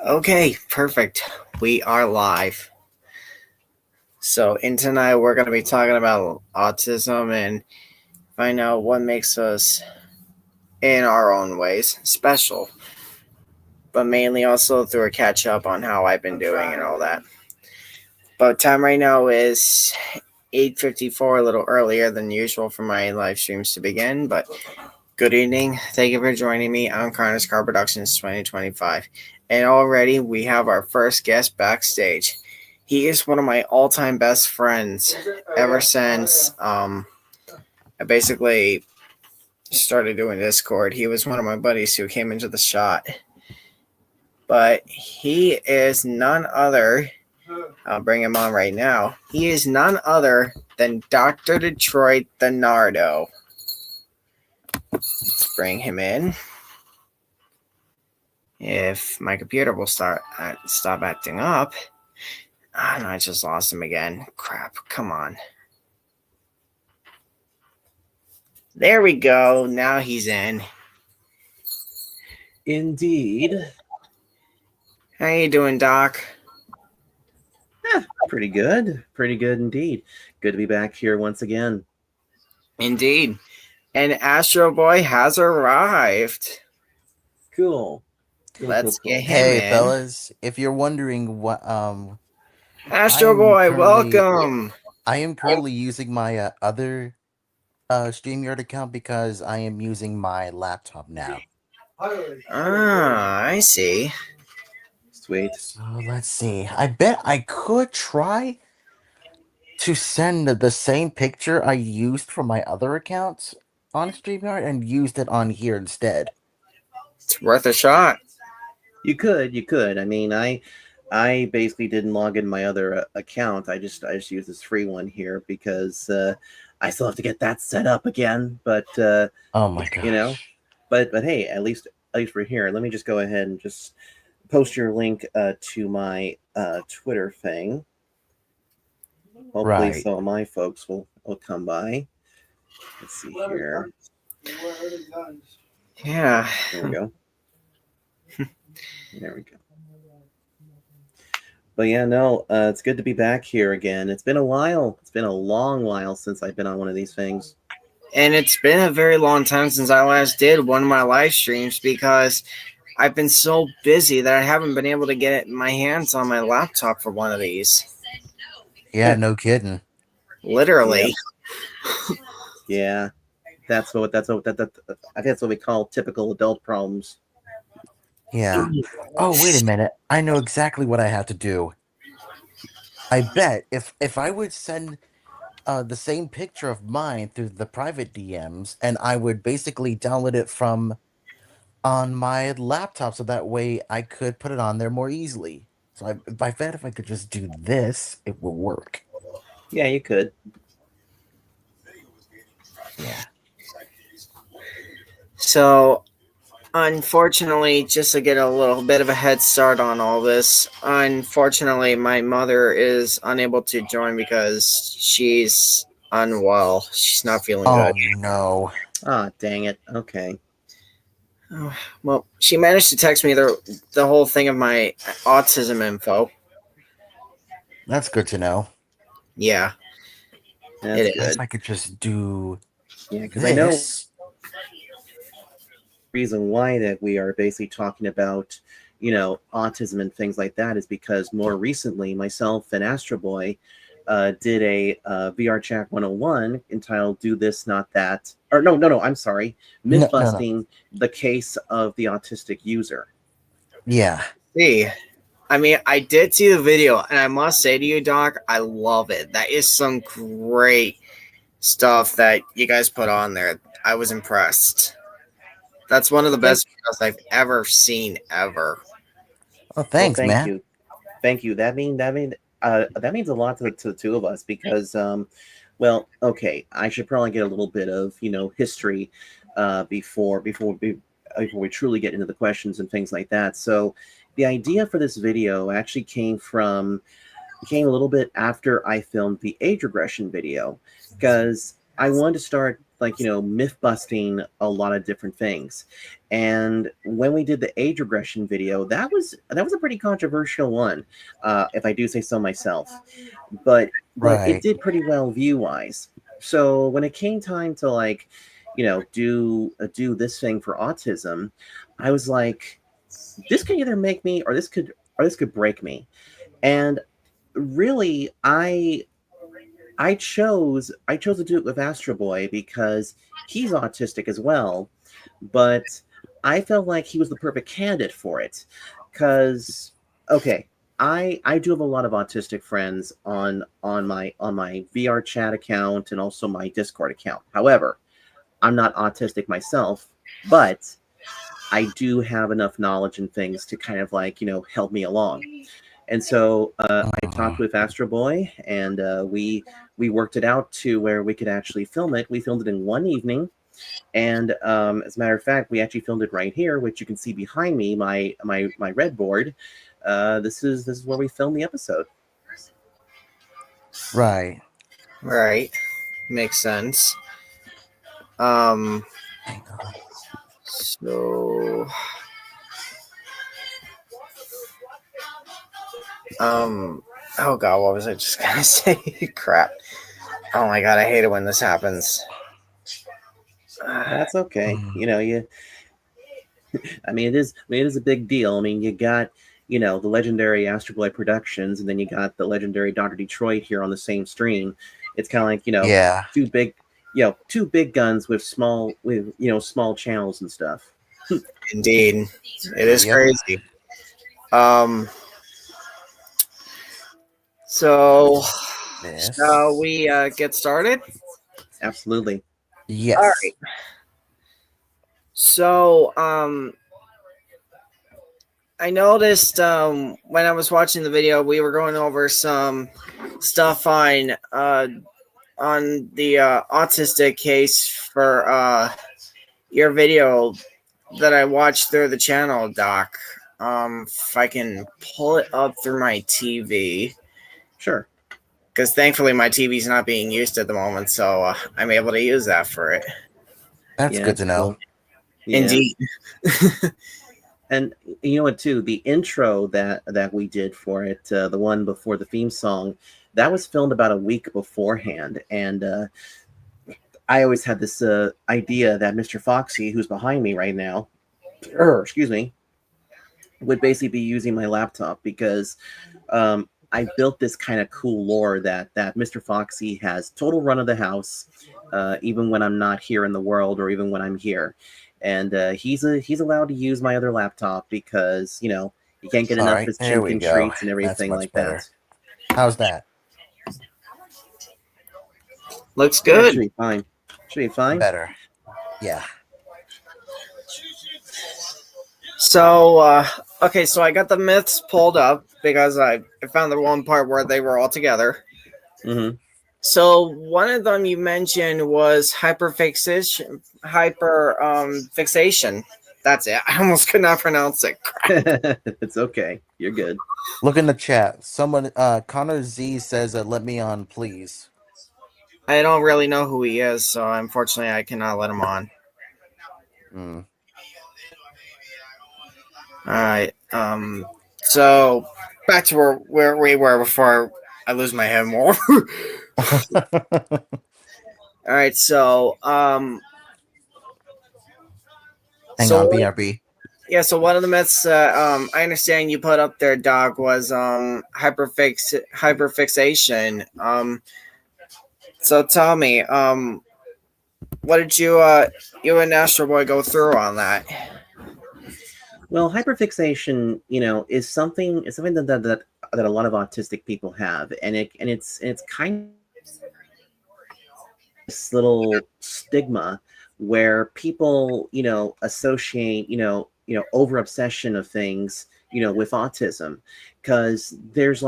Okay, perfect. We are live. So, in tonight, we're going to be talking about autism and find out what makes us, in our own ways, special, but mainly also through a catch up on how I've been doing and all that. But time right now is 8:54, a little earlier than usual for my live streams to begin. But good evening. Thank you for joining me on Carnage Car Productions 2025. And already we have our first guest backstage. He is one of my all-time best friends ever since I basically started doing Discord. He was one of my buddies who came into the shot. But he is none other, I'll bring him on right now. He is none other than Dr. Detroit the Nardo. Let's bring him in. If my computer will stop acting up. Ah, no, I just lost him again. Crap, come on. There we go. Now he's in. Indeed. How you doing, Doc? Pretty good. Pretty good indeed. Good to be back here once again. Indeed. And Astro Boy has arrived. Cool. Let's get him Hey, in. fellas, if you're wondering what Astro Boy, welcome. I am currently using my other StreamYard account because I am using my laptop now. Ah, I see. Sweet. So let's see. I bet I could try to send the same picture I used for my other accounts on StreamYard and used it on here instead. It's worth a shot. You could. I mean, I basically didn't log in my other account. I just used this free one here because I still have to get that set up again. But oh my gosh. You know, but hey, at least we're here. Let me just go ahead and just post your link to my Twitter thing. Hopefully, some of my folks will come by. Let's see here. Yeah. There we go. There we go. But yeah, no, it's good to be back here again. It's been a while. It's been a long while since I've been on one of these things. And it's been a very long time since I last did one of my live streams because I've been so busy that I haven't been able to get my hands on my laptop for one of these. Yeah, no kidding. Literally. Yeah. That's what I think that's what we call typical adult problems. Yeah. Oh, wait a minute. I know exactly what I have to do. I bet if I would send the same picture of mine through the private DMs, and I would basically download it from on my laptop, so that way I could put it on there more easily. So I bet if I could just do this, it will work. Yeah, you could. Yeah. So, unfortunately, just to get a little bit of a head start on all this, unfortunately, my mother is unable to join because she's unwell. She's not feeling good. Oh, no. Ah, dang it. Okay. Well, she managed to text me the whole thing of my autism info. That's good to know. Yeah. That's good. If I could just do because I know reason why that we are basically talking about, autism and things like that is because more recently myself and Astro Boy did a VR Chat 101 entitled Do This Not That, or no, I'm sorry, Myth Busting the Case of the Autistic User. Yeah. See, I mean, I did see the video, and I must say to you, Doc, I love it. That is some great stuff that you guys put on there. I was impressed. That's one of the best videos I've ever seen, ever. Oh, thanks, thank man. You. Thank you. That means a lot to the two of us because, well, okay, I should probably get a little bit of history before we truly get into the questions and things like that. So, the idea for this video actually came a little bit after I filmed the age regression video because I wanted to start like myth busting a lot of different things. And when we did the age regression video, that was a pretty controversial one, if I do say so myself. But it Right. did pretty well view wise. So when it came time to like do this thing for autism, I was like, this could either make me, or this could break me. And really, I chose to do it with Astro Boy because he's autistic as well, but I felt like he was the perfect candidate for it. Cause okay, I do have a lot of autistic friends on my VR chat account and also my Discord account. However, I'm not autistic myself, but I do have enough knowledge and things to kind of like help me along. And so I talked Mhm. with Astro Boy, and we worked it out to where we could actually film it. We filmed it in one evening, and as a matter of fact, we actually filmed it right here, which you can see behind me, my red board. This is where we filmed the episode. Right. Right. Makes sense. Um. Hang on. So. Oh God, what was I just gonna say? Crap. Oh my God, I hate it when this happens. That's okay. Mm. It is a big deal. I mean, you got the legendary Astro Boy Productions, and then you got the legendary Doctor Detroit here on the same stream. It's kind of like Yeah. two big two big guns with small channels and stuff. Indeed, it is Yep. crazy. Um. So, shall This. we get started? Absolutely. All Yes. right. So, I noticed when I was watching the video, we were going over some stuff on the autistic case for your video that I watched through the channel, Doc. If I can pull it up through my TV, Sure. because thankfully my TV's not being used at the moment, so I'm able to use that for it. That's Yeah, good that's to know. cool. Yeah. Indeed. And you know what too, the intro that we did for it, the one before the theme song, that was filmed about a week beforehand. And I always had this idea that Mr. Foxy, who's behind me right now, excuse me, would basically be using my laptop because I built this kind of cool lore that Mr. Foxy has total run of the house, even when I'm not here in the world or even when I'm here. And he's allowed to use my other laptop because you can't get All enough of right. his There we chimkin go. treats and That's everything much like better. that. How's that? Looks Yeah, it good. should be fine. Should be fine. Better. Yeah. So, okay, so I got the myths pulled up because I found the one part where they were all together. Mm-hmm. So one of them you mentioned was hyperfixation. Fixation. That's it. I almost could not pronounce it. It's okay. You're good. Look in the chat. Someone, Connor Z says, "Let me on, please." I don't really know who he is, so unfortunately I cannot let him on. Mm. All right. So back to where we were before I lose my head more. All right. So Hang so on, BRB. yeah. So one of the myths I understand you put up there, Doc, was hyperfixation. So tell me, what did you and Astro Boy go through on that? Well, hyperfixation, is something that a lot of autistic people have, and it's kind of this little stigma where people, associate, over obsession of things, with autism, because there's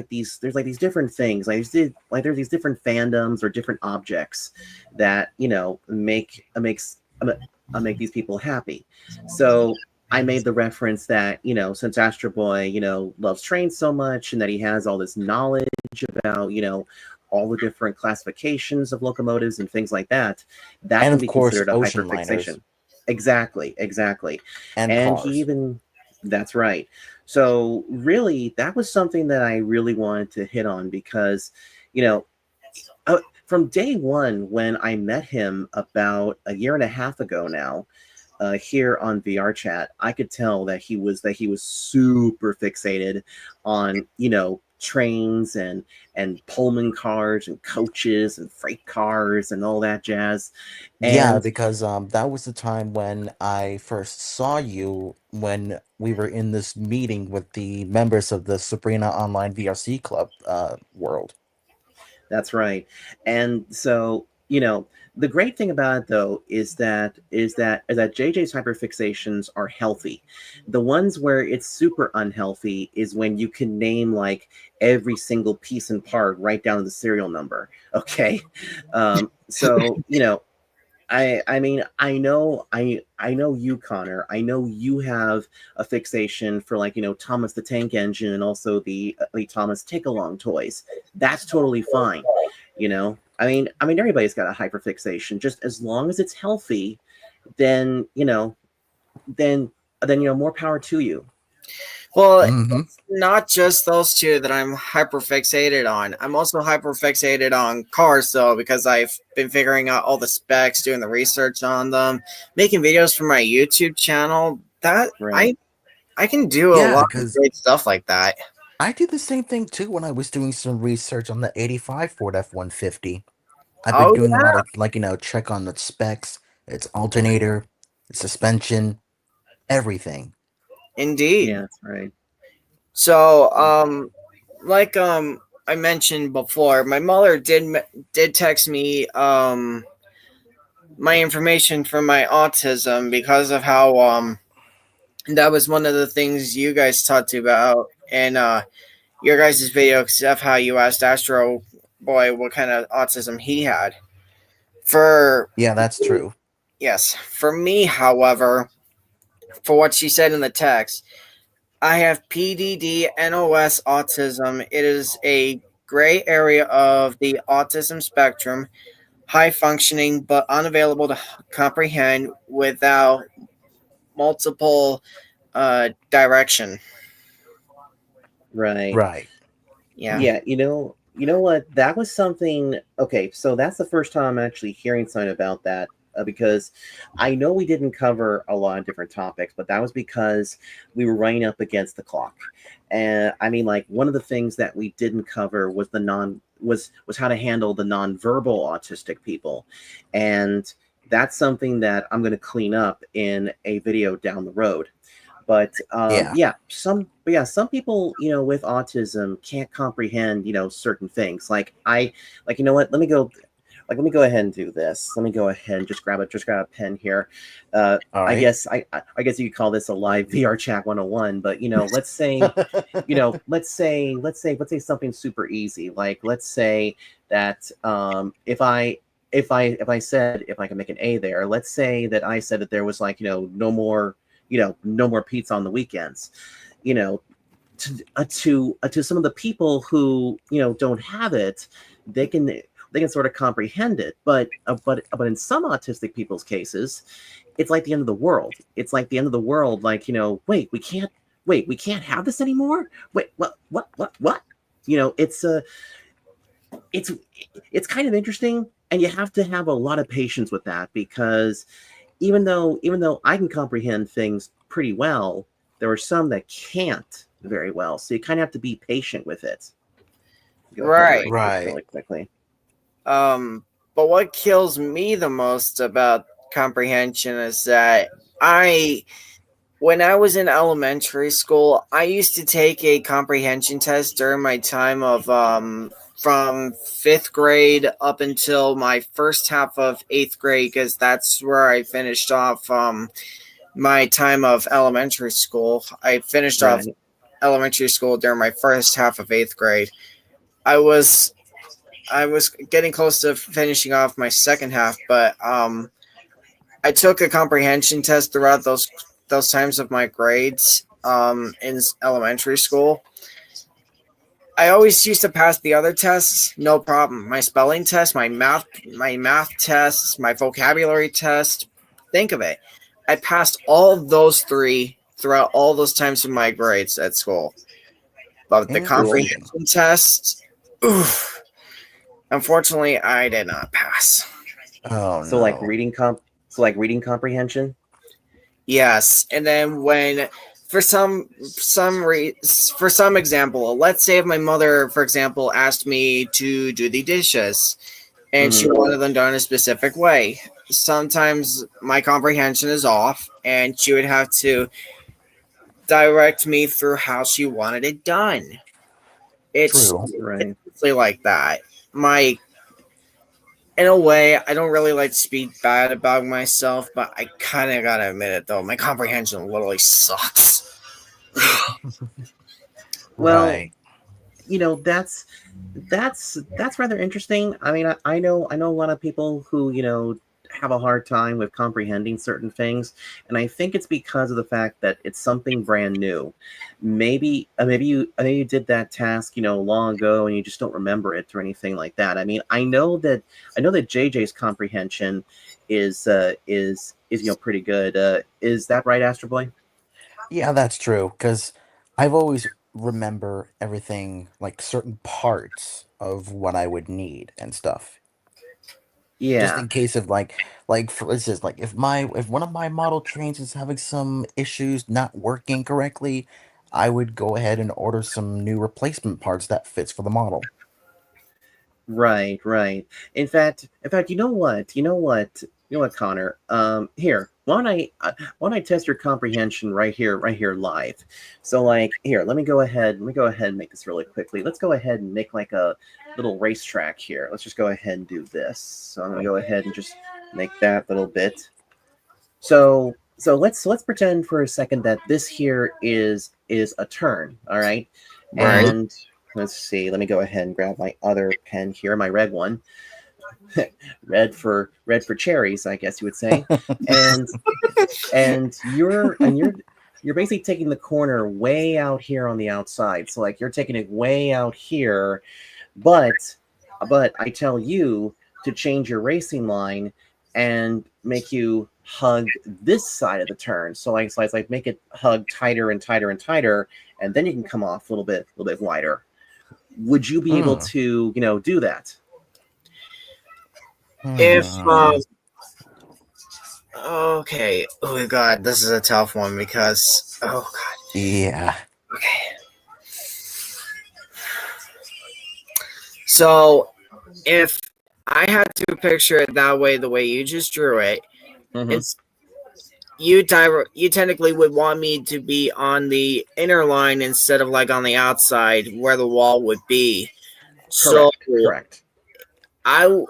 these different things, there's these different fandoms or different objects that make these people happy. So I made the reference that since Astro Boy loves trains so much and that he has all this knowledge about all the different classifications of locomotives and things like that, that And can of be course, considered a ocean liners hyperfixation. Exactly, exactly. and And he cars. even, that's right. So really, that was something that I really wanted to hit on because, you know, from day one when I met him about a year and a half ago now, here on VR chat, I could tell that he was super fixated on trains and Pullman cars and coaches and freight cars and all that jazz. Yeah, And because that was the time when I first saw you when we were in this meeting with the members of the Sabrina Online VRC Club world. that's right. And so, the great thing about it though is that JJ's hyperfixations are healthy. The ones where it's super unhealthy is when you can name like every single piece and part right down to the serial number. Okay. So, I mean I know you, Connor. I know you have a fixation for like Thomas the Tank Engine and also the Thomas Take Along toys. That's totally fine. I mean everybody's got a hyperfixation. Just as long as it's healthy, then then more power to you. Well, Mm-hmm. it's not just those two that I'm hyper fixated on. I'm also hyper fixated on cars, though, because I've been figuring out all the specs, doing the research on them, making videos for my YouTube channel. That Right. I can do a Yeah, lot of because great stuff like that. I did the same thing too when I was doing some research on the '85 Ford F-150. I've been Oh doing a yeah, lot of check on the specs, its alternator, its suspension, everything. indeed. Yeah, that's right. So, like I mentioned before, my mother did text me my information for my autism because of how that was one of the things you guys talked about in your guys' video of how you asked Astro Boy what kind of autism he had. For Yeah, that's true. yes, for me, however, for what she said in the text, I have PDD NOS autism. It is a gray area of the autism spectrum, high functioning but unavailable to comprehend without multiple direction. Right. Right. Yeah. Yeah, you know what? That was something. Okay, so that's the first time I'm actually hearing something about that. Because I know we didn't cover a lot of different topics, but that was because we were running up against the clock. And I mean, like one of the things that we didn't cover was was how to handle the nonverbal autistic people, and that's something that I'm going to clean up in a video down the road. But Yeah. some people with autism can't comprehend certain things. Like you know what? Let me go ahead and do this. Let me go ahead and just grab a pen here. All I right. guess I guess you could call this a live VR chat 101. But let's say let's say something super easy. Like let's say that if I said, if I can make an A there, let's say that I said that there was like no more pizza on the weekends. You know, to some of the people who don't have it, they can sort of comprehend it. But in some autistic people's cases, it's like the end of the world. It's like the end of the world. Like wait, we can't have this anymore. Wait, what? It's it's it's kind of interesting, and you have to have a lot of patience with that because even though I can comprehend things pretty well, there are some that can't very well. So you kind of have to be patient with it. Go ahead and Right. write this Right. really quickly. But what kills me the most about comprehension is that I, when I was in elementary school, I used to take a comprehension test during my time of from fifth grade up until my first half of eighth grade, because that's where I finished off my time of elementary school. I finished off Right. elementary school during my first half of eighth grade. I was I was getting close to finishing off my second half, but I took a comprehension test throughout those times of my grades in elementary school. I always used to pass the other tests, no problem. My spelling test, my math tests, my vocabulary test. Think of it. I passed all of those three throughout all those times of my grades at school. But the Interesting. comprehension test, oof, unfortunately, I did not pass. Oh So no. like reading comprehension. Yes, and then when for some example, let's say if my mother, for example, asked me to do the dishes, and she wanted them done a specific way. Sometimes my comprehension is off, and she would have to direct me through how she wanted it done. It's True. Right. usually like that. In a way, I don't really like to speak bad about myself, but I kind of gotta admit it though. My comprehension literally sucks. Well, Right. that's rather interesting. I mean, I know a lot of people who have a hard time with comprehending certain things, and I think it's because of the fact that it's something brand new. Maybe you did that task long ago and you just don't remember it or anything like that. I mean, I know that JJ's comprehension is pretty good. Is that right, Astro Boy? Yeah, that's true. Because I've always remember everything, like certain parts of what I would need and stuff. Just Yeah. in case of like for instance, like if one of my model trains is having some issues not working correctly, I would go ahead and order some new replacement parts that fits for the model. Right, right. In fact, you know what, Connor? Here, why don't I test your comprehension right here, live? So, like, here, let me go ahead and make this really quickly. Let's go ahead and make like a little racetrack here. Let's just go ahead and do this. So I'm gonna go ahead and just make that little bit. So let's pretend for a second that this here is a turn, all right? Right. And let's see. Let me go ahead and grab my other pen here, my red one. red for cherries, I guess you would say. And you're basically taking the corner way out here on the outside. So like you're taking it way out here, but I tell you to change your racing line and make you hug this side of the turn. So it's like make it hug tighter and tighter and tighter, and then you can come off a little bit wider. Would you be able to do that? If Hmm. okay, oh god, this is a tough one because oh god, Yeah. okay. So if I had to picture it that way, the way you just drew it, Mhm. it's you technically would want me to be on the inner line instead of like on the outside where the wall would be. So Correct. I,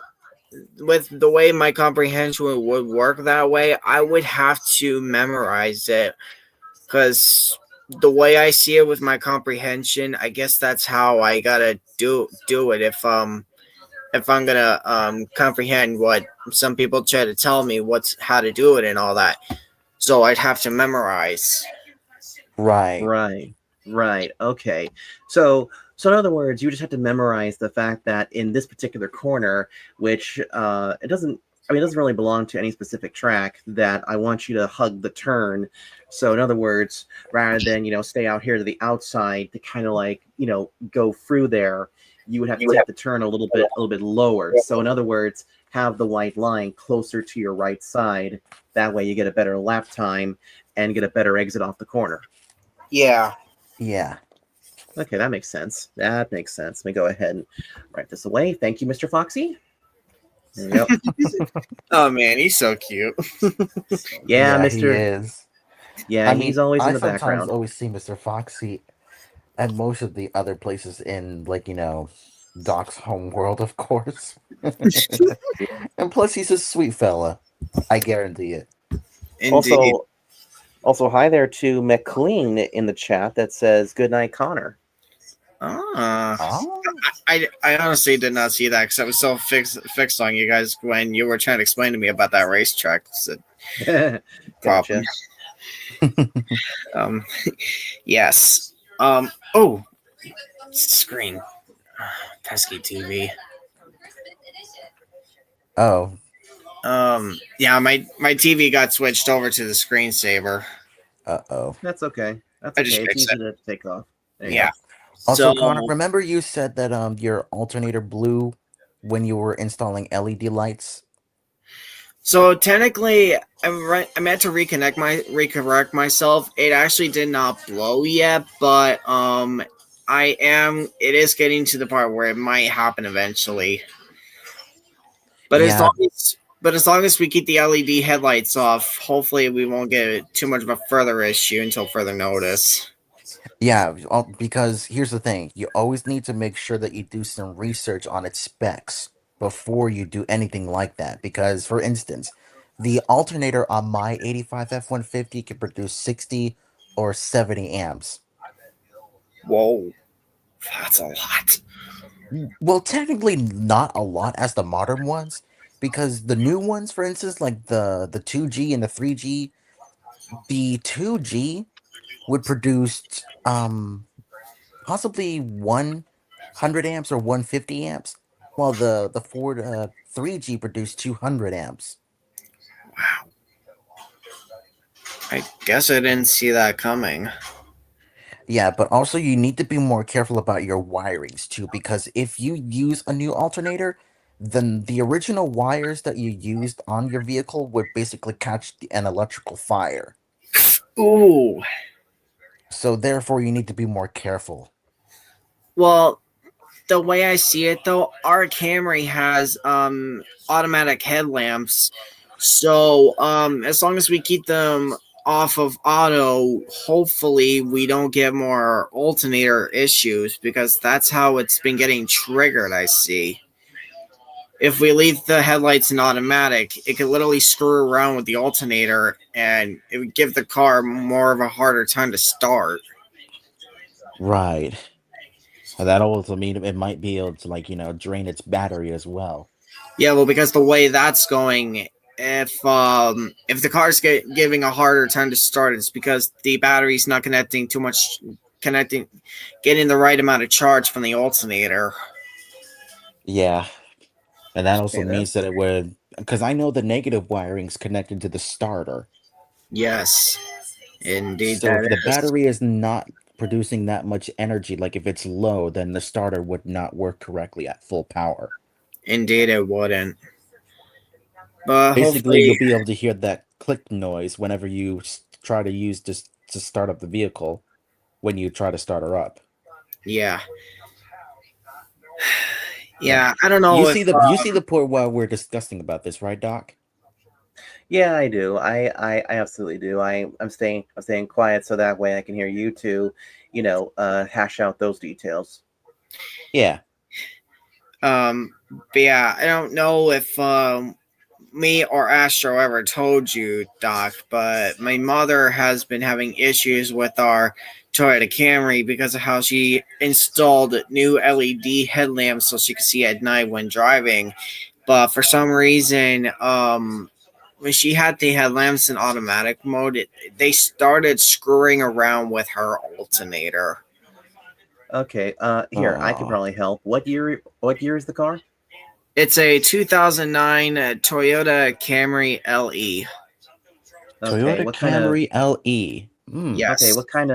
with the way my comprehension would work that way, I would have to memorize it because the way I see it with my comprehension, I guess that's how I gotta do it if I'm gonna comprehend what some people try to tell me what's how to do it and all that. So I'd have to memorize. Right. Right. Right. Okay. So in other words, you just have to memorize the fact that in this particular corner, which it doesn't really belong to any specific track, that I want you to hug the turn. So in other words, rather than stay out here to the outside to kind of like go through there, you would have to take the turn a little bit lower. So in other words, have the white line closer to your right side. That way, you get a better lap time and get a better exit off the corner. Yeah. Yeah. Okay, that makes sense. That makes sense. Let me go ahead and write this away. Thank you, Mr. Foxy. There we go. Oh man, he's so cute. Yeah, He Mr. is. Yeah, I he's mean, always in I the sometimes background. always see Mr. Foxy at most of the other places in, like, Doc's home world, of course. And plus, he's a sweet fella. I guarantee it. Indeed. Also, hi there to McLean in the chat that says good night, Connor. Oh. I honestly did not see that because I was so fixed on you guys when you were trying to explain to me about that racetrack. It's a problem. Gotcha. Yes. Oh, Screen. Pesky TV. Oh, Yeah, my TV got switched over to the screensaver. uh-oh. That's okay. That's I just okay. It's fixed easy it. to take off. There you Yeah. go. Also, So, Connor, remember you said that your alternator blew when you were installing LED lights? so technically, I meant to recorrect myself. It actually did not blow yet, but I am. It is getting to the part where it might happen eventually. But as Yeah, long as we keep the LED headlights off, hopefully we won't get too much of a further issue until further notice. yeah, because here's the thing. You always need to make sure that you do some research on its specs before you do anything like that. Because, for instance, the alternator on my 85 F-150 can produce 60 or 70 amps. Whoa, that's a lot. Well, technically not a lot as the modern ones, because the new ones, for instance, like the 2G and the 3G, the 2G would produce possibly 100 amps or 150 amps, while the Ford 3G produced 200 amps. Wow, I guess I didn't see that coming. Yeah, but also you need to be more careful about your wirings too, because if you use a new alternator, then the original wires that you used on your vehicle would basically catch an electrical fire. Ooh, So therefore, you need to be more careful. well, the way I see it though, our Camry has automatic headlamps. So as long as we keep them off of auto, hopefully we don't get more alternator issues because that's how it's been getting triggered, I see. If we leave the headlights in automatic, it could literally screw around with the alternator and it would give the car more of a harder time to start. Right. That also mean it might be able to, like, drain its battery as well. Yeah, well, because the way that's going, if the car's giving a harder time to start, it's because the battery's not connecting too much, connecting, getting the right amount of charge from the alternator. Yeah. And that also Okay, that means that it would, because I know the negative wiring's connected to the starter. Yes, indeed, So that if the is. battery is not producing that much energy, like if it's low, then the starter would not work correctly at full power. Indeed, it wouldn't. But Basically, you'll hopefully, be able to hear that click noise whenever you try to use this to start up the vehicle when you try to start her up. yeah, Uh, yeah. I don't you know if see the point while we're discussing about this, right, Doc? Yeah, I do. I absolutely do. I'm staying quiet so that way I can hear you two, hash out those details. Yeah. but yeah, I don't know if me or Astro ever told you, Doc, but my mother has been having issues with our Toyota Camry because of how she installed new LED headlamps so she could see at night when driving. But for some reason, when she had the headlamps in automatic mode, they started screwing around with her alternator. Okay, here I can Aw. probably help. What year is the car? It's a 2009 Toyota Camry LE. Okay, Toyota what kind of Camry LE. okay, Yes. what kind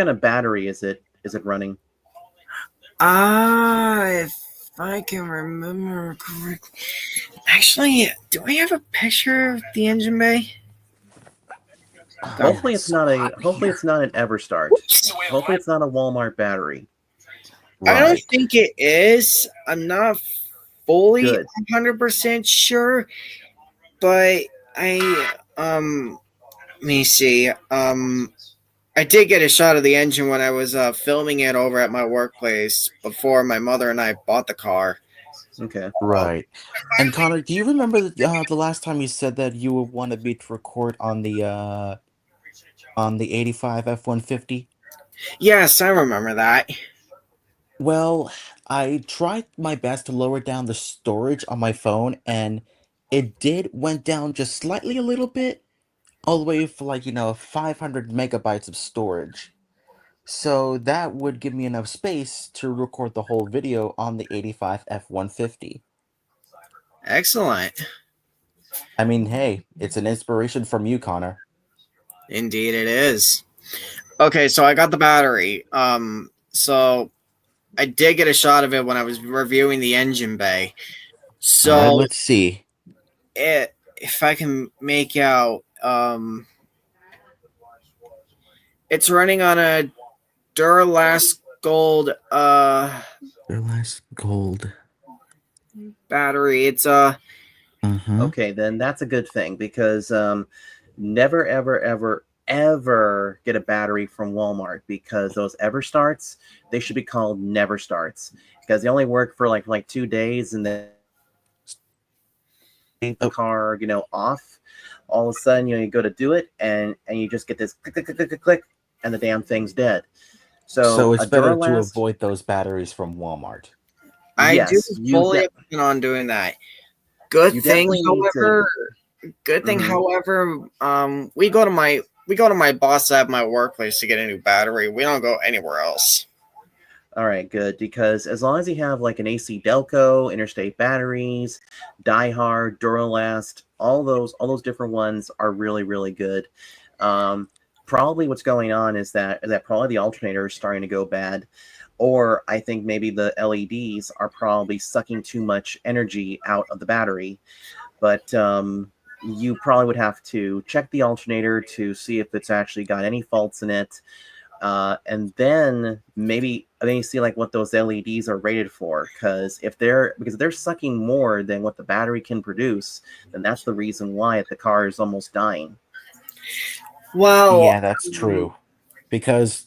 of battery is it running? If I can remember correctly. Actually, do I have a picture of the engine bay? Got my Hopefully it's not a swap hopefully here. it's not an Everstart. Whoops. Hopefully it's not a Walmart battery. I don't Right. think it is. I'm not fully Good. 100% sure, but let me see. I did get a shot of the engine when I was filming it over at my workplace before my mother and I bought the car. Okay. Right. And Connor, do you remember the last time you said that you wanted me to record on the 85 F-150? Yes, I remember that. Well, I tried my best to lower down the storage on my phone, and it did went down just slightly a little bit, all the way for, like, 500 megabytes of storage. So that would give me enough space to record the whole video on the 85 F-150. Excellent. I mean, hey, it's an inspiration from you, Connor. Indeed, it is. Okay, so I got the battery. So I did get a shot of it when I was reviewing the engine bay. All right, So let's see. if I can make out, it's running on a Duralast Gold Realize gold. battery. It's Mm-hmm. Okay, then that's a good thing because never, ever, ever, ever get a battery from Walmart because those ever starts, they should be called never starts because they only work for like 2 days and then the Oh, car, off. All of a sudden, you go to do it and you just get this click, click, click, click, click, click, and the damn thing's dead. so So it's a better to Duralast, avoid those batteries from Walmart. I do yes, fully plan on doing that. Good you thing, definitely need to. however, good thing, Mhm. however, we go to my boss at my workplace to get a new battery. We don't go anywhere else. All right, good. Because as long as you have like an AC Delco, Interstate Batteries, Diehard, Duralast, all those different ones are really really good. Um, Probably what's going on is that probably the alternator is starting to go bad, or I think maybe the LEDs are probably sucking too much energy out of the battery. But you probably would have to check the alternator to see if it's actually got any faults in it, and then maybe see like what those LEDs are rated for. Because if they're sucking more than what the battery can produce, then that's the reason why the car is almost dying. Well, Yeah, that's true. Because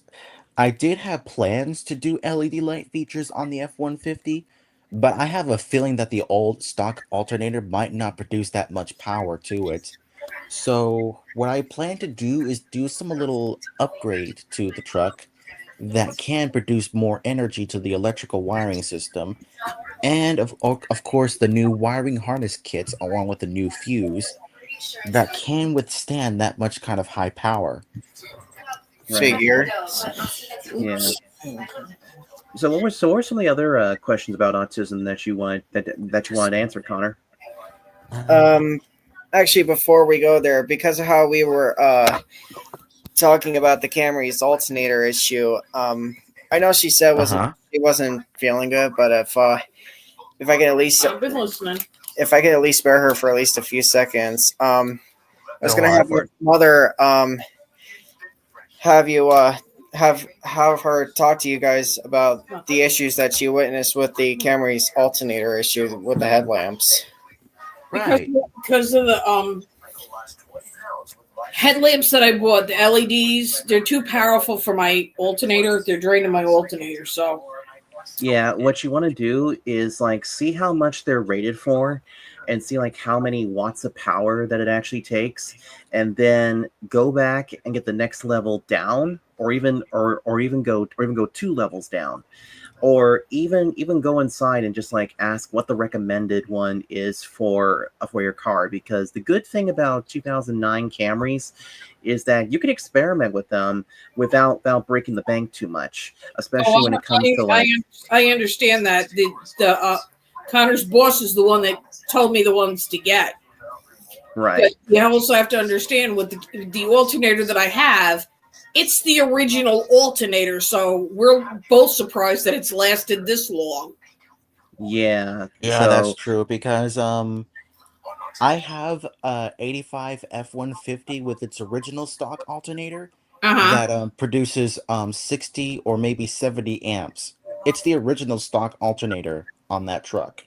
I did have plans to do LED light features on the F-150, but I have a feeling that the old stock alternator might not produce that much power to it. So what I plan to do is do some little upgrade to the truck that can produce more energy to the electrical wiring system, and of course the new wiring harness kits along with the new fuse that can withstand that much kind of high power. Right. figure. Yeah. Oops. So what were some of the other questions about autism that you wanted to answer, Connor? Uh, Um, Actually, before we go there, because of how we were talking about the Camry's alternator issue, I know she said uh-huh. she wasn't feeling good, but if I could at least I've been listening. if I could at least spare her for at least a few seconds, I was Go gonna on have for your it. mother have you have her talk to you guys about the issues that she witnessed with the Camry's alternator issue with the headlamps. because Right. because of the headlamps that I bought, the LEDs, they're too powerful for my alternator. They're draining my alternator. So Yeah, what you want to do is like see how much they're rated for and see like how many watts of power that it actually takes, and then go back and get the next level down, or even go 2 levels down, or even go inside and just like ask what the recommended one is for your car. Because the good thing about 2009 Camrys is that you can experiment with them without breaking the bank too much, especially when oh, it comes to like. I understand that the Connor's boss is the one that told me the ones to get. But Right. you also have to understand with the alternator that I have, it's the original alternator. So we're both surprised that it's lasted this long. Yeah. Yeah, that's So true because I have a 85 F-150 with its original stock alternator Uh huh. that produces 60 or maybe 70 amps. It's the original stock alternator on that truck.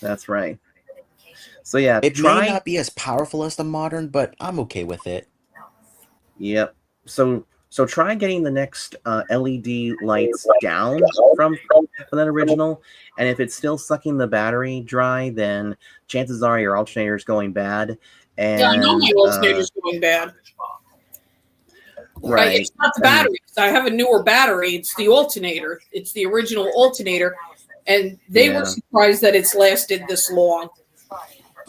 that's right. So yeah, It may try. not be as powerful as the modern, but I'm okay with it. Yep. So try getting the next LED lights down from that original, and if it's still sucking the battery dry, then chances are your alternator is going bad. Yeah, I know my And alternator's going bad. right, It's not the and battery. I have a newer battery. It's the alternator. It's the original alternator, and they were yeah, surprised that it's lasted this long.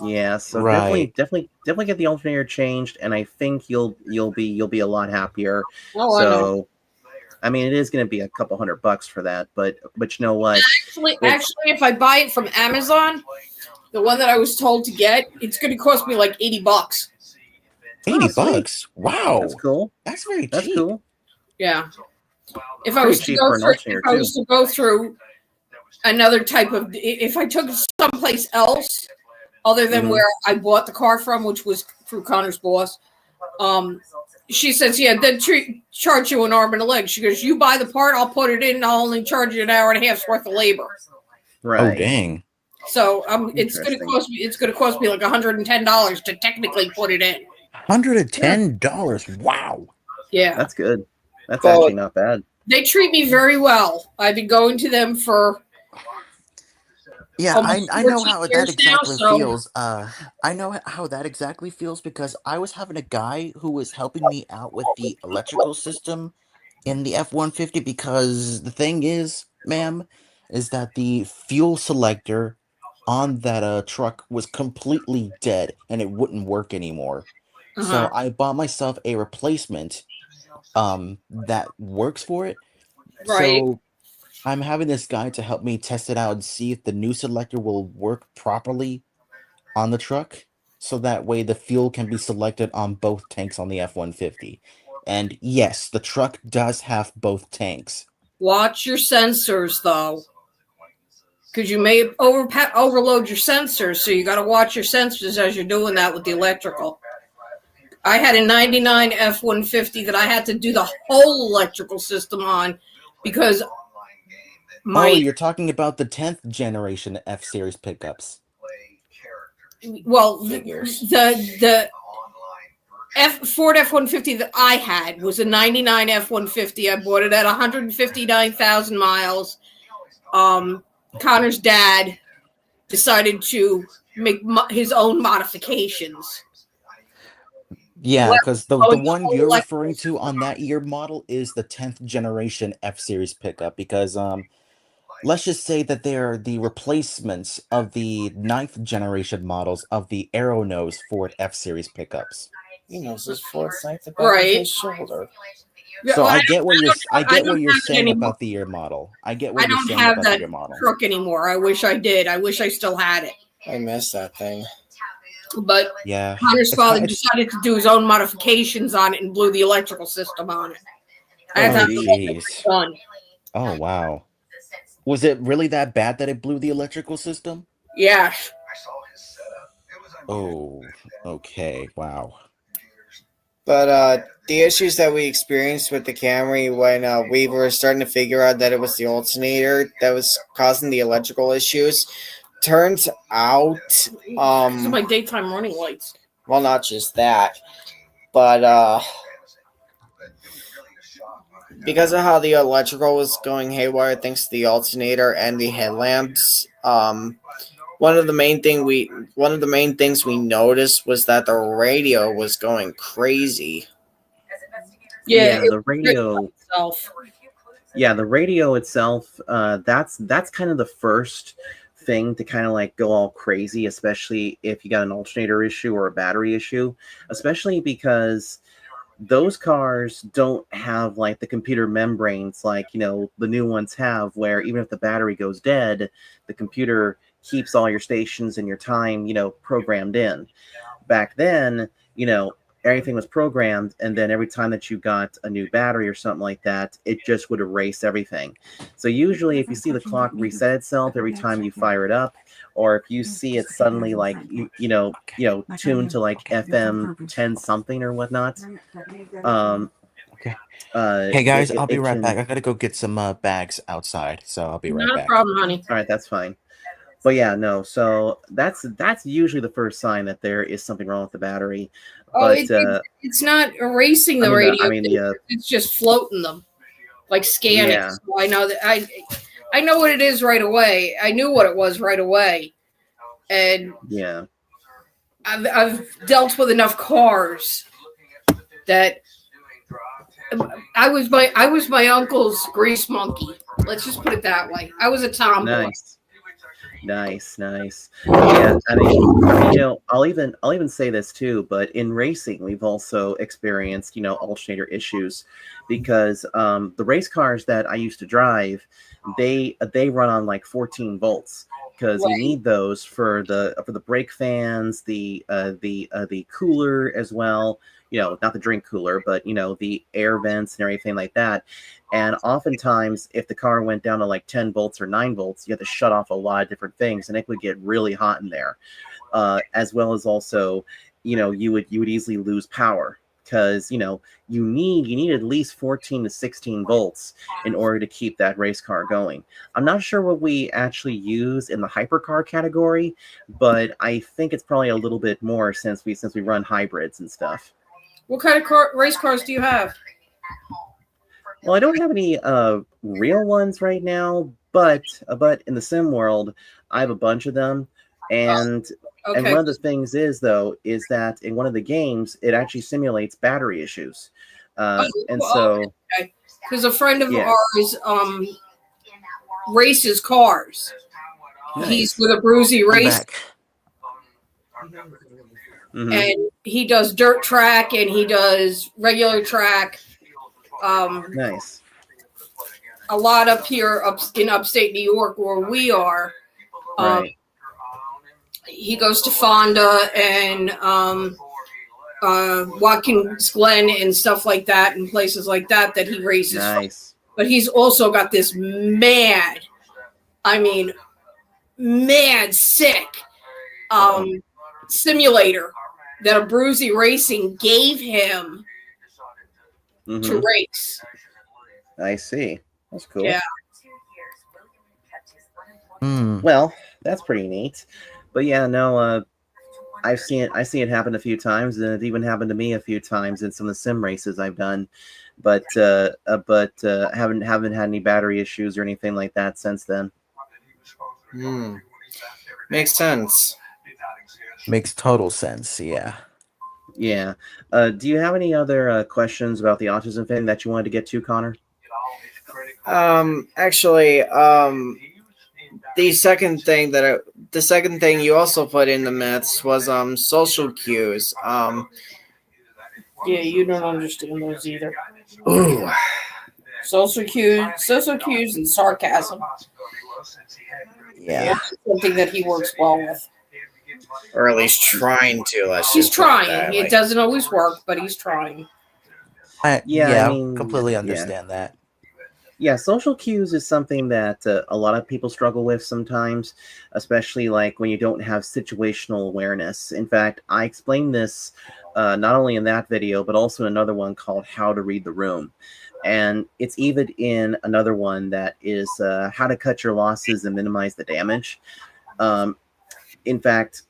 Yeah, so Right. definitely get the alternator changed, and I think you'll be a lot happier. Oh, I know. So, I mean, it is going to be a couple $100 for that, but you know what? It's Actually, if I buy it from Amazon, the one that I was told to get, it's going to cost me like $80. 80 sweet. bucks. Wow. That's cool. That's very That's cheap. cool. Yeah. If I Pretty was to cheap go for an through, if alternator I too. was to go through another type of, if I took it someplace else other than Mhm. where I bought the car from, which was through Connor's boss, she says, yeah, then charge you an arm and a leg. She goes, you buy the part, I'll put it in, and I'll only charge you an hour and a half's worth of labor. Oh, Right. dang. So it's going to Interesting. cost me like $110 to technically put it in. $110. Wow. Yeah, That's good. That's But- actually not bad. they treat me very well. I've been going to them for Yeah, almost I know 14 how that years now, exactly so- feels. I know how that exactly feels because I was having a guy who was helping me out with the electrical system in the F-150 because the thing is, ma'am, is that the fuel selector on that truck was completely dead and it wouldn't work anymore. So I bought myself a replacement that works for it. Right. So I'm having this guy to help me test it out and see if the new selector will work properly on the truck. So that way the fuel can be selected on both tanks on the F-150. And yes, the truck does have both tanks. Watch your sensors, though, because you may overload your sensors. So you got to watch your sensors as you're doing that with the electrical. I had a 99 F-150 that I had to do the whole electrical system on because Oh, you're talking about the 10th generation F-Series pickups. well, Figures. the Ford F-150 that I had was a 99 F-150. I bought it at 159,000 miles. Connor's dad decided to make his own modifications. Yeah, because the Oh, one the you're whole referring to on that year model is the 10th generation F-Series pickup because let's just say that they're the replacements of the 9th generation models of the Arrow Nose Ford F-Series pickups. He knows his Ford's like the back Right. of his shoulder. So I get what you're don't have it saying anymore. about the year model. I get I what you're don't saying have about the that year model. truck anymore. I wish I did. I wish I still had it. I miss that thing. But Yeah. Connor's It's father kind- decided to do his own modifications on it and blew the electrical system on it. I had to Oh, have the whole jeez. thing done. Oh, wow. Was it really that bad that it blew the electrical system? Yeah. Oh, okay. Wow. But the issues that we experienced with the Camry when we were starting to figure out that it was the alternator that was causing the electrical issues, turns out, Because of my daytime running lights. well, not just that, but because of how the electrical was going haywire thanks to the alternator and the headlamps, one of the main things we noticed was that the radio was going crazy. Yeah, the radio. itself. Yeah, the radio itself. That's kind of the first thing to kind of like go all crazy, especially if you got an alternator issue or a battery issue, especially because those cars don't have like the computer membranes like the new ones have, where even if the battery goes dead, the computer keeps all your stations and your time programmed in. Back then, everything was programmed, and then every time that you got a new battery or something like that, it just would erase everything. So usually if you see the clock reset itself every time you fire it up, or if you see it suddenly like tuned to like FM 10 something or whatnot, Okay. Hey guys, I'll be right back. can... I gotta go get some bags outside, so I'll be right Not back. a problem, honey. All right, that's fine. But yeah, no. So that's usually the first sign that there is something wrong with the battery. Oh, But it's not erasing the radio. It's just floating them, like scanning. Yeah. So I know that I know what it is right away. I knew what it was right away, and yeah, I've dealt with enough cars that I was my uncle's grease monkey. Let's just put it that way. I was a tomboy. nice. Nice, nice. Yeah, I mean, I'll even say this too, but in racing, we've also experienced, alternator issues because the race cars that I used to drive, they run on like 14 volts because you Right. need those for the brake fans, the cooler as well. Not the drink cooler, but the air vents and everything like that. And oftentimes, if the car went down to like 10 volts or 9 volts, you had to shut off a lot of different things, and it would get really hot in there. As well as also, you would easily lose power because you need at least 14 to 16 volts in order to keep that race car going. I'm not sure what we actually use in the hypercar category, but I think it's probably a little bit more since we run hybrids and stuff. What kind of race cars do you have? Well, I don't have any real ones right now, but in the sim world, I have a bunch of them, and and Okay. one of the things is that in one of the games, it actually simulates battery issues, and Oh, so okay. Because a friend of yeah, ours races cars. He's nice. with a Brucey I'm race, back. Hmm. and he does dirt track and he does regular track. Um, Nice. a lot up here, in upstate New York, where we are. Um, Right. he goes to Fonda and Watkins Glen and stuff like that, and places like that he races from. Nice. But he's also got this I mean, mad sick simulator that a Brucey Racing gave him to Hmm. race. I see. That's cool. Yeah. Hmm. Well, that's pretty neat. But yeah, no, I've seen it happen a few times, and it even happened to me a few times in some of the sim races I've done. But haven't had any battery issues or anything like that since then. Hmm. Makes sense. Makes total sense. Yeah. Yeah. Do you have any other questions about the autism thing that you wanted to get to, Connor? Actually, the second thing you also put in the myths was social cues. Yeah, you don't understand those either. Ooh, Social cues, and sarcasm. Yeah. Something that he works well with. or at least trying to. Let's He's just put it trying. that It way. doesn't always work, but he's trying. Yeah, I Yeah, mean, completely yeah. understand that. Yeah, social cues is something that a lot of people struggle with sometimes, especially like when you don't have situational awareness. In fact, I explained this not only in that video, but also in another one called How to Read the Room. And it's even in another one that is How to Cut Your Losses and Minimize the Damage. Um, in fact,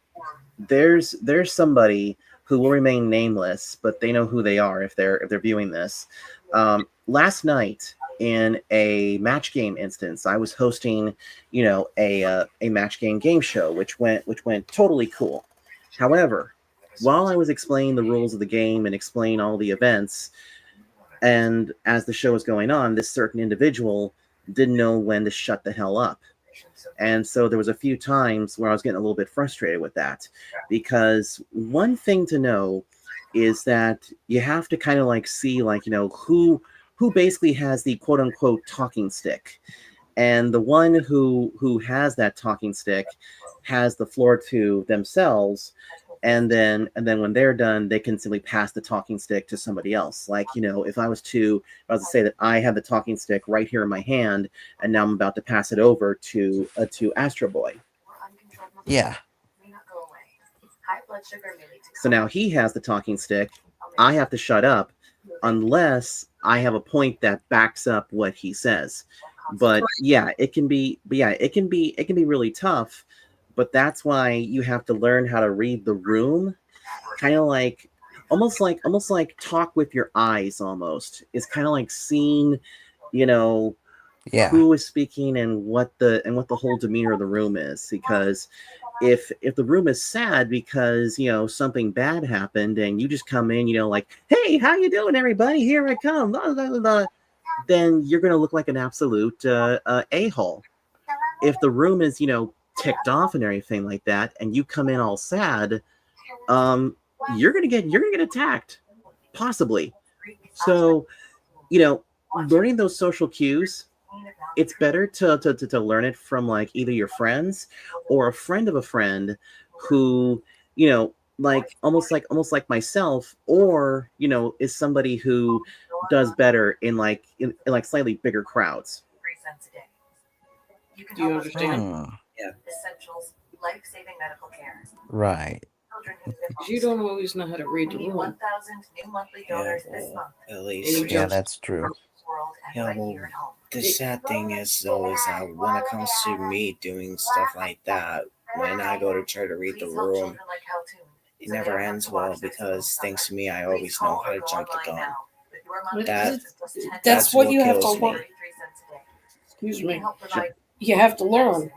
there's somebody who will remain nameless, but they know who they are if they're viewing this. Last night in a match game instance, I was hosting, a match game show, which went totally cool. However, while I was explaining the rules of the game and explaining all the events, and as the show was going on, this certain individual didn't know when to shut the hell up. And so there was a few times where I was getting a little bit frustrated with that, because one thing to know is that you have to kind of like see like who basically has the quote unquote talking stick, and the one who has that talking stick has the floor to themselves, and then when they're done, they can simply pass the talking stick to somebody else. Like, if I was to say that I have the talking stick right here in my hand, and now I'm about to pass it over to Astro Boy. Yeah. So now he has the talking stick. I have to shut up unless I have a point that backs up what he says. But yeah, it can be really tough. But that's why you have to learn how to read the room, kind of like almost like talk with your eyes. Almost, it's kind of like seeing, you know, Yeah. who is speaking and what the whole demeanor of the room is. Because if the room is sad because something bad happened, and you just come in, like, hey, how you doing, everybody, here I come, blah, blah, blah, blah, then you're going to look like an absolute a-hole. If the room is ticked off and everything like that, and you come in all sad, you're gonna get attacked, possibly. So, learning those social cues, it's better to learn it from like either your friends or a friend of a friend who, like almost like myself, or is somebody who does better in in like slightly bigger crowds. Do you understand? Yeah. Right. You don't always know how to read the room. Yeah, well, at least. Yeah, that's true. Yeah, well, the sad thing is, though, is that when it comes to me doing stuff like that, when I go to try to read the room, it never ends well because thanks to me, I always know how to jump the gun. That's what you have to kills me. learn. Excuse me. You have to learn.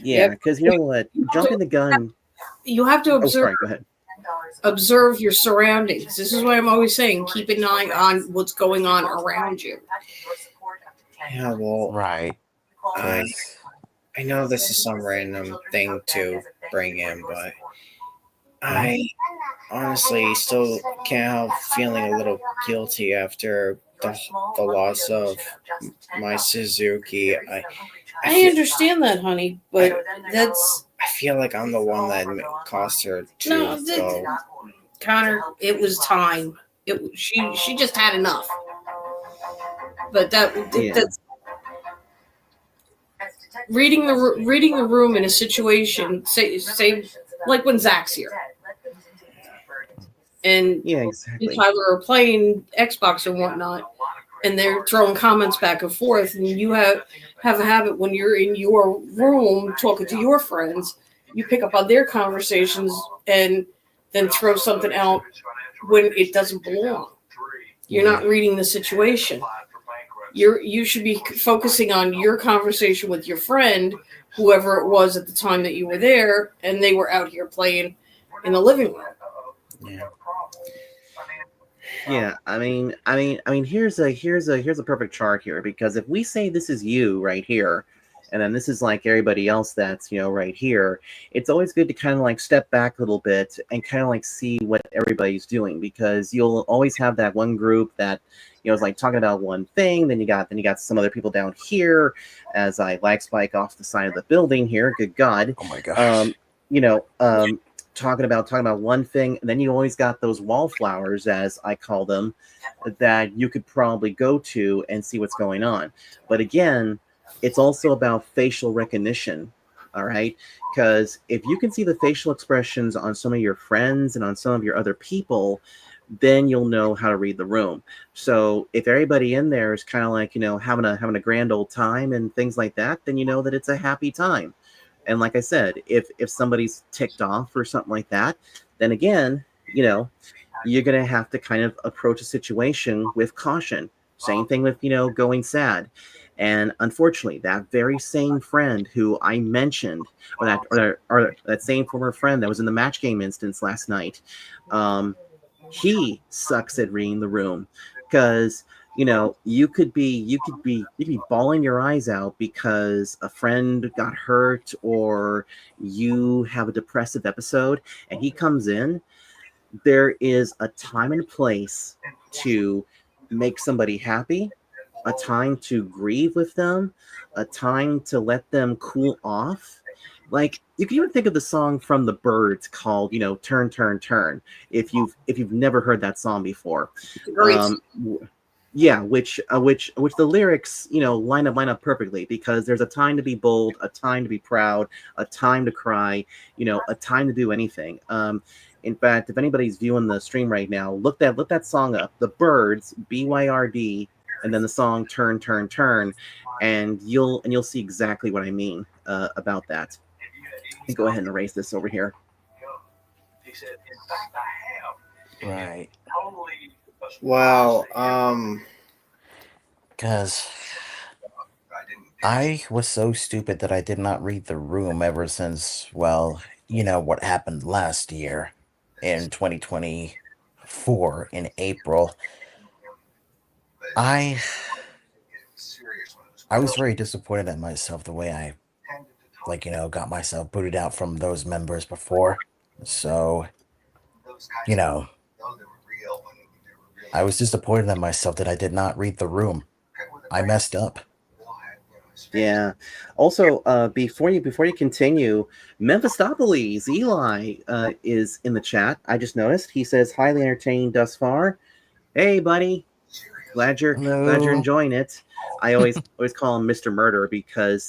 Yeah, because you know what, jumping the gun. You have to Oh, observe. sorry. Go ahead. Observe your surroundings. This is why I'm always saying keep an eye on what's going on around you. Yeah, well, Right. I 'Cause- I know this is some random thing to bring in, but I honestly still can't help feeling a little guilty after the loss of my Suzuki. I understand that, honey, but that's I feel like I'm the one that caused her to No, go. Connor. It was time. She just had enough. But that's reading the room in a situation. Say like when Zach's here, and Yeah, exactly. Tyler are playing Xbox and whatnot, and they're throwing comments back and forth, and you have a habit when you're in your room talking to your friends, you pick up on their conversations and then throw something out when it doesn't belong. You're not reading the situation. You should be focusing on your conversation with your friend, whoever it was at the time that you were there, and they were out here playing in the living room. Yeah. Yeah, I mean, here's a perfect chart here, because if we say this is you right here, and then this is like everybody else that's right here, it's always good to kind of like step back a little bit and kind of like see what everybody's doing, because you'll always have that one group that is like talking about one thing, then you got some other people down here as I lag spike off the side of the building here. Good God. Oh my gosh. Talking about one thing, and then you always got those wallflowers, as I call them, that you could probably go to and see what's going on. But again, it's also about facial recognition, all right? Because if you can see the facial expressions on some of your friends and on some of your other people, then you'll know how to read the room. So if everybody in there is kind of like having a grand old time and things like that, then you know that it's a happy time. And like I said, if somebody's ticked off or something like that, then again, you're going to have to kind of approach a situation with caution. Same thing with, going sad. And unfortunately, that very same friend who I mentioned, or that same former friend that was in the match game instance last night, he sucks at reading the room, because you could be bawling your eyes out because a friend got hurt, or you have a depressive episode, and he comes in. There is a time and place to make somebody happy, a time to grieve with them, a time to let them cool off. Like, you can even think of the song from the Birds called Turn Turn Turn, if you've never heard that song before. Yeah, which the lyrics line up perfectly, because there's a time to be bold, a time to be proud, a time to cry, a time to do anything. In fact, if anybody's viewing the stream right now, look that song up, the Birds, BYRD, and then the song Turn Turn Turn, and you'll see exactly what I mean about that. And go ahead and erase this over here. Right. Well, Because I was so stupid that I did not read the room ever since, well, what happened last year in 2024 in April. I was very disappointed at myself, the way like, got myself booted out from those members before. So, you know, I was disappointed in myself that I did not read the room. I messed up. Yeah. Also, before you continue, Mephistopheles Eli is in the chat. I just noticed. He says highly entertaining thus far. Hey, buddy. Glad you're Hello. enjoying it. I always call him Mr. Murder because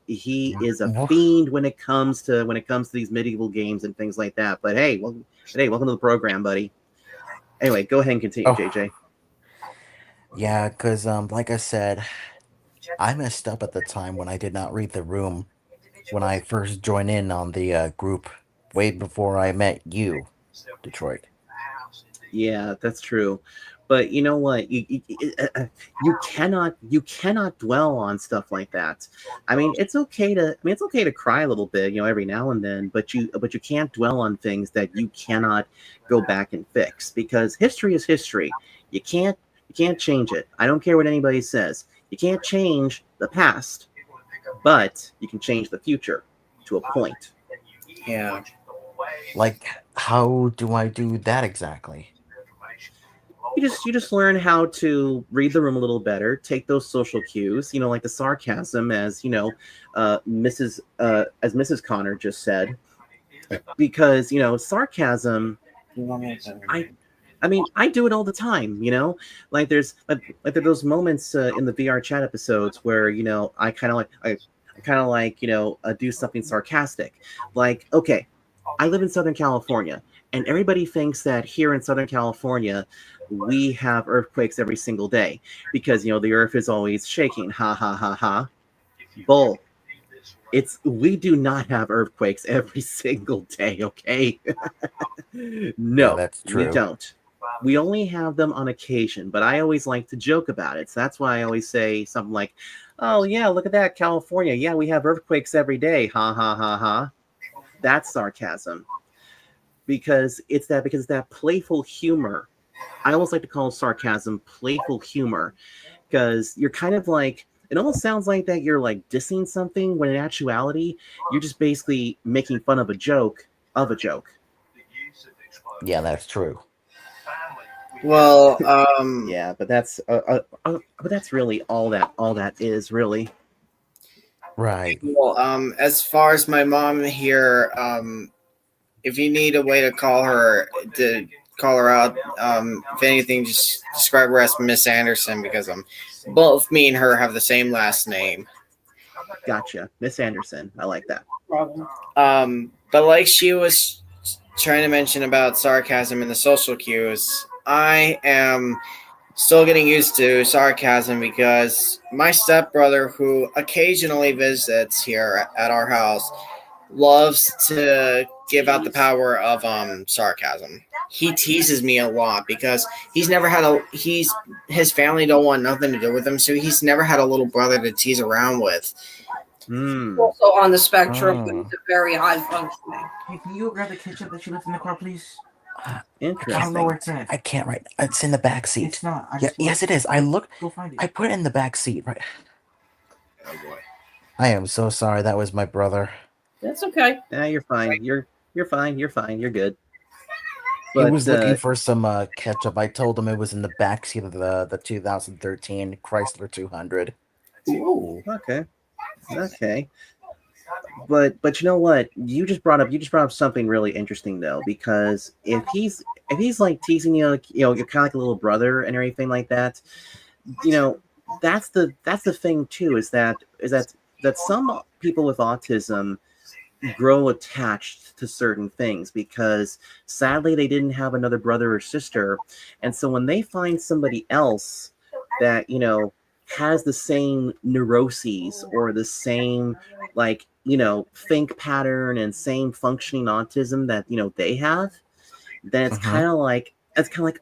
he is a Well, fiend when it comes to these medieval games and things like that. But hey, welcome to the program, buddy. Anyway, go ahead and continue, Oh. JJ. yeah, because like I said, I messed up at the time when I did not read the room when I first joined in on the group way before I met you, Detroit. Yeah, that's true. But you know what? You cannot dwell on stuff like that. I mean, it's okay to cry a little bit, every now and then, but you can't dwell on things that you cannot go back and fix because history is history. You can't change it. I don't care what anybody says. You can't change the past, but you can change the future to a point. Yeah. Like, how do I do that exactly? You just learn how to read the room a little better, take those social cues, like the sarcasm, as Mrs. Connor just said, because sarcasm. I mean, I do it all the time. Like there's those moments in the VR chat episodes where I kind of like do something sarcastic, like okay, I live in Southern California, and everybody thinks that here in Southern California we have earthquakes every single day because the earth is always shaking. Ha ha ha ha. Bull. We do not have earthquakes every single day, okay? No, Yeah, that's we true. don't. We only have them on occasion, but I always like to joke about it. So that's why I always say something like, "Oh yeah, look at that, California. Yeah, we have earthquakes every day." Ha ha ha ha. That's sarcasm. Because it's that playful humor. I almost like to call sarcasm playful humor because you're kind of like it almost sounds like that you're like dissing something when in actuality you're just basically making fun of a joke of a joke. Yeah, that's true. Well, Yeah, but that's really all that is really. Right. well, as far as my mom here, if you need a way to call her out, if anything, just describe her as Miss Anderson because both me and her have the same last name. Gotcha, Miss Anderson. I like that. But like she was trying to mention about sarcasm and the social cues, I am still getting used to sarcasm because my stepbrother, who occasionally visits here at our house, loves to give out the power of sarcasm. He teases me a lot because his family don't want nothing to do with him, so he's never had a little brother to tease around with. Also on the spectrum, but he's a very high functioning. Hey, can you grab the ketchup that you left in the car, please? I Interesting. don't know where it's at. I can't right. It's in the back seat. It's not. Yes, it is. Go find it. I put it in the back seat. Right. Oh boy. I am so sorry. That was my brother. That's okay. You're fine. You're fine. You're fine. You're good. He was looking for some ketchup. I told him it was in the back seat of the 2013 Chrysler 200. Ooh, okay. But you know what? You just brought up something really interesting though, because if he's like teasing you're kind of like a little brother and everything like that, that's the thing too, is that some people with autism grow attached to certain things because sadly they didn't have another brother or sister, and so when they find somebody else that has the same neuroses or the same think pattern and same functioning autism that they have, then it's kind of like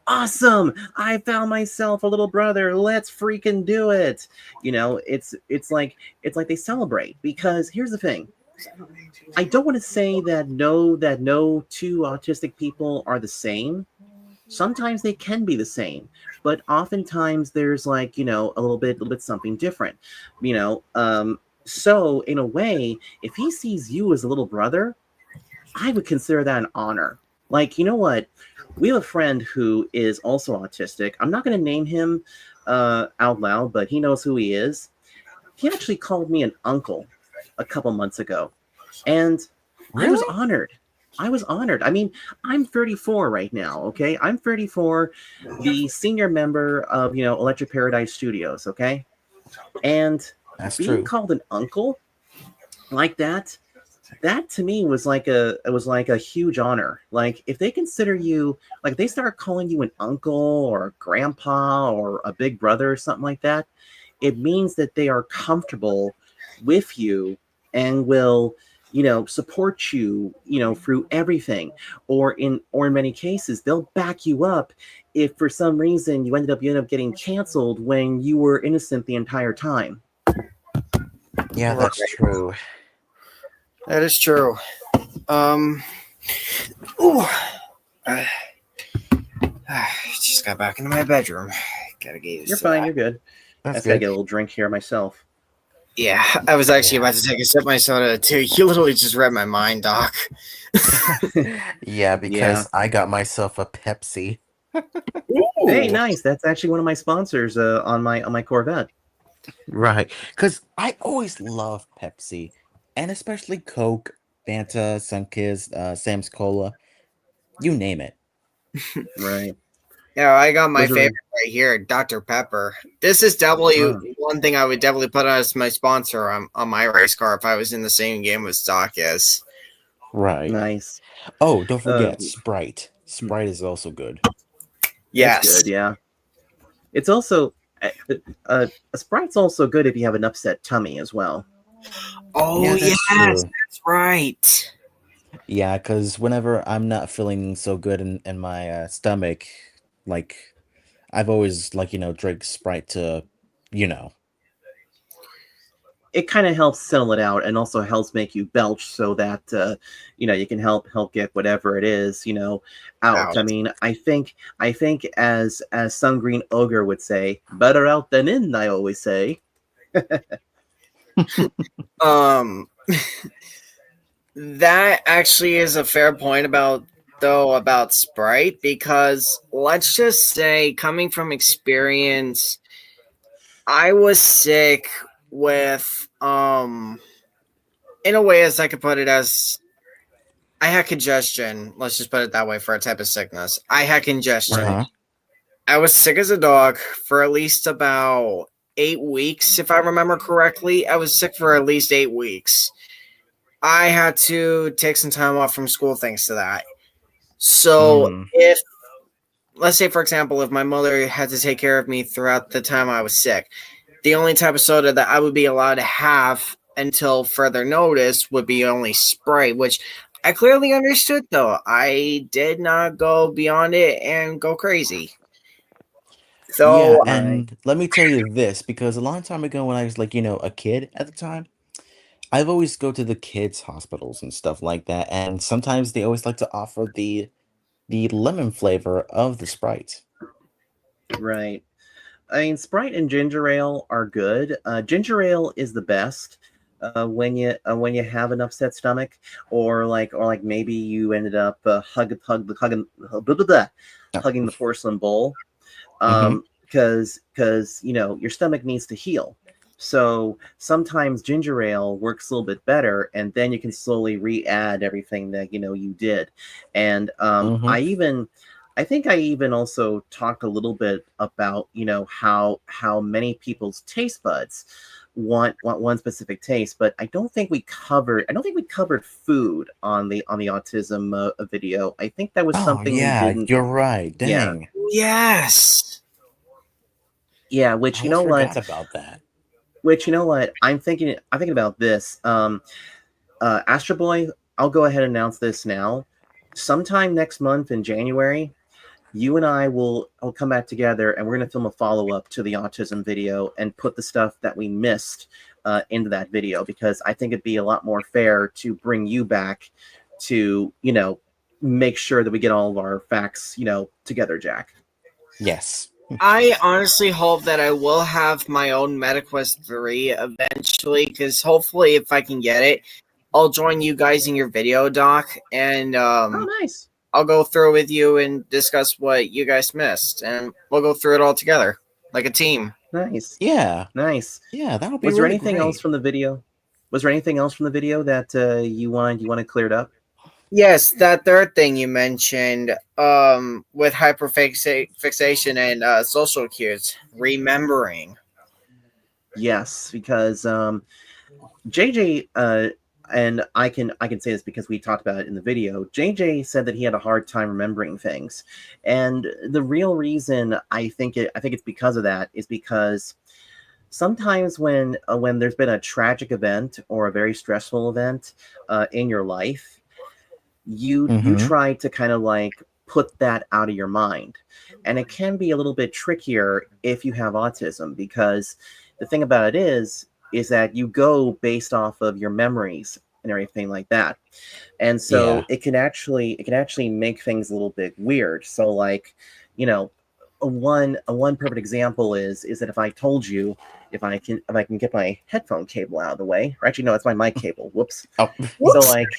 awesome, I found myself a little brother, let's freaking do it. It's like they celebrate, because here's the thing. I don't want to say that no two autistic people are the same. Sometimes they can be the same, but oftentimes there's a little bit something different. So in a way, if he sees you as a little brother, I would consider that an honor. Like, you know what? We have a friend who is also autistic. I'm not going to name him out loud, but he knows who he is. He actually called me an uncle a couple months ago, and I was Really? honored. I was honored. I mean, I'm 34 right now. Okay, I'm 34, the senior member of Electric Paradise Studios. Okay, and That's being true. called an uncle like that to me was like a huge honor. Like if they consider you, like they start calling you an uncle or a grandpa or a big brother or something like that, it means that they are comfortable with you and will support you through everything, or in many cases they'll back you up if for some reason you end up getting canceled when you were innocent the entire time. Yeah, Right. that's true. That is true. Um, ooh, I just got back into my bedroom. Gotta get used You're to fine, that. you're good. I That's just gotta good. get a little drink here myself. Yeah, I was actually Yeah. about to take a sip of my soda too. You literally just read my mind, Doc. Yeah, Yeah. because I got myself a Pepsi. Hey, Ooh. nice. That's actually one of my sponsors on my Corvette. Right. Because I always love Pepsi, and especially Coke, Fanta, Sunkist, Sam's Cola, you name it. Right. Yeah, I got my Those are favorite the right here, Dr. Pepper. This is definitely uh, one thing I would definitely put as my sponsor on my race car if I was in the same game with Stock is. Right. nice. Oh, don't Uh, forget Sprite. Sprite is also good. it's Yes. good. Yeah. It's also a Sprite's also good if you have an upset tummy as well. Oh Yeah, yes, that's true. that's right. Yeah, because whenever I'm not feeling so good in my stomach, like I've always drink Sprite to, you know. It kind of helps settle it out and also helps make you belch so that you can help get whatever it is out. Out. I mean, I think as some green ogre would say, better out than in, I always say. Um, that actually is a fair point about Sprite because let's just say coming from experience, I was sick with in a way as I could put it as I had congestion. Let's just put it that way for a type of sickness. I had congestion. Right. Uh-huh. I was sick as a dog for at least about 8 weeks, if I remember correctly. I was sick for at least 8 weeks. I had to take some time off from school thanks to that. So Mm. if let's say for example, if my mother had to take care of me throughout the time I was sick, the only type of soda that I would be allowed to have until further notice would be only Sprite, which I clearly understood though. I did not go beyond it and go crazy. Yeah, So Right. and let me tell you this, because a long time ago when I was a kid at the time, I've always go to the kids' hospitals and stuff like that, and sometimes they always like to offer the lemon flavor of the Sprite. Right. I mean, Sprite and ginger ale are good. Ginger ale is the best when you have an upset stomach, or like maybe you ended up Oh, hugging the porcelain bowl, mm-hmm. because your stomach needs to heal. So sometimes ginger ale works a little bit better, and then you can slowly re-add everything that you did. And Mm-hmm. I think I even also talked a little bit about how many people's taste buds want one specific taste, but I don't think we covered food on the autism video. I think that was Oh something we yeah, didn't. you're right. Yeah, Dang. yes. yeah. I Which you always know what? forget about that. Which you know what? I'm thinking about this. Astro Boy, I'll go ahead and announce this now. Sometime next month in January, you and I'll come back together and we're gonna film a follow up to the autism video and put the stuff that we missed into that video, because I think it'd be a lot more fair to bring you back to make sure that we get all of our facts together, Jack. Yes. I honestly hope that I will have my own MetaQuest 3 eventually, because hopefully, if I can get it, I'll join you guys in your video doc, and Oh, nice. I'll go through with you and discuss what you guys missed, and we'll go through it all together, like a team. Nice. Yeah, Nice. yeah, that would be Was there really anything else great. from the video? Was there anything else from the video that you wanted cleared up? Yes, that third thing you mentioned, with hyperfixation and social cues, remembering. Yes, because JJ and I can say this because we talked about it in the video. JJ said that he had a hard time remembering things, and the real reason I think it's because of that is because sometimes when there's been a tragic event or a very stressful event in your life, you Mm-hmm. try to kind of like put that out of your mind, and it can be a little bit trickier if you have autism, because the thing about it is that you go based off of your memories and everything like that, and so Yeah. it can actually make things a little bit weird. So like, you know, a one perfect example is that if I told you, if I can get my headphone cable out of the way, or actually no, it's my mic cable, whoops. Oh, So Whoops! like,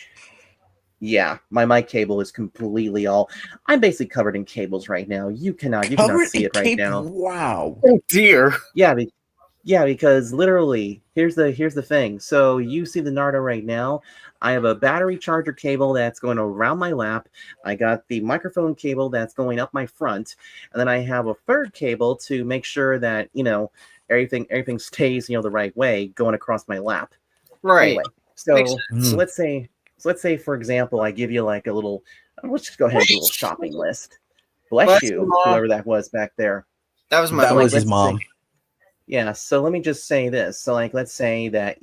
yeah, my mic cable is completely all. I'm basically covered in cables right now. You cannot covered see in it right cape. now. Wow. Oh dear. Yeah, yeah, because literally, here's the thing. So you see the Nardo right now. I have a battery charger cable that's going around my lap. I got the microphone cable that's going up my front, and then I have a third cable to make sure that everything stays the right way going across my lap. Right. Anyway, Makes so sense. Mm. let's say for example, I give you like a little. Let's just go ahead and do a little shopping list. Bless Bless you, you, Mom. whoever that was back there. That was my That So mom. like, was his let's say, mom. yeah. So let me just say this. So like, let's say that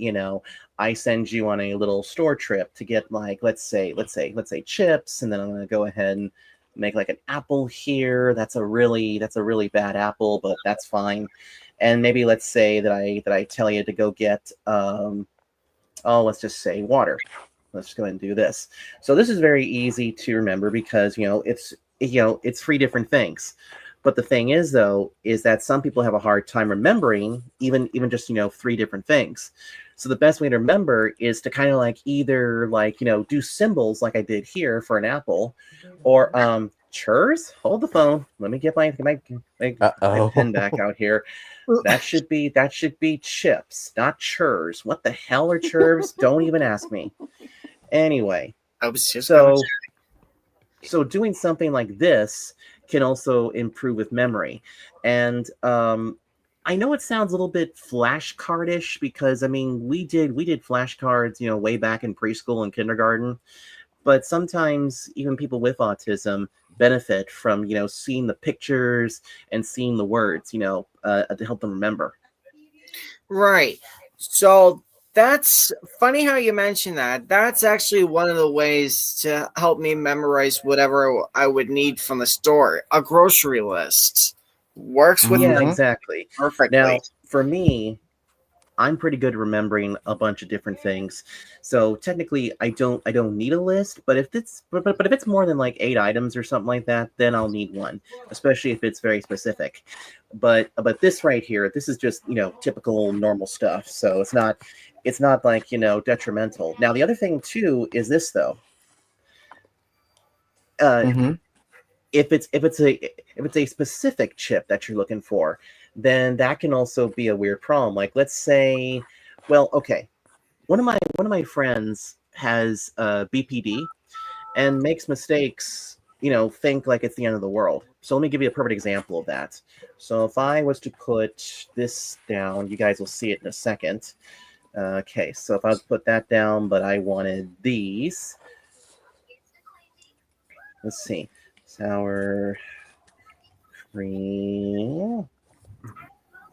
I send you on a little store trip to get like, let's say chips, and then I'm gonna go ahead and make like an apple here. That's a really bad apple, but that's fine. And maybe let's say that I tell you to go get let's just say water. Let's just go ahead and do this. So this is very easy to remember because it's three different things. But the thing is though is that some people have a hard time remembering even just three different things. So the best way to remember is to kind of like either like do symbols like I did here for an apple, or churs. Hold the phone. Let me get my pen back Uh-oh. out here. That should be chips, not churs. What the hell are churs? Don't even ask me. Anyway, I was just gonna. so so doing something like this can also improve with memory. And I know it sounds a little bit flashcardish because I mean we did flashcards, way back in preschool and kindergarten, but sometimes even people with autism benefit from seeing the pictures and seeing the words to help them remember. Right. So that's funny how you mentioned that. That's actually one of the ways to help me memorize whatever I would need from the store. A grocery list works with Yeah, me Mm-hmm. exactly. perfectly. Now for me, I'm pretty good at remembering a bunch of different things. So technically I don't need a list, but if it's more than like 8 items or something like that, then I'll need one, especially if it's very specific. But this right here, this is just, typical normal stuff. So it's not like, detrimental. Now the other thing too is this though. Uh Mm-hmm. if it's a specific chip that you're looking for, then that can also be a weird problem. Like let's say, well, okay, one of my friends has BPD and makes mistakes, think like it's the end of the world. So let me give you a perfect example of that. So if I was to put this down, you guys will see it in a second. Okay, so if I was to put that down, but I wanted these, let's see, sour cream,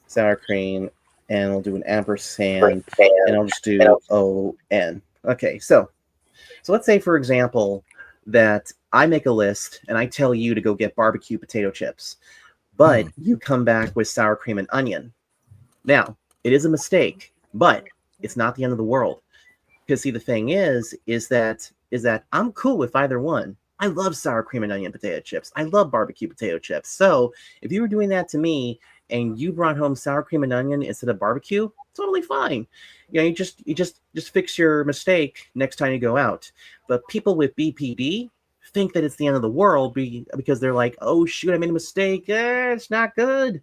sour cream, and we'll do an ampersand, and I'll just do ON. Okay, so let's say, for example, that I make a list and I tell you to go get barbecue potato chips, but Mm. you come back with sour cream and onion. Now, it is a mistake, but it's not the end of the world. Because see, the thing is that I'm cool with either one. I love sour cream and onion potato chips. I love barbecue potato chips. So if you were doing that to me and you brought home sour cream and onion instead of barbecue, totally fine. You know, you just fix your mistake next time you go out. But people with BPD think that it's the end of the world because they're like, oh shoot, I made a mistake. It's not good.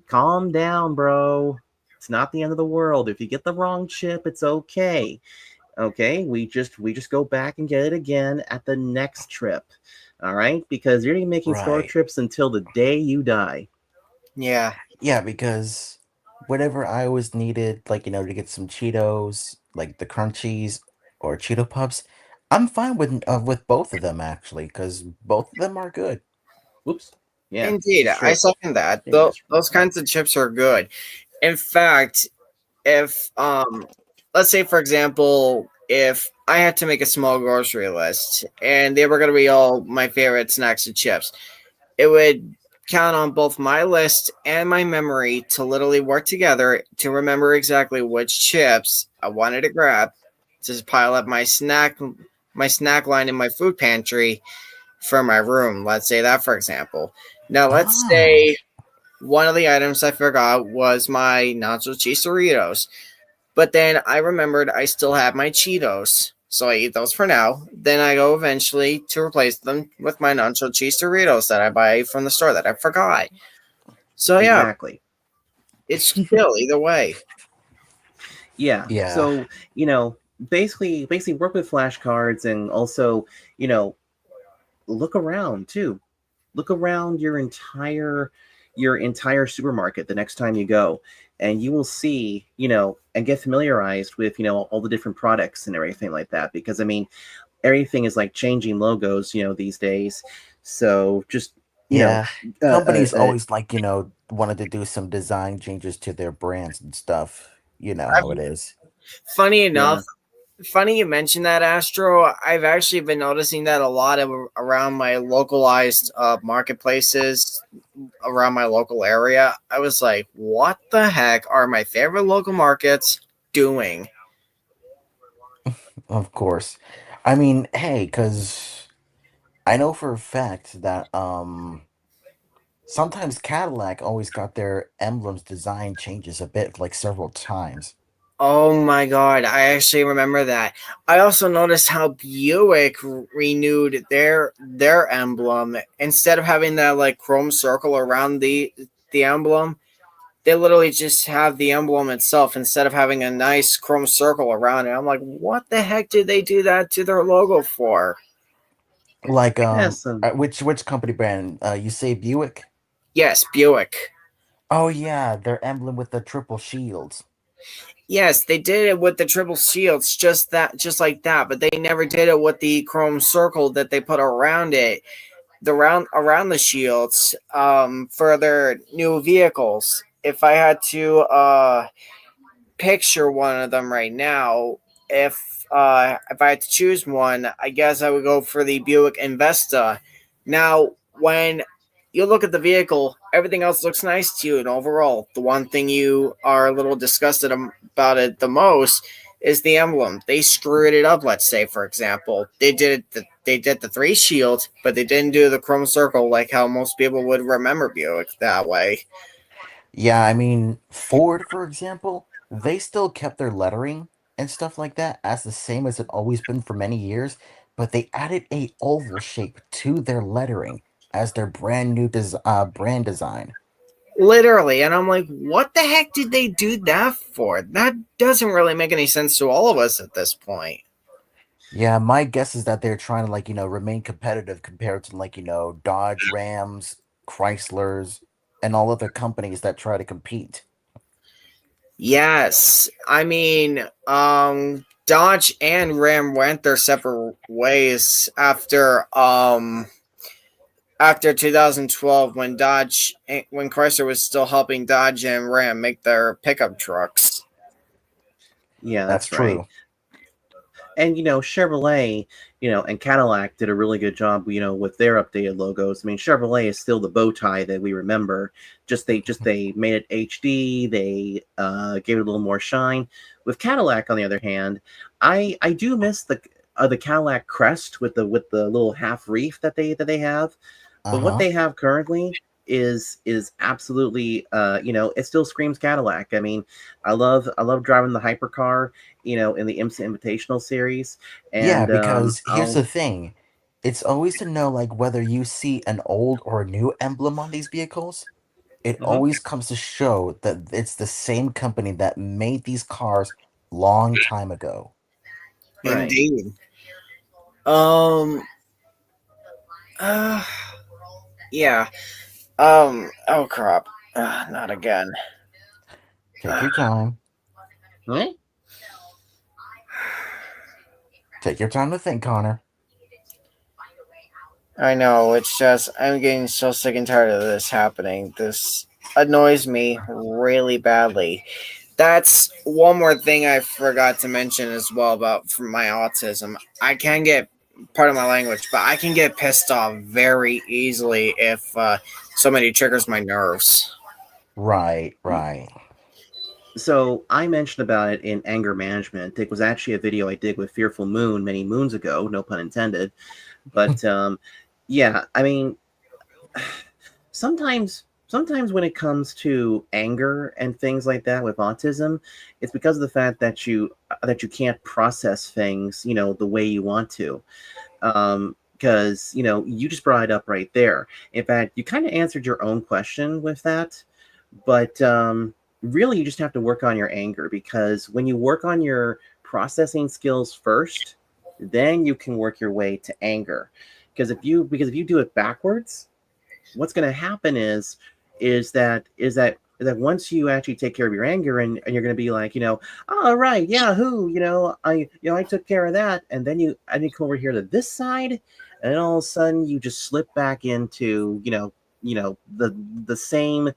Calm down, bro. It's not the end of the world. If you get the wrong chip, it's okay. Okay, we just go back and get it again at the next trip. All right, because you're gonna be making store Right. trips until the day you die. Yeah. Yeah, because whenever I always needed, like, to get some Cheetos, like the Crunchies or Cheeto Pups, I'm fine with both of them actually, because both of them are good. Whoops. Yeah, Indeed, it's I true. second that. Yeah, that's true. Those kinds of chips are good. In fact, if let's say for example, if I had to make a small grocery list and they were going to be all my favorite snacks and chips, it would count on both my list and my memory to literally work together to remember exactly which chips I wanted to grab to just pile up my snack line in my food pantry for my room. Let's say that for example. Now let's Ah, say one of the items I forgot was my nacho cheese Doritos. But then I remembered I still have my Cheetos. So I eat those for now. Then I go eventually to replace them with my nacho cheese Doritos that I buy from the store that I forgot. So yeah, Exactly. it's chill either way. Yeah. yeah, So basically work with flashcards and also you know look around too. Look around your entire supermarket the next time you go, and you will see, and get familiarized with, all the different products and everything like that. Because I mean, everything is like changing logos, these days. So just, you know, yeah. uh, uh, Companies uh, always like, wanted to do some design changes to their brands and stuff. You know I've, how it is. funny enough, yeah, funny you mentioned that, Astro. I've actually been noticing that a lot around my localized marketplaces around my local area. I was like, what the heck are my favorite local markets doing? Of course. I mean, hey, because I know for a fact that sometimes Cadillac always got their emblems design changes a bit, like several times. Oh my god, I actually remember that. I also noticed how Buick renewed their emblem. Instead of having that like chrome circle around the emblem, they literally just have the emblem itself instead of having a nice chrome circle around it. I'm like, what the heck did they do that to their logo for? Like yes, and which company brand? You say Buick? Yes, Buick. Oh yeah, their emblem with the triple shields. Yes, they did it with the triple shields, just like that, but they never did it with the chrome circle that they put around it, the round around the shields, for their new vehicles. If I had to picture one of them right now, if I had to choose one, I guess I would go for the Buick Investa. Now, when you look at the vehicle, everything else looks nice to you, and overall, the one thing you are a little disgusted about it the most is the emblem. They screwed it up. Let's say, for example, they did the three shield, but they didn't do the chrome circle like how most people would remember Buick that way. Yeah, I mean Ford, for example, they still kept their lettering and stuff like that as the same as it always been for many years, but they added a oval shape to their lettering as their brand new brand design. Literally, and I'm like, what the heck did they do that for? That doesn't really make any sense to all of us at this point. Yeah, my guess is that they're trying to, like, remain competitive compared to, like, Dodge, Rams, Chryslers, and all other companies that try to compete. Yes, I mean, Dodge and Ram went their separate ways after 2012 when Chrysler was still helping Dodge and Ram make their pickup trucks. yeah, That's that's right. true. And Chevrolet, and Cadillac did a really good job, with their updated logos. I mean, Chevrolet is still the bow tie that we remember. They made it HD. They gave it a little more shine. With Cadillac, on the other hand, I do miss the Cadillac Crest with the little half reef that they have. But what Uh-huh. they have currently is absolutely it still screams Cadillac. I mean, I love driving the hypercar, in the IMSA Invitational series, Yeah, and because here's I'll the thing. It's always to know like whether you see an old or a new emblem on these vehicles. It Mhm. always comes to show that it's the same company that made these cars long time ago. Right. Indeed. Um. Uh. Yeah. Oh crap. Not again. Take your time. Huh? Take your time to think, Connor. I know. It's just I'm getting so sick and tired of this happening. This annoys me really badly. That's one more thing I forgot to mention as well about from my autism. I can get part of my language, but I can get pissed off very easily if somebody triggers my nerves. Right, right. So I mentioned about it in anger management. It was actually a video I did with Fearful Moon many moons ago, no pun intended. But yeah, I mean, sometimes when it comes to anger and things like that with autism, it's because of the fact that you can't process things, the way you want to. Because you just brought it up right there. In fact, you kind of answered your own question with that, but really you just have to work on your anger, because when you work on your processing skills first, then you can work your way to anger. Because if you do it backwards, what's going to happen is that once you actually take care of your anger, and you're going to be like, all right, yeah, I took care of that, and then you come over here to this side, and then all of a sudden you just slip back into the same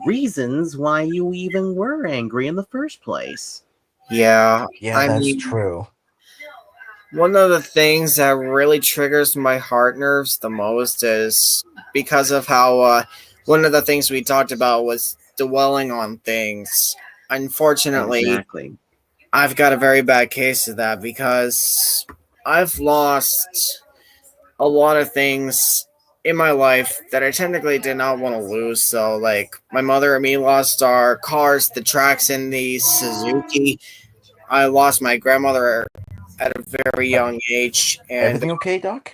reasons why you even were angry in the first place. Yeah, Yeah, I that's mean, true. one of the things that really triggers my heart nerves the most is because of how one of the things we talked about was dwelling on things. Unfortunately, Exactly. I've got a very bad case of that because I've lost a lot of things in my life that I technically did not want to lose. So, like, my mother and me lost our cars, the tracks in the Suzuki. I lost my grandmother at a very Uh, young age, and Everything okay, Doc?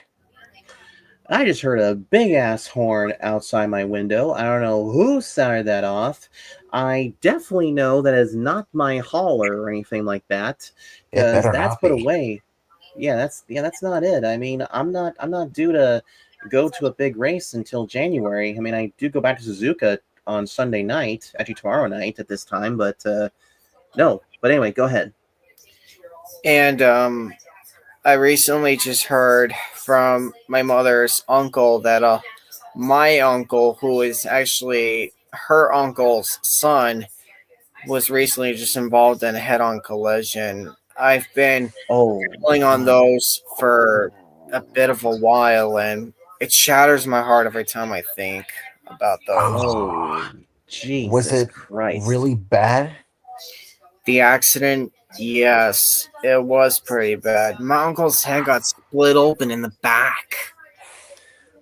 I just heard a big ass horn outside my window. I don't know who sounded that off. I definitely know that is not my hauler or anything like that, It because better that's not put be. away. That's not it. I mean, I'm not due to go to a big race until January. I mean, I do go back to Suzuka on Sunday night, actually tomorrow night at this time, but no. But anyway, go ahead. and I recently just heard from my mother's uncle that my uncle, who is actually her uncle's son, was recently just involved in a head-on collision. I've been Oh, pulling on those for a bit of a while, and it shatters my heart every time I think about those. oh, Oh, was Jesus it Christ. really bad? The accident, yes, it was pretty bad. My uncle's head got split open in the back,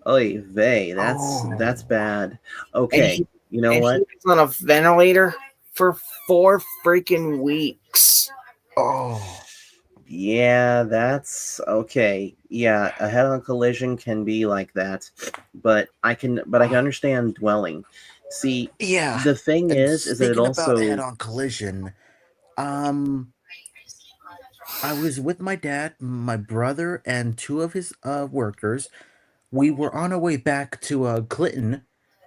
Oy vey, that's Oh, bad. and Okay, he you know and he what? was on a ventilator for 4 freaking weeks. oh, Yeah, that's okay. Yeah, a head-on collision can be like that, but I can understand dwelling. See, yeah. the thing And is that it speaking about also head-on collision, um, I was with my dad, my brother, and two of his workers. We were on our way back to Clinton,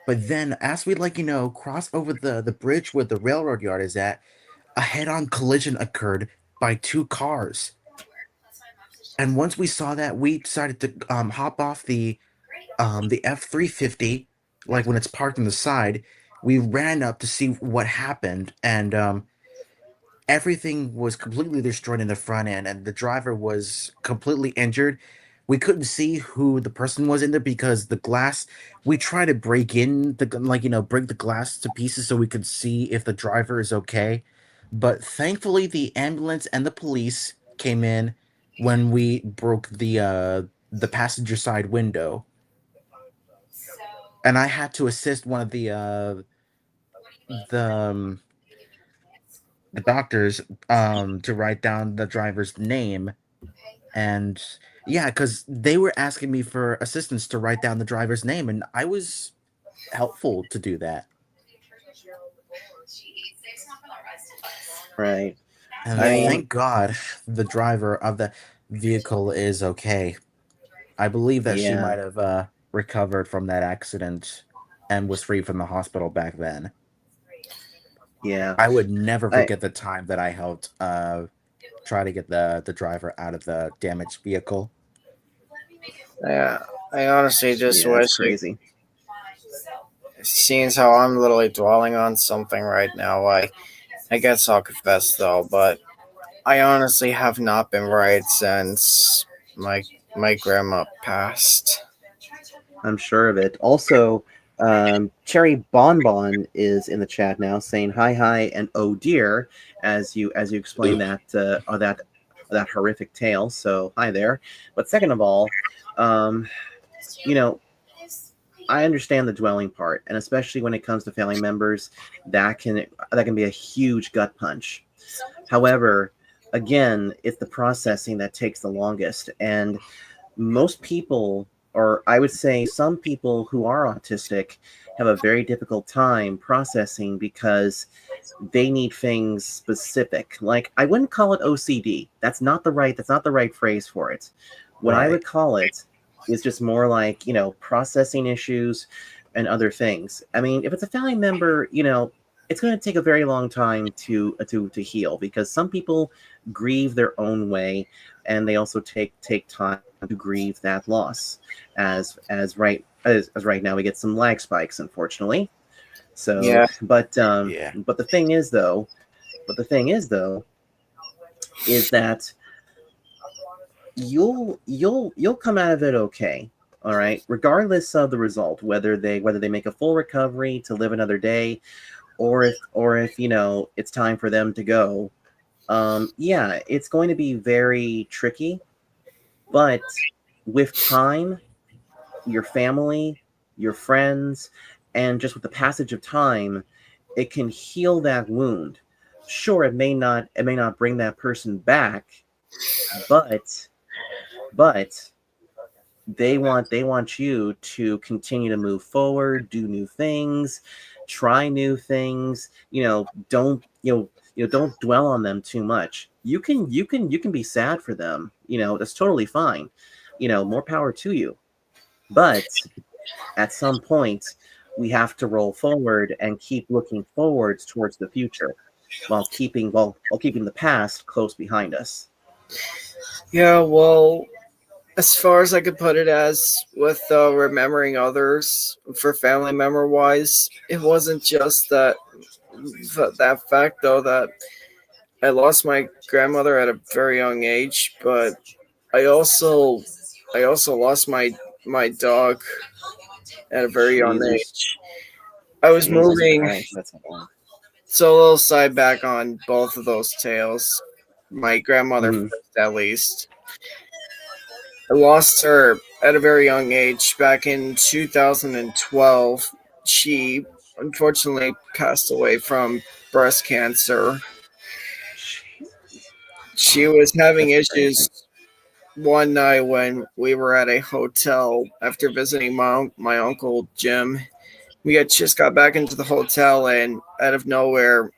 but then as we crossed over the bridge where the railroad yard is at, a head-on collision occurred by two cars. And once we saw that, we decided to hop off the F-350, like when it's parked on the side. We ran up to see what happened, and everything was completely destroyed in the front end, and the driver was completely injured. We couldn't see who the person was in there because the glass. We tried to break in the break the glass to pieces so we could see if the driver is okay. But thankfully, the ambulance and the police came in, when we broke the passenger side window, and I had to assist one of the um, the doctors to write down the driver's name. And yeah, because they were asking me for assistance to write down the driver's name, and I was helpful to do that. Right. And I mean, thank God the driver of the vehicle is okay. I believe that she yeah, might have recovered from that accident and was free from the hospital back then. yeah. I would never I forget the time that I helped try to get the driver out of the damaged vehicle. Yeah, I honestly just yeah, it's wish it, crazy. seeing how I'm literally dwelling on something right now. I guess I'll confess though, but I honestly have not been right since my my grandma passed. I'm sure of it. Also, Cherry Bonbon is in the chat now, saying hi and oh dear, as you explain that that horrific tale. So hi there. But second of all, um, you know, I understand the dwelling part, and especially when it comes to family members, that can be a huge gut punch. However, again, it's the processing that takes the longest, and most people, or I would say some people who are autistic, have a very difficult time processing because they need things specific. Like I wouldn't call it OCD. That's not the right phrase for it. What I Right. would call it is just more like, processing issues and other things. I mean, if it's a family member, it's going to take a very long time to heal because some people grieve their own way, and they also take time to grieve that loss. As right now we get some lag spikes, unfortunately. So, Yeah, Yeah. but the thing is though, is that you'll come out of it okay. All right, regardless of the result, whether they make a full recovery to live another day, or if it's time for them to go. Yeah, it's going to be very tricky, but with time, your family, your friends, and just with the passage of time, it can heal that wound. Sure, it may not bring that person back, but but they want you to continue to move forward, do new things, try new things. Don't dwell on them too much. You can be sad for them. That's totally fine. More power to you. But at some point, we have to roll forward and keep looking forwards towards the future while keeping the past close behind us. yeah. Well, as far as I could put it, as with remembering others for family member wise, it wasn't just that fact though that I lost my grandmother at a very young age, but I also I also lost my dog at a very young Jesus, age. I was Jesus moving. Christ, that's a lot. So a little side back on both of those tales. My grandmother Mhm. first, at least. I lost her at a very young age back in 2012. She unfortunately passed away from breast cancer. She was having That's crazy. issues one night when we were at a hotel after visiting my uncle Jim. We had just got back into the hotel, and out of nowhere,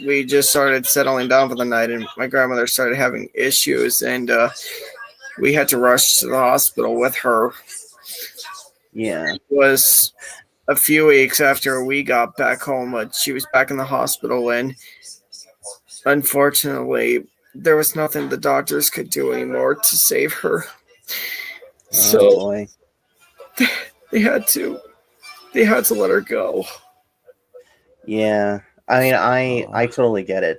we just started settling down for the night, and my grandmother started having issues, and we had to rush to the hospital with her. Yeah. It was a few weeks after we got back home, but she was back in the hospital, and unfortunately, there was nothing the doctors could do anymore to save her. Oh So boy. they had to they had to let her go. Yeah. I mean, I Oh, totally get it.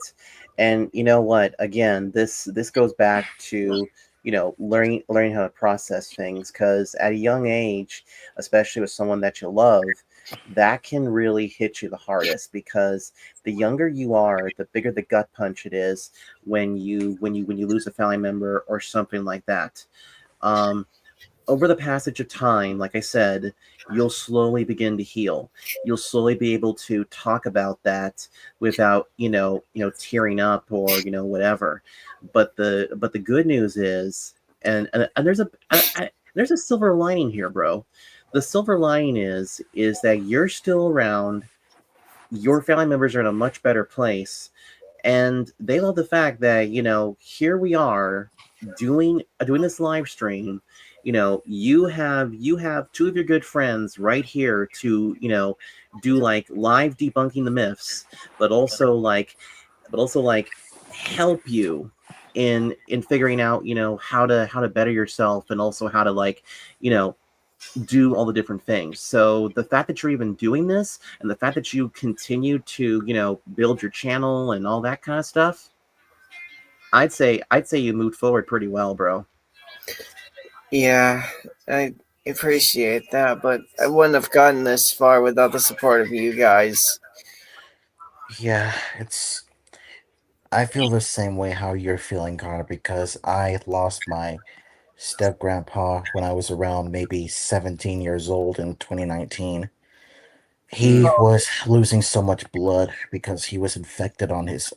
And you know what? Again, this goes back to, learning how to process things, cuz at a young age, especially with someone that you love, that can really hit you the hardest, because the younger you are, the bigger the gut punch it is when you lose a family member or something like that. Um, Over the passage of time, like I said, you'll slowly begin to heal. You'll slowly be able to talk about that without, tearing up or, whatever. But the good news is, and there's a silver lining here, bro. The silver lining is that you're still around. Your family members are in a much better place, and they love the fact that here we are doing this live stream. You have two of your good friends right here to do like live debunking the myths, but also like help you in figuring out how to better yourself, and also how to like you know do all the different things. So the fact that you're even doing this, and the fact that you continue to, build your channel and all that kind of stuff, I'd say you moved forward pretty well, bro. Yeah, I appreciate that, but I wouldn't have gotten this far without the support of you guys. Yeah, I feel the same way how you're feeling, Connor, because I lost my step grandpa when I was around maybe 17 years old in 2019. He Mm, was losing so much blood because he was infected on his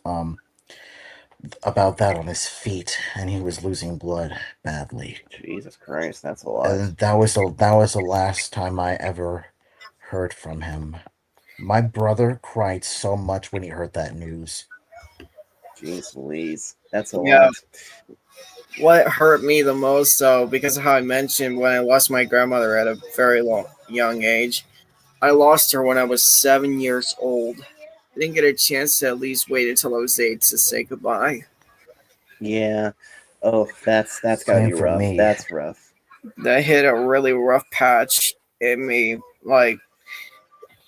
about that on his feet, and he was losing blood badly. Jesus Christ, that's a lot. And that was the last time I ever heard from him. My brother cried so much when he heard that news. Jeez Louise, that's a Yeah, lot. what hurt me the most, though, because of how I mentioned when I lost my grandmother at a very young age, I lost her when I was 7 years old. I didn't get a chance to at least wait until I was 8 to say goodbye. Yeah. Oh, that's gotta Same be for rough. me. That's rough. That hit a really rough patch in me. Like,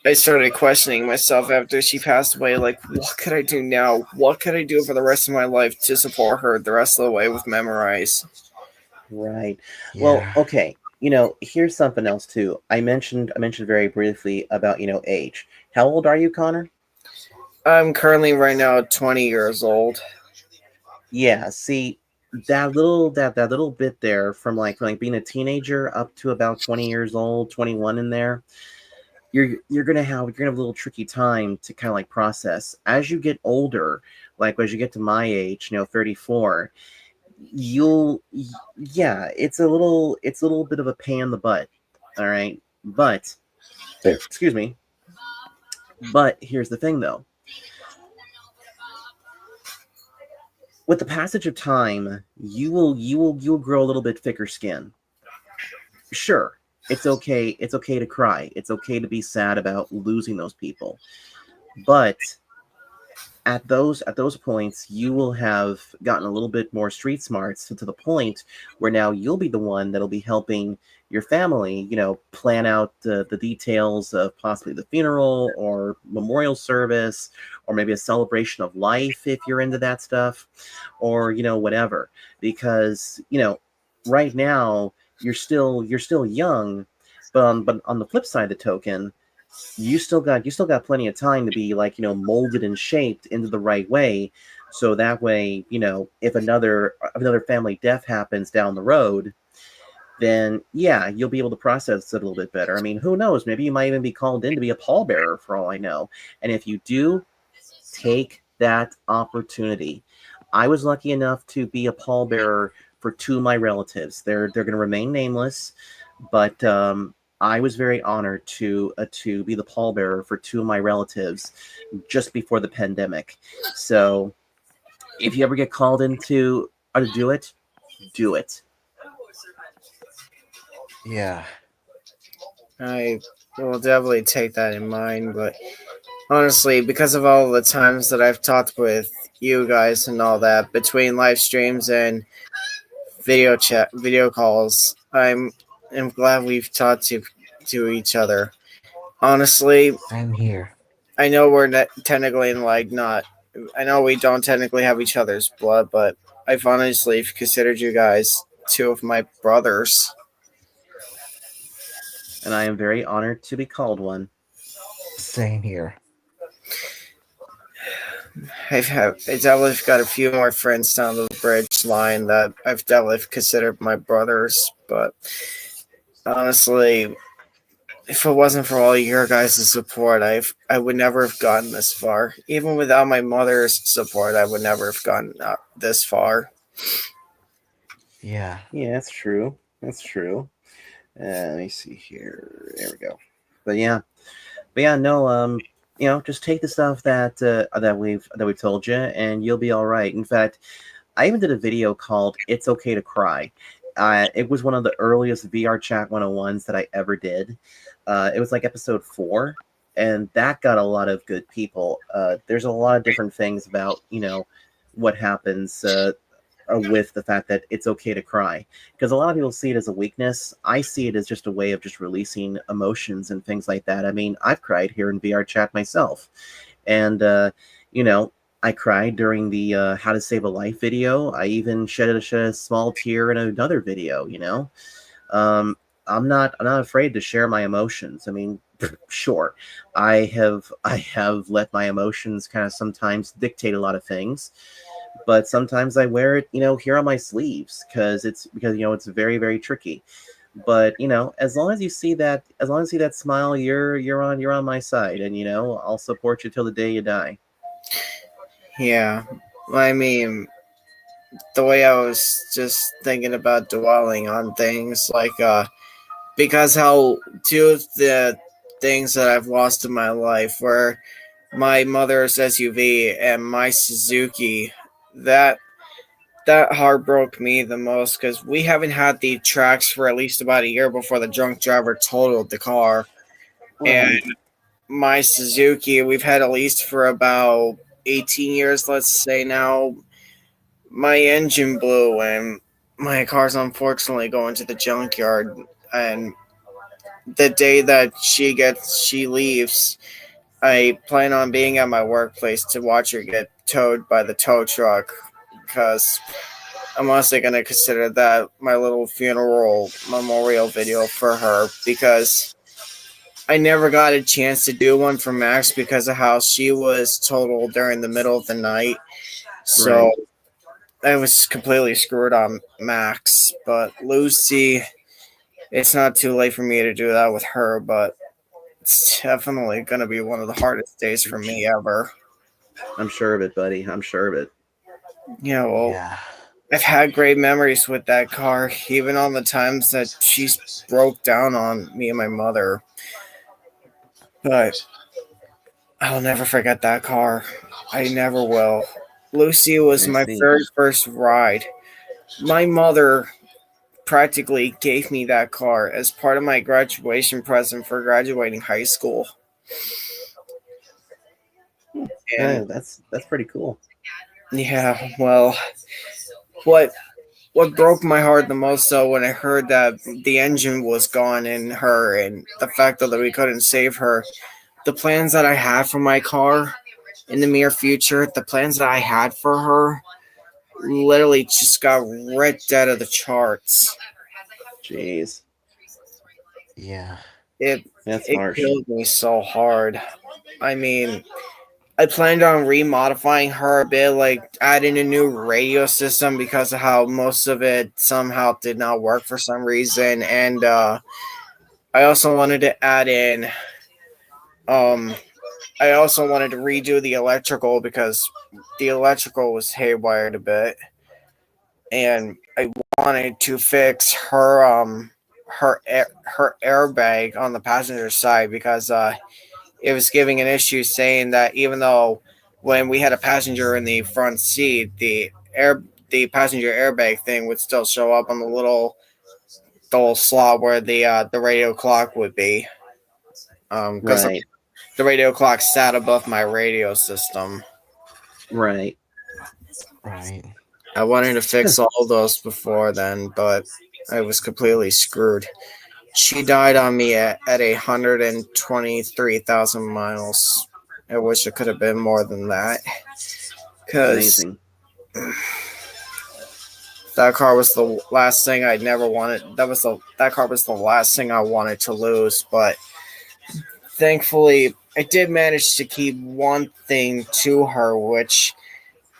I started questioning myself after she passed away. Like, what could I do now? What could I do for the rest of my life to support her the rest of the way with Memorize? Right. Well, Yeah, okay. Here's something else too. I mentioned very briefly about, age. How old are you, Connor? I'm currently right now 20 years old. Yeah, see, that little bit there from like being a teenager up to about 20 years old, 21 in there, you're gonna have a little tricky time to kind of like process. As you get older, like as you get to my age, 34, you'll yeah, it's a little bit of a pain in the butt. All right. But excuse me. But here's the thing though. With the passage of time, you will grow a little bit thicker skin. Sure, it's okay to cry, it's okay to be sad about losing those people, but at those points you will have gotten a little bit more street smarts to the point where now you'll be the one that'll be helping your family, plan out the details of possibly the funeral or memorial service, or maybe a celebration of life if you're into that stuff, or whatever. Because right now you're still young, but on the flip side of the token, you still got plenty of time to be like molded and shaped into the right way, so that way if another family death happens down the road, then yeah, you'll be able to process it a little bit better. I mean, who knows, maybe you might even be called in to be a pallbearer for all I know. And if you do, take that opportunity. I was lucky enough to be a pallbearer for two of my relatives. They're going to remain nameless, but I was very honored to be the pallbearer for two of my relatives just before the pandemic. So if you ever get called into to do it, do it. yeah. I will definitely take that in mind, but honestly, because of all the times that I've talked with you guys and all that, between live streams and video calls, I'm glad we've talked to each other. Honestly, Same here. I know we're technically like not. I know we don't technically have each other's blood, but I've honestly considered you guys two of my brothers. And I am very honored to be called one. Same here. I definitely got a few more friends down the bridge line that I've definitely considered my brothers, but honestly, if it wasn't for all your guys' support, I would never have gotten this far. Even without my mother's support, I would never have gotten this far. Yeah. Yeah, that's true. That's true. Let me see here. There we go. But yeah, no. Just take the stuff that we've told you, and you'll be all right. In fact, I even did a video called "It's Okay to Cry." It was one of the earliest VR Chat 101s that I ever did. It was like episode 4, and that got a lot of good people. There's a lot of different things about what happens with the fact that it's okay to cry, because a lot of people see it as a weakness. I see it as just a way of just releasing emotions and things like that. I mean, I've cried here in VR Chat myself, and I cried during the How to Save a Life video. I even shed a small tear in another video. I'm not afraid to share my emotions. I mean, sure, I have let my emotions kind of sometimes dictate a lot of things, but sometimes I wear it, here on my sleeves because it's very, very tricky. But as long as you see that smile, you're on my side, and I'll support you till the day you die. Yeah, I mean, the way I was just thinking about dwelling on things like because how two of the things that I've lost in my life were my mother's SUV and my Suzuki. That that heartbroke me the most because we haven't had the tracks for at least about a year before the drunk driver totaled the car. And Right. my Suzuki, we've had at least for about 18 years, let's say now. My engine blew and my car's unfortunately going to the junkyard. And the day that she leaves, I plan on being at my workplace to watch her get towed by the tow truck because I'm honestly going to consider that my little funeral memorial video for her because I never got a chance to do one for Max because of how she was totaled during the middle of the night. So Right. I was completely screwed on Max. But Lucy, it's not too late for me to do that with her, but it's definitely going to be one of the hardest days for me ever. I'm sure of it, buddy. I'm sure of it. Yeah, well, Yeah. I've had great memories with that car, even on the times that she's broke down on me and my mother. But I'll never forget that car. I never will. Lucy was I my see. very first ride. My mother practically gave me that car as part of my graduation present for graduating high school. And That's pretty cool. yeah, well, what what broke my heart the most though when I heard that the engine was gone in her and the fact that we couldn't save her, the plans that I had for my car in the near future, the plans that I had for her literally just got ripped out of the charts. Jeez, Yeah. It that's it harsh. killed me so hard. I mean, I planned on remodifying her a bit, like adding a new radio system because of how most of it somehow did not work for some reason, and I also wanted to add in. Um, I also wanted to redo the electrical because the electrical was haywired a bit, and I wanted to fix her airbag on the passenger side because it was giving an issue saying that even though when we had a passenger in the front seat, the passenger airbag thing would still show up on the little slot where the radio clock would be. Because Right. the radio clock sat above my radio system. Right. Right. I wanted to fix all of those before then, but I was completely screwed. She died on me at 123,000 miles. I wish it could have been more than that. Because Amazing. that car was the last thing I never wanted. That car was the last thing I wanted to lose. But thankfully, I did manage to keep one thing to her, which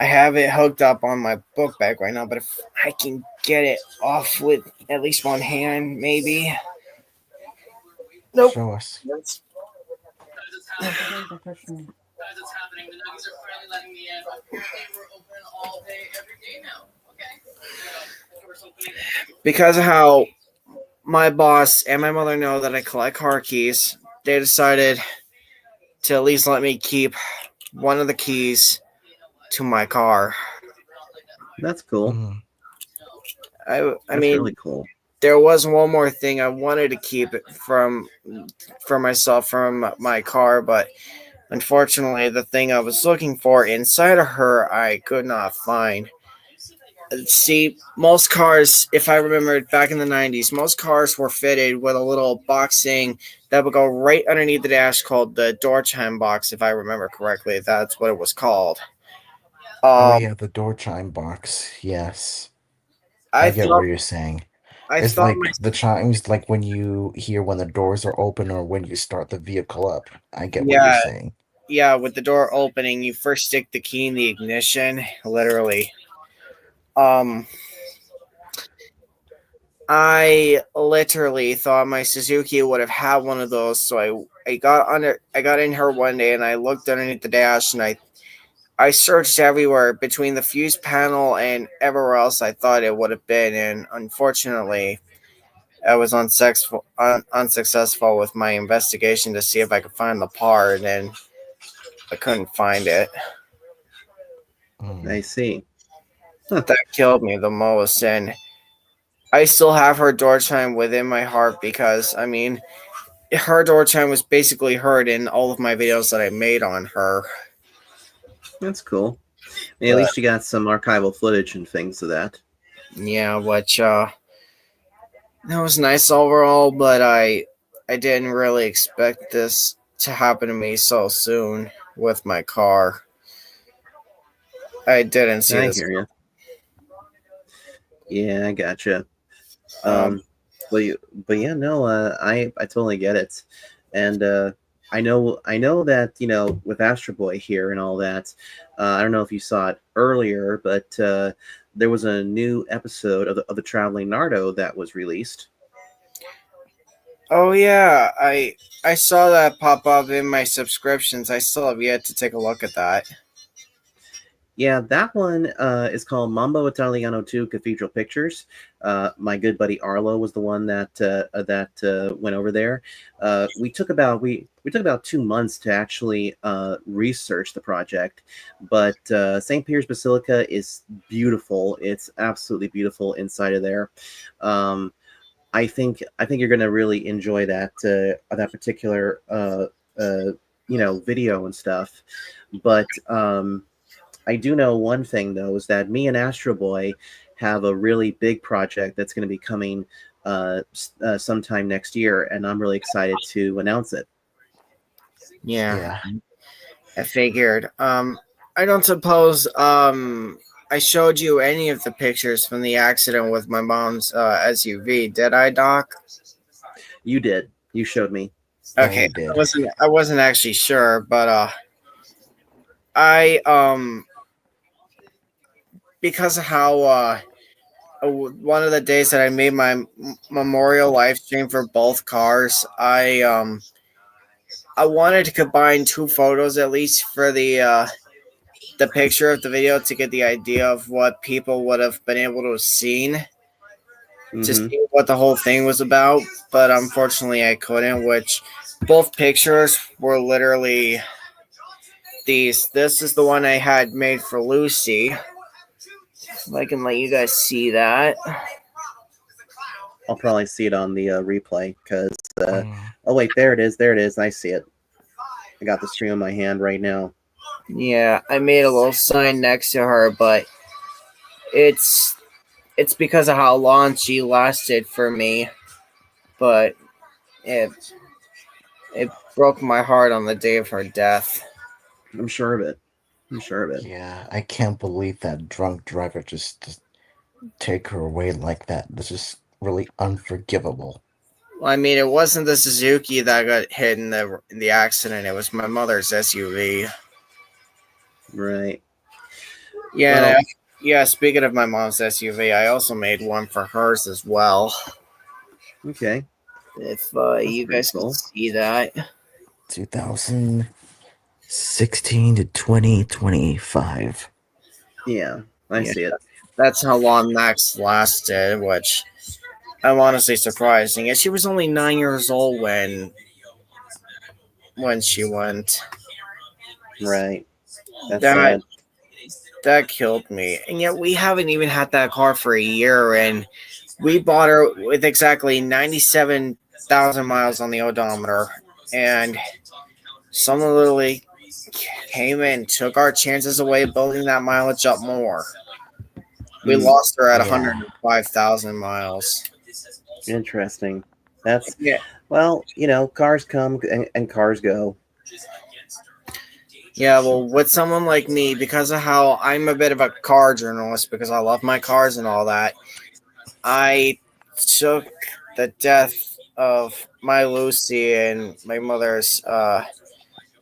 I have it hooked up on my book bag right now. But if I can get it off with at least one hand, maybe. Nope. Show us. Because of how my boss and my mother know that I collect car keys, they decided to at least let me keep one of the keys to my car. That's cool. Mm. I That's mean, really cool. there was one more thing I wanted to keep it for myself from my car, but unfortunately, the thing I was looking for inside of her, I could not find. See, most cars, if I remember back in the 90s, most cars were fitted with a little boxing that would go right underneath the dash called the door chime box, if I remember correctly. That's what it was called. Oh Um, yeah, the door chime box. Yes, I I get what thought, you're saying. I It's thought, like the chimes, like when you hear when the doors are open or when you start the vehicle up. I get what you're yeah, saying. yeah, with the door opening, you first stick the key in the ignition, literally. Um, I literally thought my Suzuki would have had one of those, so I got in her one day and I looked underneath the dash and I searched everywhere between the fuse panel and everywhere else I thought it would have been, and unfortunately I was unsuccessful with my investigation to see if I could find the part, and I couldn't find it. Mm. I see. That killed me the most, and I still have her door chime within my heart because, I mean, her door chime was basically heard in all of my videos that I made on her. That's cool. At least you got some archival footage and things of that. Yeah, which that was nice overall, but I didn't really expect this to happen to me so soon with my car. I didn't see I this. hear you. Yeah, I gotcha. Um, But yeah, no, I totally get it, and I know that with Astro Boy here and all that. I don't know if you saw it earlier, but there was a new episode of the Traveling Nardo that was released. oh yeah, I saw that pop up in my subscriptions. I still have yet to take a look at that. Yeah, that one is called Mambo Italiano 2 Cathedral Pictures. My good buddy Arlo was the one that went over there. We took about 2 months to actually research the project, but St. Peter's Basilica is beautiful. It's absolutely beautiful inside of there. I think you're going to really enjoy that particular video and stuff, but I do know one thing though is that me and Astro Boy have a really big project that's going to be coming sometime next year, and I'm really excited to announce it. Yeah, Yeah. I figured. I don't suppose I showed you any of the pictures from the accident with my mom's SUV, did I, Doc? You did. You showed me. Yeah, Okay, you did. I wasn't actually sure, but I because of how one of the days that I made my memorial live stream for both cars, I wanted to combine two photos at least for the picture of the video to get the idea of what people would have been able to have seen to Hmm. see what the whole thing was about, but unfortunately I couldn't, which both pictures were literally these. This is the one I had made for Lucy. If I can let you guys see that. I'll probably see it on the replay because. Mm. Oh wait, there it is. There it is. I see it. I got the stream in my hand right now. Yeah, I made a little sign next to her, but it's because of how long she lasted for me. But it broke my heart on the day of her death. I'm sure of it. I'm sure of it. Yeah, I can't believe that drunk driver just take her away like that. This is really unforgivable. Well, I mean, it wasn't the Suzuki that got hit in the accident. It was my mother's SUV. Right. Yeah, Well, yeah. Speaking of my mom's SUV, I also made one for hers as well. okay. If That's you pretty guys could cool. see that, 2016 to 2025. Yeah, I yeah, see it. that's how long Max lasted. Which I'm honestly surprising. And she was only 9 years old when she went. Right. That's That sad. that killed me. And yet we haven't even had that car for a year, and we bought her with exactly 97,000 miles on the odometer, and someone literally came in, took our chances away, building that mileage up more. We Hmm. lost her at Yeah. 105,000 miles. Interesting. That's Yeah, well, cars come and cars go. yeah. Well, with someone like me, because of how I'm a bit of a car journalist, because I love my cars and all that, I took the death of my Lucy and my mother's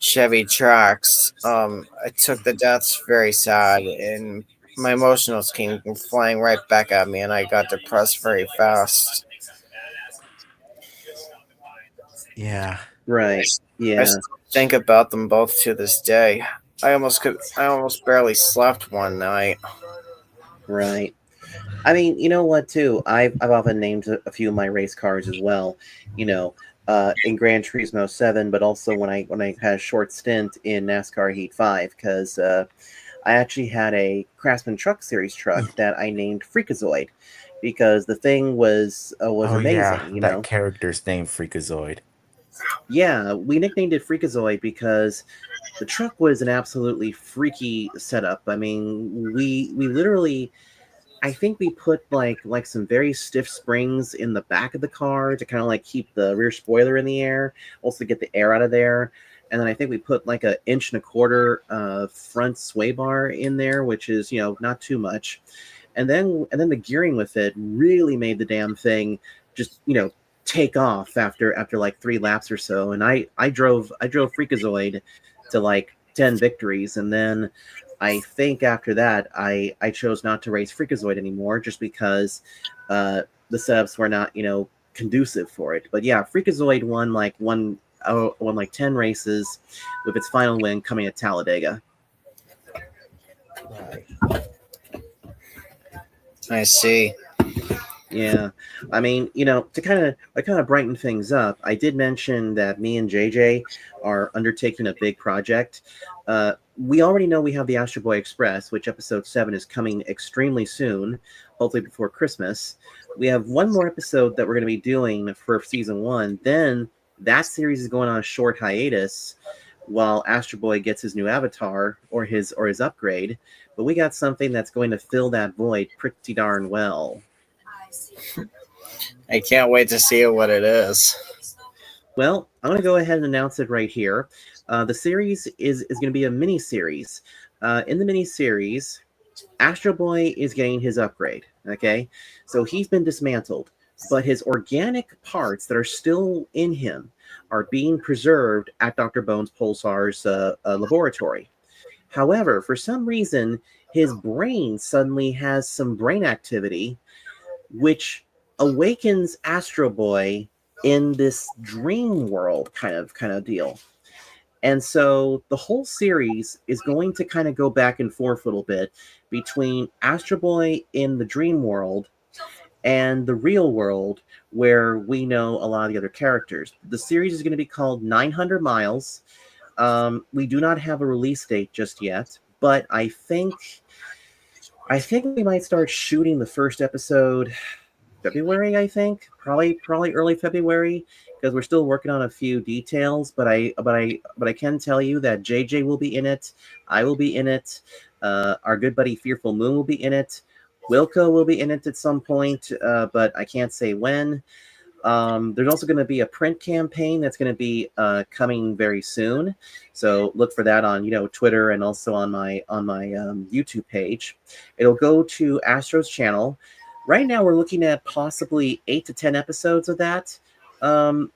Chevy Trax. I took the deaths very sad, and my emotions came flying right back at me, and I got depressed very fast. Yeah. Right. I Yeah. still think about them both to this day. I almost barely slept one night. Right. I mean, you know what? Too, I've often named a few of my race cars as well. You know, in Gran Turismo 7, but also when I had a short stint in NASCAR Heat 5, because I actually had a Craftsman Truck Series truck that I named Freakazoid, because the thing was Oh yeah, amazing. that character's name Freakazoid. Yeah, we nicknamed it Freakazoid because the truck was an absolutely freaky setup. I mean, we literally, I think we put like some very stiff springs in the back of the car to kind of like keep the rear spoiler in the air, also get the air out of there. And then I think we put like a inch and a quarter front sway bar in there, which is not too much. And then the gearing with it really made the damn thing just take off after like 3 laps or so. And I drove Freakazoid to like 10 victories, and then I think after that, I chose not to race Freakazoid anymore just because the setups were not, conducive for it. But yeah, Freakazoid won like 10 races, with its final win coming at Talladega. Right. I see. Yeah, I mean, to kind of brighten things up, I did mention that me and JJ are undertaking a big project. We already know we have the Astro Boy Express, which episode 7 is coming extremely soon, hopefully before Christmas. We have one more episode that we're going to be doing for season 1. Then that series is going on a short hiatus while Astro Boy gets his new avatar or his upgrade. But we got something that's going to fill that void pretty darn well. I can't wait to see what it is. Well, I'm going to go ahead and announce it right here. The series is going to be a mini series. In the mini series, Astro Boy is getting his upgrade. Okay, so he's been dismantled, but his organic parts that are still in him are being preserved at Dr. Bones Pulsar's laboratory. However, for some reason, his brain suddenly has some brain activity, which awakens Astro Boy in this dream world kind of deal. And so the whole series is going to kind of go back and forth a little bit between Astro Boy in the dream world and the real world, where we know a lot of the other characters. The series is going to be called 900 Miles. We do not have a release date just yet, but I think we might start shooting the first episode February. I think probably early February, because we're still working on a few details. But I can tell you that JJ will be in it. I will be in it. Our good buddy Fearful Moon will be in it. Wilco will be in it at some point, but I can't say when. There's also going to be a print campaign that's going to be coming very soon, so look for that on Twitter, and also on my YouTube page. It'll go to Astro's channel. Right now, we're looking at possibly 8 to 10 episodes of that.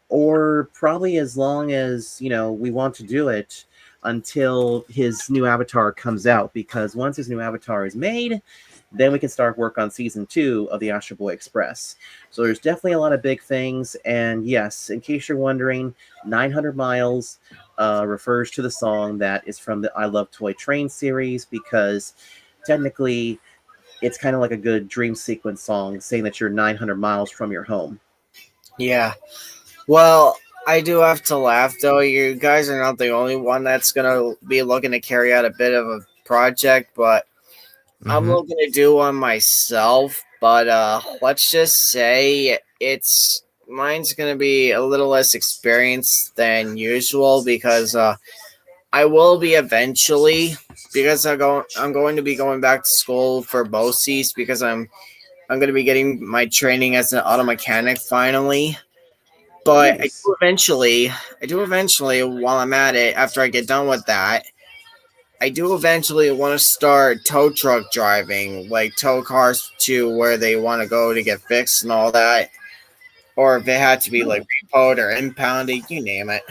or probably as long as we want to do it until his new avatar comes out. Because once his new avatar is made, then we can start work on season 2 of the Astro Boy Express. So there's definitely a lot of big things. And yes, in case you're wondering, 900 Miles refers to the song that is from the I Love Toy Train series, because technically it's kind of like a good dream sequence song saying that you're 900 miles from your home. Yeah. Well, I do have to laugh though. You guys are not the only one that's gonna be looking to carry out a bit of a project, but I'm Mhm. looking to do one myself. But let's just say mine's gonna be a little less experienced than usual because I will be eventually, because I'm going to be going back to school for BOCES because I'm going to be getting my training as an auto mechanic finally. But Nice. I do eventually, while I'm at it, after I get done with that, I do eventually want to start tow truck driving, like tow cars to where they want to go to get fixed and all that. Or if it had to be like Oh, repoed or impounded, you name it.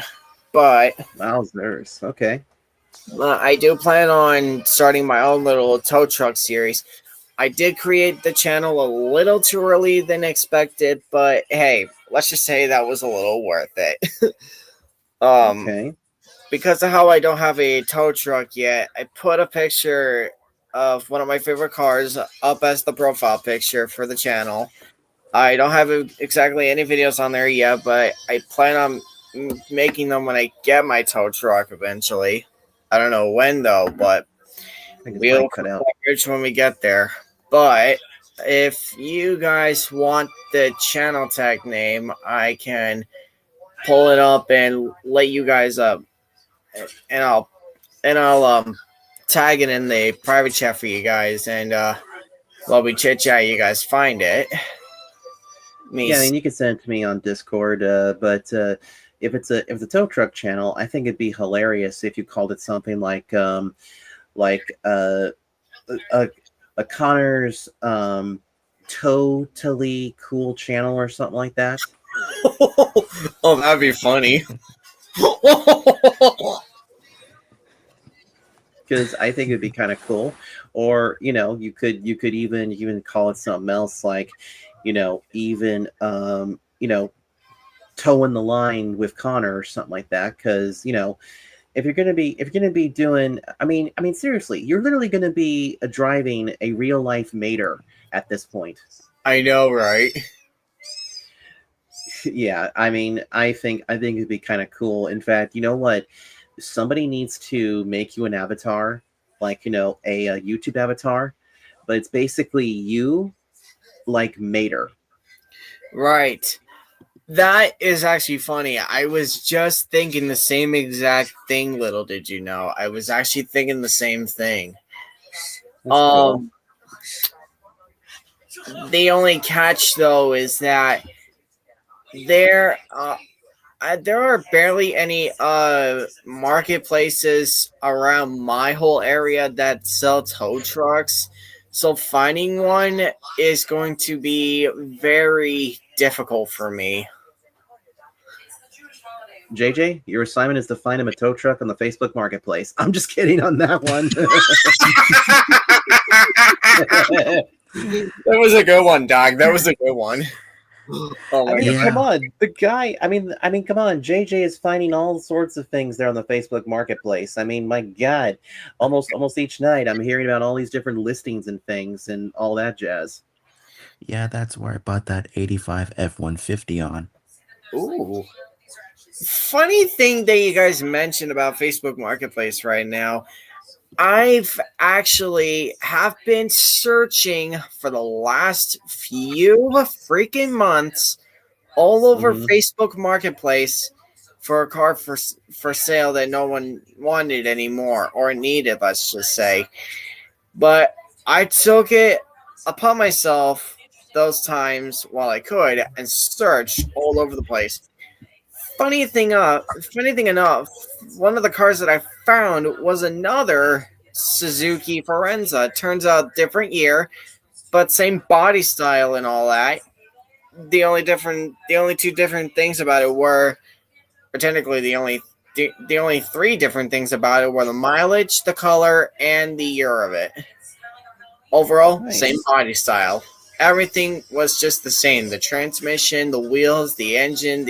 But wowzers. Okay. I do plan on starting my own little tow truck series. I did create the channel a little too early than expected, but hey, let's just say that was a little worth it. um, Okay. because of how I don't have a tow truck yet, I put a picture of one of my favorite cars up as the profile picture for the channel. I don't have exactly any videos on there yet, but I plan on making them when I get my tow truck eventually. I don't know when though, but I think his we'll mic cut cross out. that bridge when we get there. But if you guys want the channel tag name, I can pull it up and let you guys up, and I'll tag it in the private chat for you guys, and while we chit chat, you guys find it. Me, Yeah, I mean, you can send it to me on Discord, but if it's a tow truck channel, I think it'd be hilarious if you called it something like a a Connor's totally cool channel or something like that. oh, that'd be funny. Because I think it'd be kind of cool. Or you could even call it something else, like even towing the line with Connor or something like that. Because if you're gonna be doing, I mean seriously, you're literally gonna be driving a real life mater at this point. I know, right? Yeah, I mean, I think it'd be kind of cool. In fact, you know what? Somebody needs to make you an avatar, like a YouTube avatar, but it's basically you, like Mater. Right. That is actually funny. I was just thinking the same exact thing, little did you know. I was actually thinking the same thing. That's cool. Um the only catch though is that there there are barely any marketplaces around my whole area that sell tow trucks. So finding one is going to be very difficult for me. JJ, your assignment is to find him a tow truck on the Facebook Marketplace. I'm just kidding on that one. That was a good one, Doc. That was a good one. Oh I my mean, god. come Yeah. on, the guy. I mean, come on. JJ is finding all sorts of things there on the Facebook Marketplace. I mean, my God, almost each night I'm hearing about all these different listings and things and all that jazz. Yeah, that's where I bought that 85 F-150 on. Ooh. Funny thing that you guys mentioned about Facebook Marketplace right now. I've actually have been searching for the last few freaking months all over Hmm. Facebook Marketplace for a car for sale that no one wanted anymore or needed, let's just say. But I took it upon myself those times while I could and searched all over the place. Funny thing enough, one of the cars that I found was another Suzuki Forenza. Turns out different year, but same body style and all that. the only two different things about it were, or technically the only three different things about it were the mileage, the color, and the year of it. Overall, Nice. same body style. Everything was just the same. The transmission, the wheels, the engine,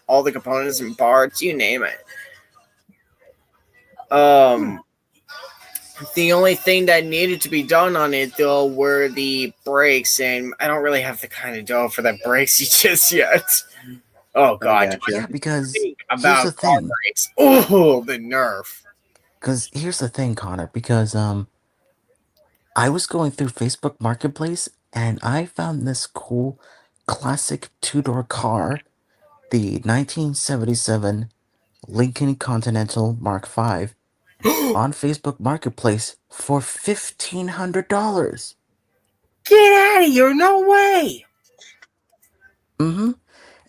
all the components and parts, you name it. The only thing that needed to be done on it though were the brakes, and I don't really have the kind of dough for the brakes just yet. Oh god, gotcha. Yeah, because think here's about the car thing. brakes. Oh, the nerf. Because here's the thing, Connor. Because I was going through Facebook Marketplace and I found this cool classic two-door car, the 1977 Lincoln Continental Mark V, on Facebook Marketplace for $1,500. Get out of here! No way. Mm-hmm.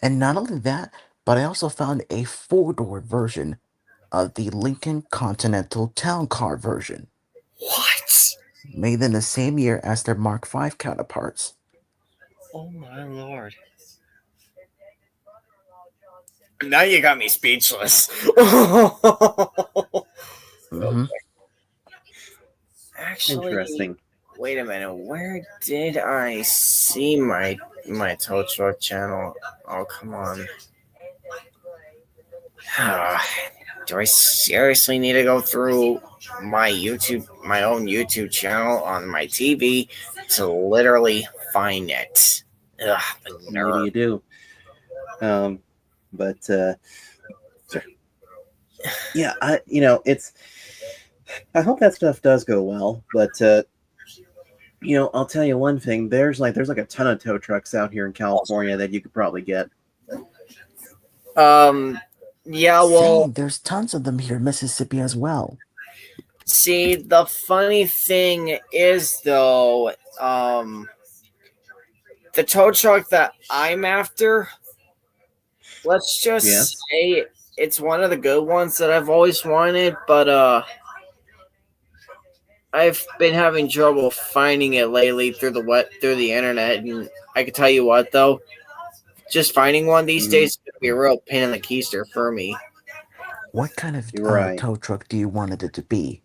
And not only that, but I also found a four-door version of the Lincoln Continental Town Car version, What? made in the same year as their Mark V counterparts. Oh my lord. Now you got me speechless. Mm-hmm. Actually, Interesting. wait a minute. Where did I see my tow truck channel? Oh, come on. Do I seriously need to go through my own YouTube channel on my TV to literally find it? Ugh, the Maybe nerve. you do. But yeah, it's. I hope that stuff does go well, but I'll tell you one thing. There's like a ton of tow trucks out here in California that you could probably get. Yeah, well, Same, there's tons of them here in Mississippi as well. see, the funny thing is, though, the tow truck that I'm after, let's just Yes. say it's one of the good ones that I've always wanted, but I've been having trouble finding it lately through the internet, and I can tell you what though, just finding one these days is gonna be a real pain in the keister for me. What kind of You're right. tow truck do you want it to be?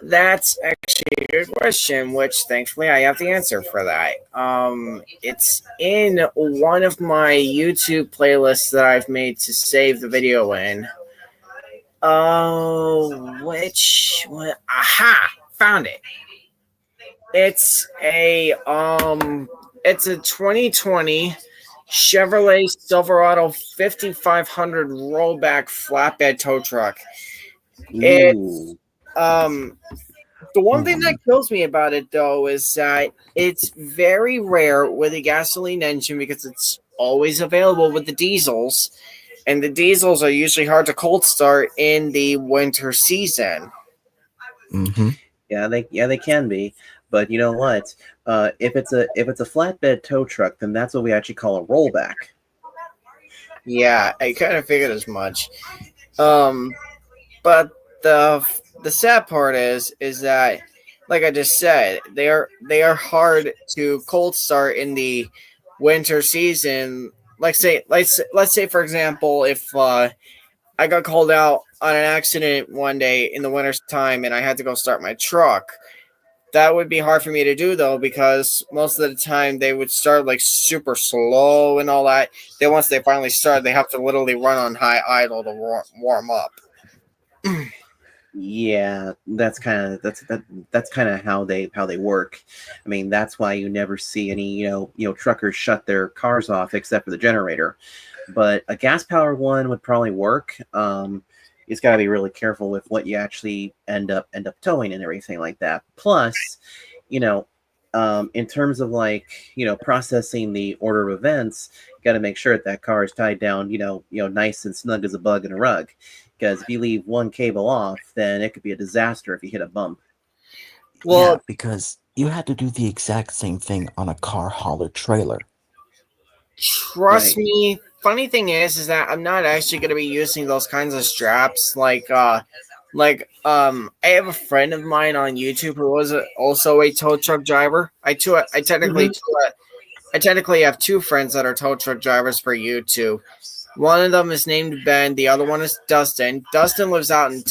That's actually a good question, which thankfully I have the answer for that. It's in one of my YouTube playlists that I've made to save the video in. Oh, which one? Aha! Found it. It's a 2020 Chevrolet Silverado 5500 rollback flatbed tow truck. Ooh. The one thing that kills me about it though is that it's very rare with a gasoline engine because it's always available with the diesels, and the diesels are usually hard to cold start in the winter season. Mm-hmm. Yeah, they can be, but you know what? If it's a flatbed tow truck, then that's what we actually call a rollback. Yeah, I kind of figured as much. But the sad part is that, like I just said, they are hard to cold start in the winter season. Let's say for example, if I got called out on an accident one day in the winter time and I had to go start my truck, that would be hard for me to do though, because most of the time they would start like super slow and all that. Then once they finally start, they have to literally run on high idle to warm up. Yeah, that's kind of how they work. I mean, that's why you never see any truckers shut their cars off except for the generator. But a gas powered one would probably work. It's got to be really careful with what you actually end up towing and everything like that. Plus, in terms of processing the order of events, you got to make sure that car is tied down, nice and snug as a bug in a rug. Because if you leave one cable off, then it could be a disaster if you hit a bump. Well, yeah, because you had to do the exact same thing on a car hauler trailer. Trust me. Funny thing is that I'm not actually going to be using those kinds of straps. I have a friend of mine on YouTube who was also a tow truck driver. I technically I technically have two friends that are tow truck drivers for YouTube. One of them is named Ben. The other one is Dustin. Dustin lives out in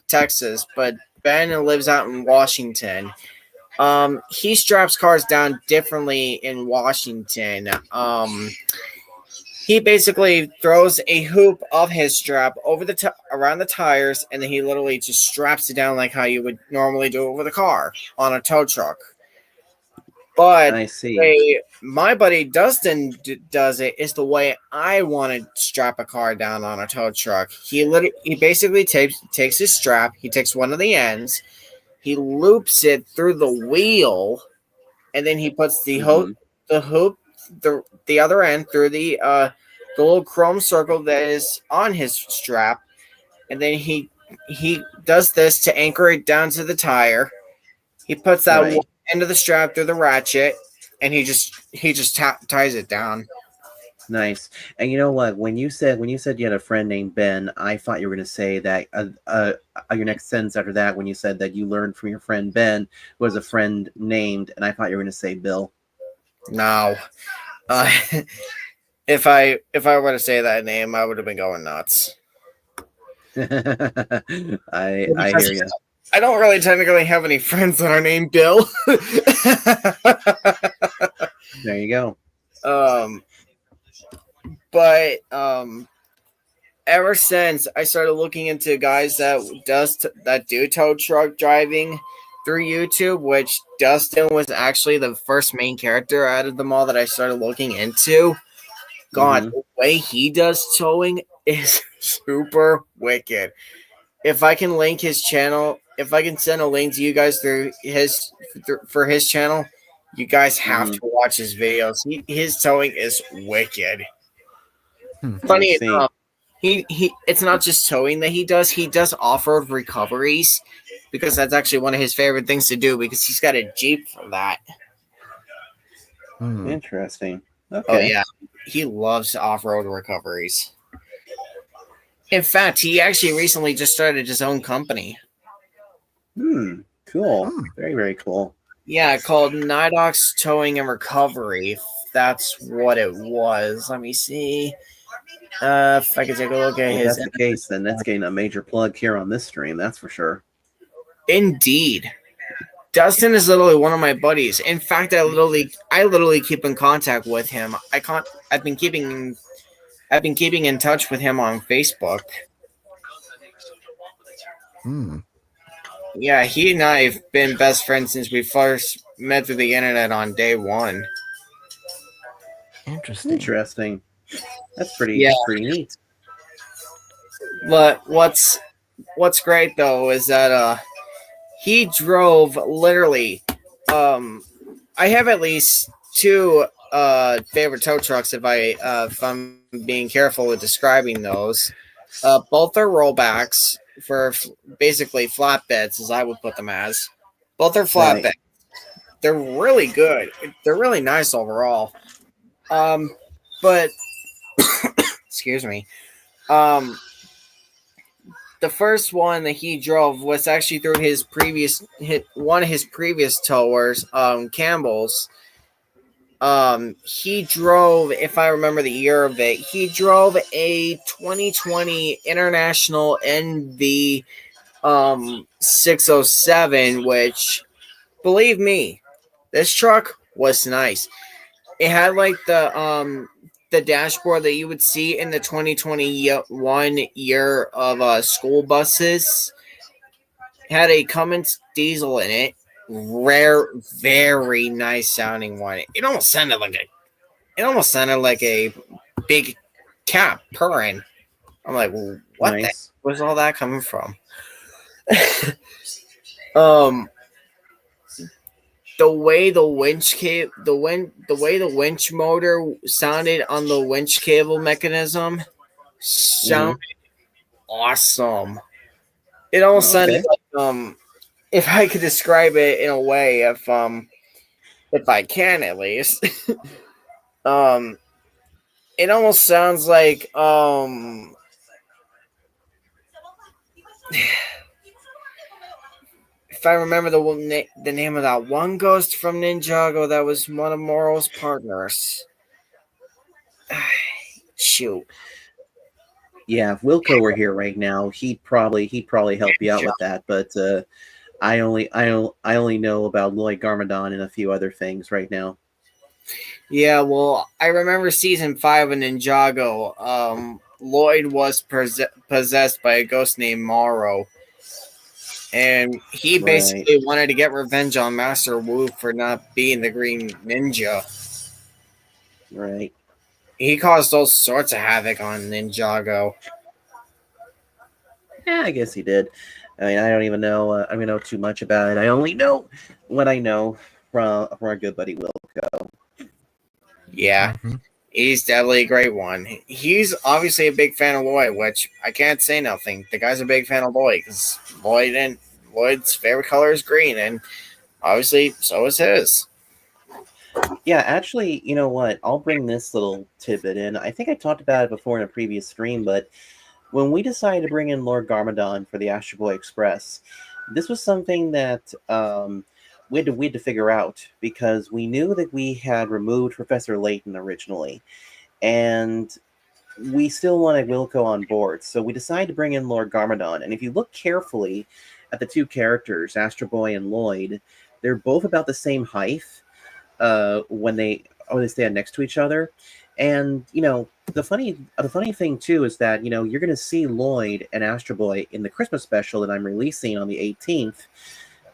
Texas, but Ben lives out in Washington. He straps cars down differently in Washington. He basically throws a hoop of his strap over around the tires, and then he literally just straps it down like how you would normally do it with a car on a tow truck. But I see. the way my buddy Dustin does it is the way I want to strap a car down on a tow truck. He basically takes his strap, he takes one of the ends, he loops it through the wheel, and then he puts the hoop, the other end through the little chrome circle that is on his strap, and then he does this to anchor it down to the tire. He puts that Right. one end of the strap through the ratchet, and he just ties it down. Nice. And you know what? When you said you had a friend named Ben, I thought you were going to say that your next sentence after that, when you said that you learned from your friend Ben, was a friend named, and I thought you were going to say Bill. No, if I were to say that name, I would have been going nuts. I hear you. I don't really technically have any friends that are named Bill. There you go. But ever since I started looking into guys that do tow truck driving through YouTube, which Dustin was actually the first main character out of them all that I started looking into. God, the way he does towing is super wicked. If I can link his channel, if I can send a link to you guys for his channel, you guys have to watch his videos. His towing is wicked. Funny enough, he it's not just towing that he does off-road recoveries, because that's actually one of his favorite things to do, because he's got a Jeep for that. Interesting. Okay. Oh yeah, he loves off-road recoveries. In fact, he actually recently just started his own company. Cool. Very, very cool. Yeah, called Nidox Towing and Recovery. That's what it was. Let me see. If I could take a look at If his. that's the case, then that's getting a major plug here on this stream. That's for sure. Indeed. Dustin is literally one of my buddies. In fact, I literally keep in contact with him. I've been keeping in touch with him on Facebook. Yeah, he and I have been best friends since we first met through the internet on day one. Interesting. That's pretty neat. But what's great though is that he drove literally. I have at least two favorite tow trucks if I'm being careful with describing those. Both are rollbacks for basically flatbeds, as I would put them as. Both are flatbeds. Right. They're really good. They're really nice overall. But excuse me. The first one that he drove was actually through one of his previous towers, Campbell's. He drove, if I remember the year of it, he drove a 2020 International NV 607, which, believe me, this truck was nice. It had like the dashboard that you would see in the 2021 year of school buses. It had a Cummins diesel in it. Rare, very nice sounding one. It almost sounded like a big cat purring. I'm like, well, what where's all that coming from? The way the winch motor sounded on the winch cable mechanism sounded awesome. It almost sounded like if I could describe it in a way, if I can at least, it almost sounds like if I remember the name of that one ghost from Ninjago that was one of Moro's partners. Shoot. Yeah, if Wilco were here right now, he'd probably help you out with that. But I only know about Lloyd Garmadon and a few other things right now. Yeah, well, I remember season 5 of Ninjago. Lloyd was possessed by a ghost named Moro, and he Right, basically wanted to get revenge on Master Wu for not being the Green Ninja. right. He caused all sorts of havoc on Ninjago. Yeah, I guess he did. I mean, I don't even know. I don't know too much about it. I only know what I know from our good buddy Wilco. Yeah, Mhm. he's definitely a great one. He's obviously a big fan of Lloyd, which I can't say nothing. The guy's a big fan of Lloyd because Lloyd's favorite color is green, and obviously so is his. Yeah, actually, you know what? I'll bring this little tidbit in. I think I talked about it before in a previous stream, but when we decided to bring in Lord Garmadon for the Astro Boy Express, this was something that we had to figure out because we knew that we had removed Professor Layton originally, and we still wanted Wilco on board. So we decided to bring in Lord Garmadon. And if you look carefully at the two characters, Astro Boy and Lloyd, they're both about the same height when they stand next to each other. And the funny thing too is that you're going to see Lloyd and Astro Boy in the Christmas special that I'm releasing on the 18th,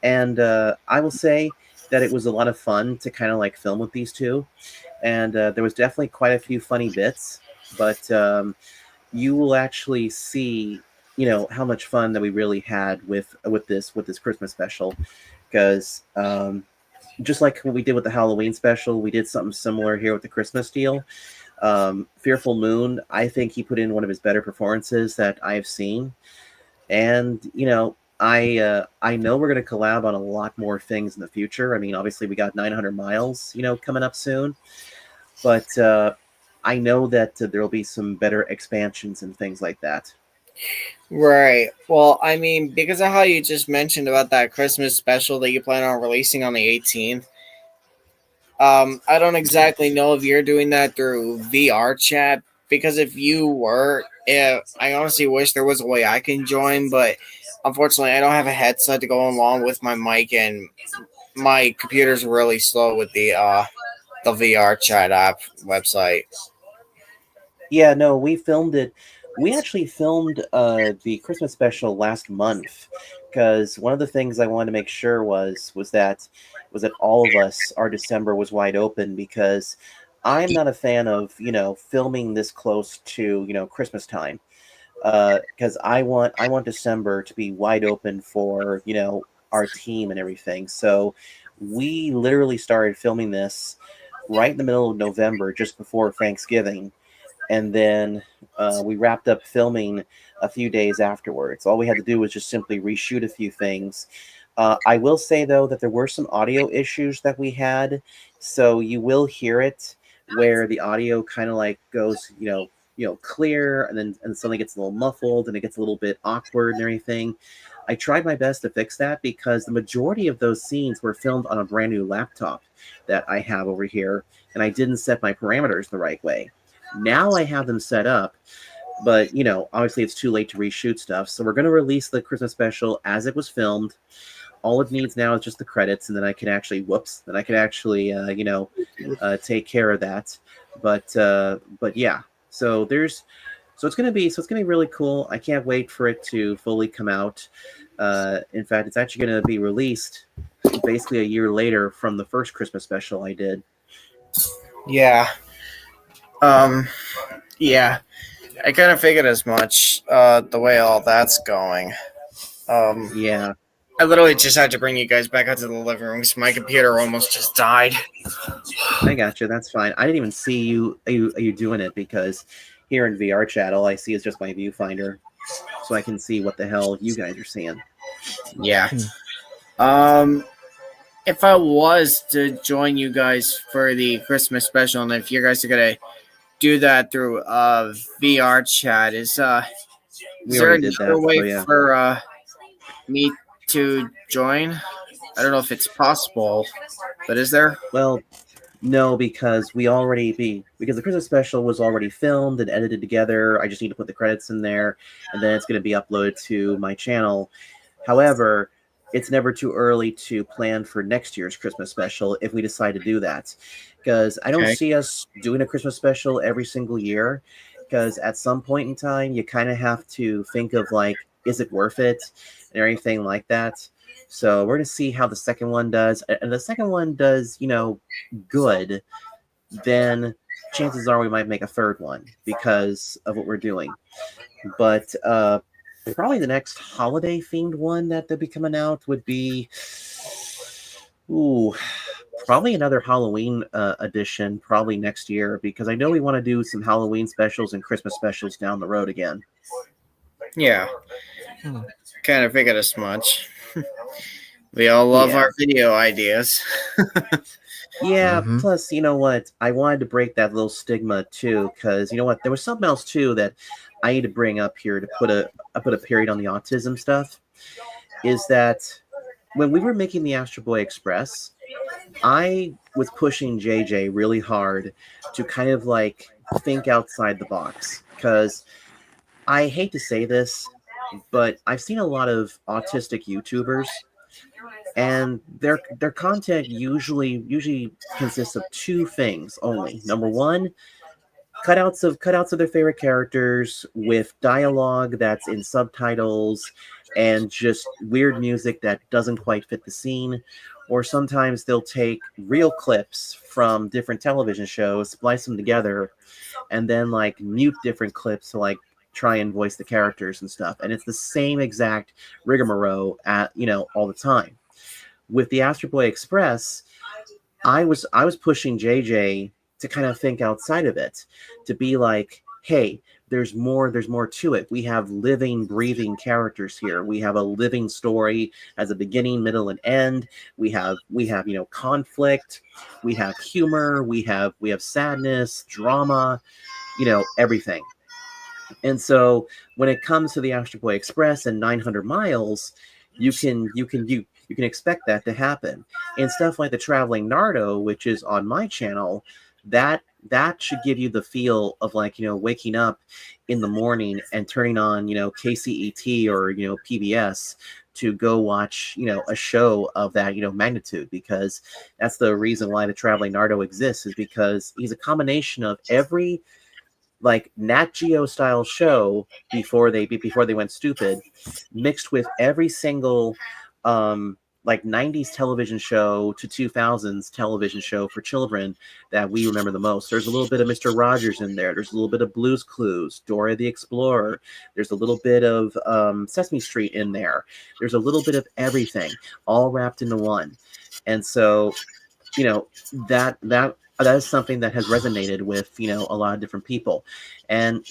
and I will say that it was a lot of fun to kind of like film with these two, and there was definitely quite a few funny bits, but you will actually see how much fun that we really had with this Christmas special because just like what we did with the Halloween special, we did something similar here with the Christmas deal. Fearful Moon, I think he put in one of his better performances that I've seen, and I know we're going to collab on a lot more things in the future. I mean, obviously we got 900 miles, coming up soon, but I know that there will be some better expansions and things like that. Right. Well, I mean, because of how you just mentioned about that Christmas special that you plan on releasing on the 18th, I don't exactly know if you're doing that through VR chat. Because if you were, I honestly wish there was a way I can join, but unfortunately, I don't have a headset to go along with my mic, and my computer's really slow with the VR chat app website. Yeah, no, we filmed it. We actually filmed the Christmas special last month because one of the things I wanted to make sure was that all of us, our December was wide open because I'm not a fan of filming this close to Christmas time because I want December to be wide open for our team and everything. So we literally started filming this right in the middle of November, just before Thanksgiving, and then we wrapped up filming a few days afterwards. All we had to do was just simply reshoot a few things. I will say though that there were some audio issues that we had, so you will hear it where the audio kind of like goes, clear, and then suddenly gets a little muffled, and it gets a little bit awkward and everything. I tried my best to fix that because the majority of those scenes were filmed on a brand new laptop that I have over here, and I didn't set my parameters the right way. Now I have them set up, but obviously it's too late to reshoot stuff. So we're going to release the Christmas special as it was filmed. All it needs now is just the credits, and then I can actually, take care of that. But yeah, so it's gonna be really cool. I can't wait for it to fully come out. In fact, it's actually going to be released basically a year later from the first Christmas special I did. Yeah. Um. Yeah. I kind of figured as much. The way all that's going. Um. Yeah. I literally just had to bring you guys back out to the living room because my computer almost just died. I got you. That's fine. I didn't even see you doing it because here in VR chat, all I see is just my viewfinder, so I can see what the hell you guys are seeing. Yeah. Um. If I was to join you guys for the Christmas special, and if you guys are gonna do that through VR chat, is We there already did another that, way so yeah. for me to join? I don't know if it's possible, but is there? Well, no, because because the Christmas special was already filmed and edited together. I just need to put the credits in there, and then it's going to be uploaded to my channel. However, it's never too early to plan for next year's Christmas special if we decide to do that. Because I don't Okay. see us doing a Christmas special every single year. Because at some point in time, you kind of have to think of like, is it worth it, and anything like that. So we're gonna see how the second one does, and the second one does, good, then chances are we might make a third one because of what we're doing. But probably the next holiday themed one that they'll be coming out would be, ooh, probably another Halloween edition, probably next year, because I know we want to do some Halloween specials and Christmas specials down the road again. Yeah. Hmm. Kind of figured as much. We all love Yeah. our video ideas. Yeah, Mhm. plus, you know what? I wanted to break that little stigma too, because you know what? There was something else too that I need to bring up here to put a period on the autism stuff. Is that when we were making the Astro Boy Express, I was pushing JJ really hard to kind of like think outside the box. Because I hate to say this, but I've seen a lot of autistic YouTubers, and their content usually consists of two things only. Number one, cutouts of their favorite characters with dialogue that's in subtitles and just weird music that doesn't quite fit the scene. Or sometimes they'll take real clips from different television shows, splice them together, and then like mute different clips to like try and voice the characters and stuff. And it's the same exact rigmarole at all the time. With the Astro Boy Express, I was pushing JJ to kind of think outside of it, to be like, hey, there's more to it. We have living, breathing characters here. We have a living story as a beginning, middle, and end. We have conflict, we have humor, we have sadness, drama, everything. And so when it comes to the Astro Boy Express and 900 miles, you can expect that to happen. And stuff like the Traveling Nardo, which is on my channel, that should give you the feel of like, waking up in the morning and turning on, KCET or, PBS to go watch, a show of that, magnitude, because that's the reason why the Traveling Nardo exists, is because he's a combination of every like Nat Geo style show before they went stupid, mixed with every single like 90s television show to 2000s television show for children that we remember the most. There's a little bit of Mr. Rogers in there. There's a little bit of Blue's Clues, Dora the Explorer. There's a little bit of Sesame Street in there. There's a little bit of everything all wrapped into one. And so, that is something that has resonated with a lot of different people. And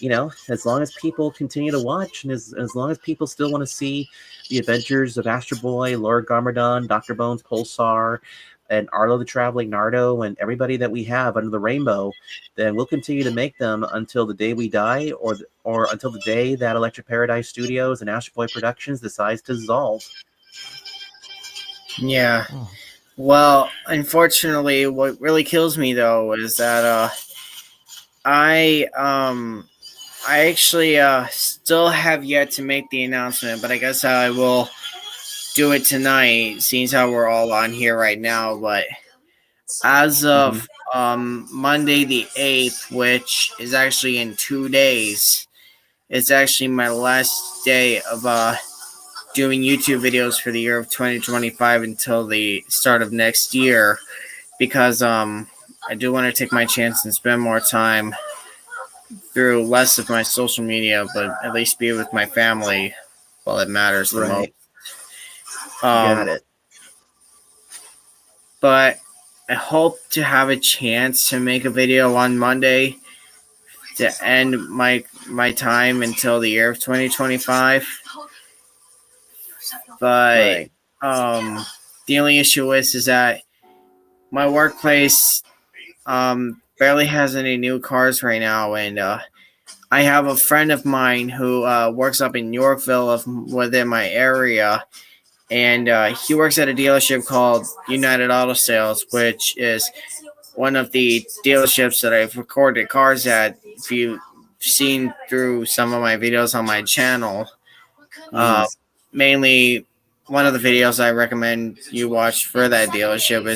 as long as people continue to watch, and as long as people still want to see the adventures of Astro Boy, Lord Garmadon, Dr. Bones, Pulsar, and Arlo the Traveling Nardo, and everybody that we have under the rainbow, then we'll continue to make them until the day we die, or until the day that Electric Paradise Studios and Astro Boy Productions decides to dissolve. Yeah. Oh. Well, unfortunately, what really kills me though is that I actually still have yet to make the announcement, but I guess I will do it tonight, seeing as how we're all on here right now. But as of Monday the 8th, which is actually in 2 days, it's actually my last day of doing YouTube videos for the year of 2025 until the start of next year, because I do want to take my chance and spend more time through less of my social media, but at least be with my family while it matters the most. Right. Got it. But I hope to have a chance to make a video on Monday to end my time until the year of 2025. But Right. the only issue is that my workplace barely has any new cars right now, and I have a friend of mine who works up in Yorkville, within my area, and he works at a dealership called United Auto Sales, which is one of the dealerships that I've recorded cars at. If you've seen through some of my videos on my channel, mainly one of the videos I recommend you watch for that dealership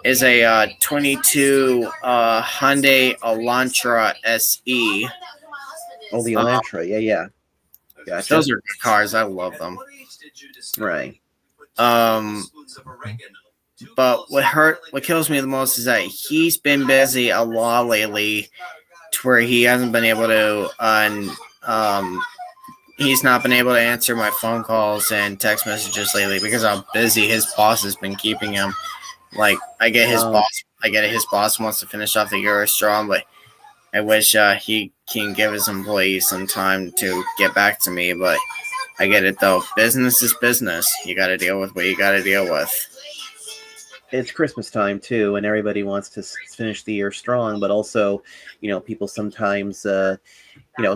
is a 22 Hyundai Elantra SE. Oh, the Elantra. Yeah. Gotcha. Those are good cars. I love them. Right. But what kills me the most is that he's been busy a lot lately, to where he hasn't been able to he's not been able to answer my phone calls and text messages lately because how busy his boss has been keeping him. Like I get his boss wants to finish off the year strong, but I wish he can give his employees some time to get back to me. But I get it though. Business is business. You got to deal with what you got to deal with. It's Christmas time too, and everybody wants to finish the year strong. But also, people sometimes,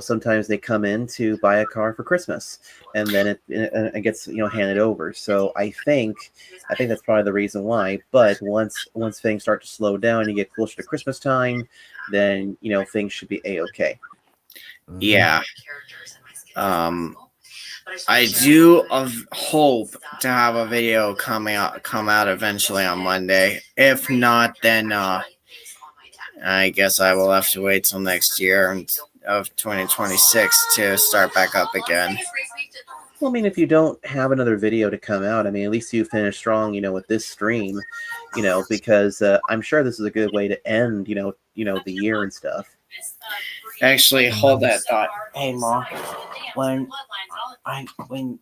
sometimes they come in to buy a car for Christmas, and then it gets handed over. So I think that's probably the reason why. But once things start to slow down, you get closer to Christmas time, then things should be a-okay. Yeah. I do hope to have a video come out eventually on Monday. If not, then I guess I will have to wait till next year of 2026 to start back up again. Well, I mean, if you don't have another video to come out, I mean, at least you finish strong, with this stream, because I'm sure this is a good way to end, the year and stuff. Actually, hold that thought. Hey, Mom, when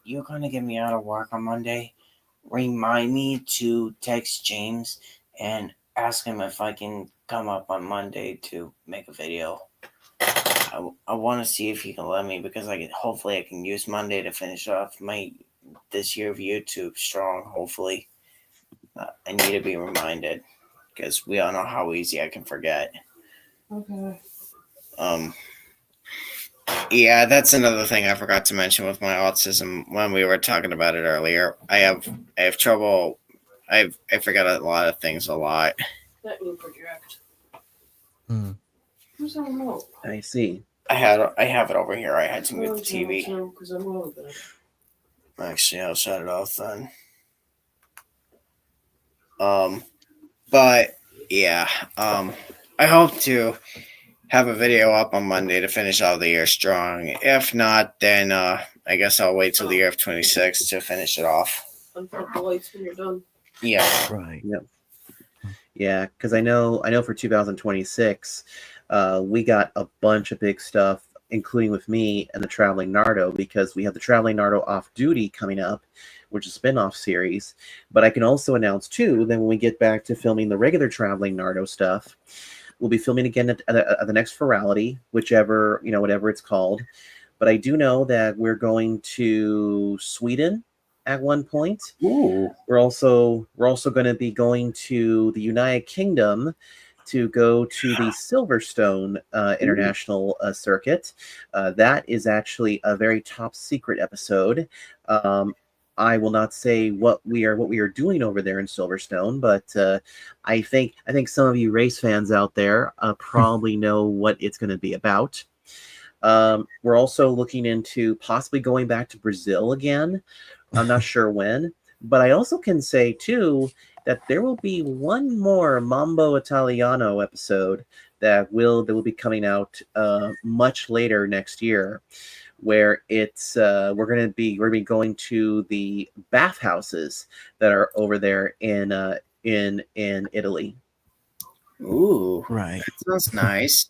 you're gonna get me out of work on Monday, remind me to text James and ask him if I can come up on Monday to make a video. I want to see if he can let me, because hopefully I can use Monday to finish off this year of YouTube strong. Hopefully, I need to be reminded, because we all know how easy I can forget. Okay. Yeah, that's another thing I forgot to mention with my autism when we were talking about it earlier. I have trouble. I forget a lot of things a lot. Let me project. Where's the remote? I see. I have it over here. I had to move the TV. Because I'm over there. Actually, I'll shut it off then. But yeah, I hope to have a video up on Monday to finish out the year strong. If not, then I guess I'll wait till the year of 26 to finish it off. Unplug the lights when you're done. Yeah. Right. Yep. Yeah, because I know for 2026, we got a bunch of big stuff, including with me and the Traveling Nardo, because we have the Traveling Nardo Off Duty coming up, which is a spin-off series. But I can also announce too that when we get back to filming the regular Traveling Nardo stuff, we'll be filming again at the next Virality, whatever it's called. But I do know that we're going to Sweden at one point. Ooh. We're also going to be going to the United Kingdom to go to the Silverstone International Circuit. That is actually a very top secret episode. I will not say what we are doing over there in Silverstone, but I think some of you race fans out there probably know what it's going to be about. We're also looking into possibly going back to Brazil again. I'm not sure when, but I also can say too that there will be one more Mambo Italiano episode that will be coming out much later next year, where it's we're going to be going to the bathhouses that are over there in Italy. Ooh. Right. That sounds nice.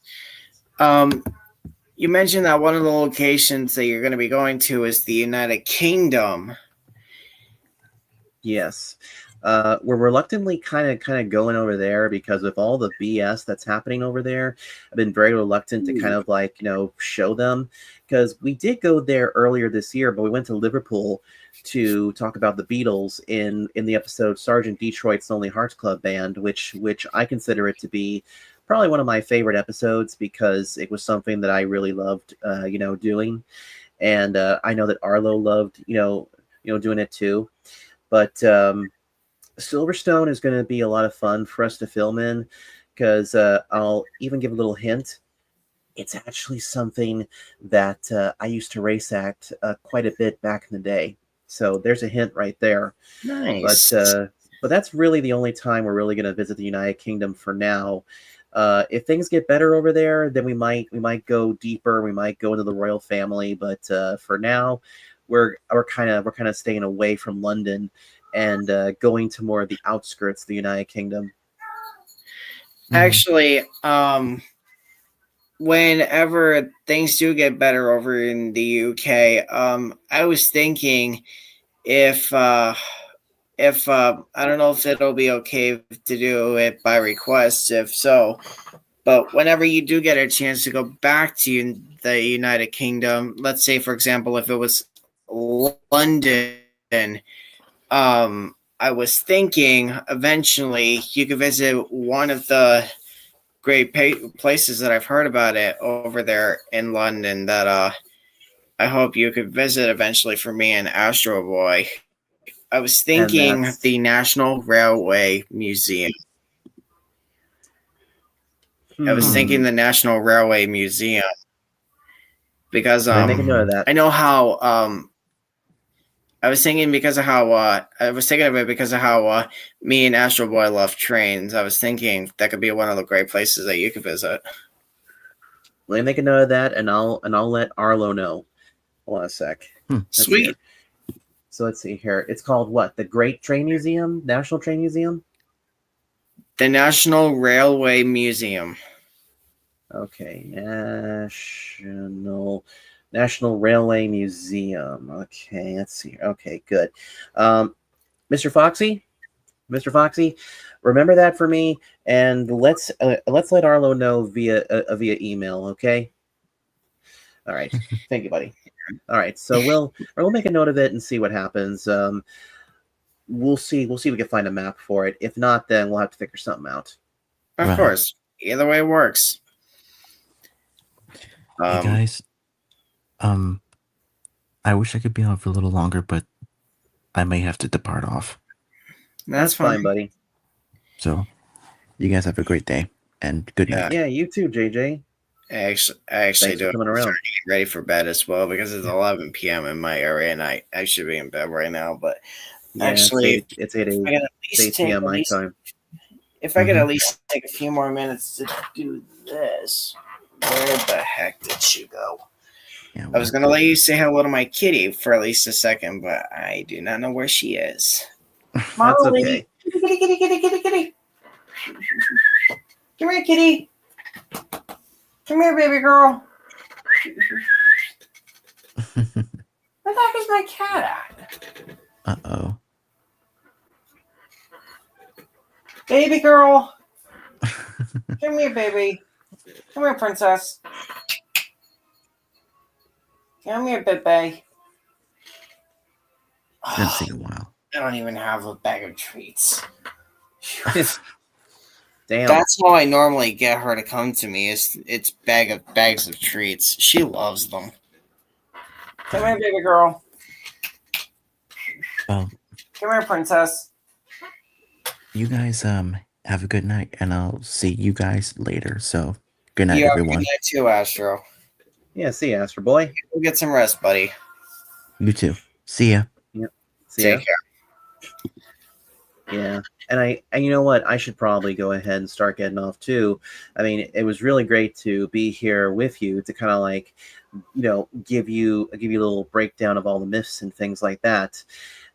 You mentioned that one of the locations that you're going to be going to is the United Kingdom. Yes. We're reluctantly kind of going over there because of all the BS that's happening over there. I've been very reluctant to kind of show them, because we did go there earlier this year, but we went to Liverpool to talk about the Beatles in the episode Sergeant Detroit's Lonely Hearts Club Band, which I consider it to be probably one of my favorite episodes, because it was something that I really loved doing. And I know that Arlo loved doing it too. But Silverstone is going to be a lot of fun for us to film in, because I'll even give a little hint. It's actually something that I used to race at quite a bit back in the day. So there's a hint right there. Nice. But that's really the only time we're really going to visit the United Kingdom for now. If things get better over there, then we might go deeper. We might go into the royal family. But for now, we're kind of staying away from London and going to more of the outskirts of the United Kingdom. Actually, whenever things do get better over in the UK, I was thinking if I don't know if it'll be okay to do it by request, if so, but whenever you do get a chance to go back to the United Kingdom, let's say for example, if it was London, I was thinking eventually you could visit one of the great places that I've heard about it over there in London that I hope you could visit eventually for me and Astro Boy. I was thinking the National Railway Museum. I was thinking the National Railway Museum because Make a note of that. I know how I was thinking because of how I was thinking of it because of how me and Astro Boy love trains. I was thinking that could be one of the great places that you could visit. Let me make a note of that, and I'll let Arlo know. Hold on a sec. Sweet. So let's see here. It's called what? The Great Train Museum? National Train Museum? The National Railway Museum. Okay. National Railway Museum. Okay, let's see. Okay, good. Mr. Foxy, remember that for me, and let's let Arlo know via email. Okay. All right. Thank you, buddy. All right. So we'll make a note of it and see what happens. We'll see if we can find a map for it. If not, then we'll have to figure something out. Of course. Either way works. Hey guys, I wish I could be on for a little longer, but I may have to depart off. That's fine, buddy. So, you guys have a great day and good night. Yeah, you too, JJ. I actually do. Coming around. Getting ready for bed as well because it's 11 p.m. in my area, and I should be in bed right now. But actually, it's 8 p.m. my time. If I could at least take a few more minutes to do this, where the heck did she go? Yeah, I was gonna let you say hello to my kitty for at least a second, but I do not know where she is. That's okay. Kitty. Come here, kitty. Come here, baby girl. Where the heck is my cat at? Uh-oh. Baby girl. Come here, baby. Come here, princess. Come here, baby. Haven't seen in a while. I don't even have a bag of treats. Damn. That's how I normally get her to come to me. It's bags of treats. She loves them. Come here, baby girl. Well, come here, princess. You guys have a good night, and I'll see you guys later. So, good night, you everyone. Good night too, Astro. Yeah, see you, Astro Boy. Go get some rest, buddy. You too. See ya. Yep. Take care. Yeah. And you know what? I should probably go ahead and start getting off too. I mean, it was really great to be here with you to kind of like, give you a little breakdown of all the myths and things like that.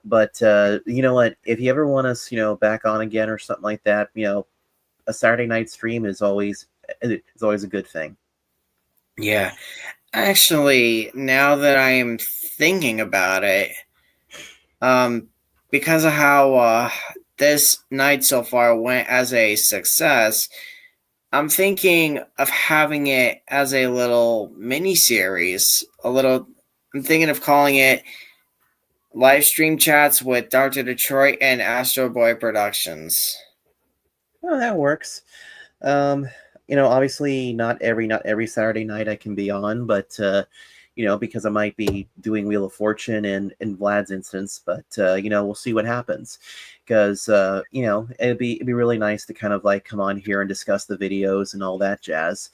But you know what? If you ever want us, back on again or something like that, a Saturday night stream is always a good thing. Yeah. Actually, now that I am thinking about it, because of how this night so far went as a success, I'm thinking of having it as a little mini series. I'm thinking of calling it Live Stream Chats with Dr. Detroit and Astro Boy Productions. Oh, that works. obviously not every Saturday night I can be on, but because I might be doing Wheel of Fortune in Vlad's instance, but we'll see what happens, because it'd be really nice to kind of like come on here and discuss the videos and all that jazz.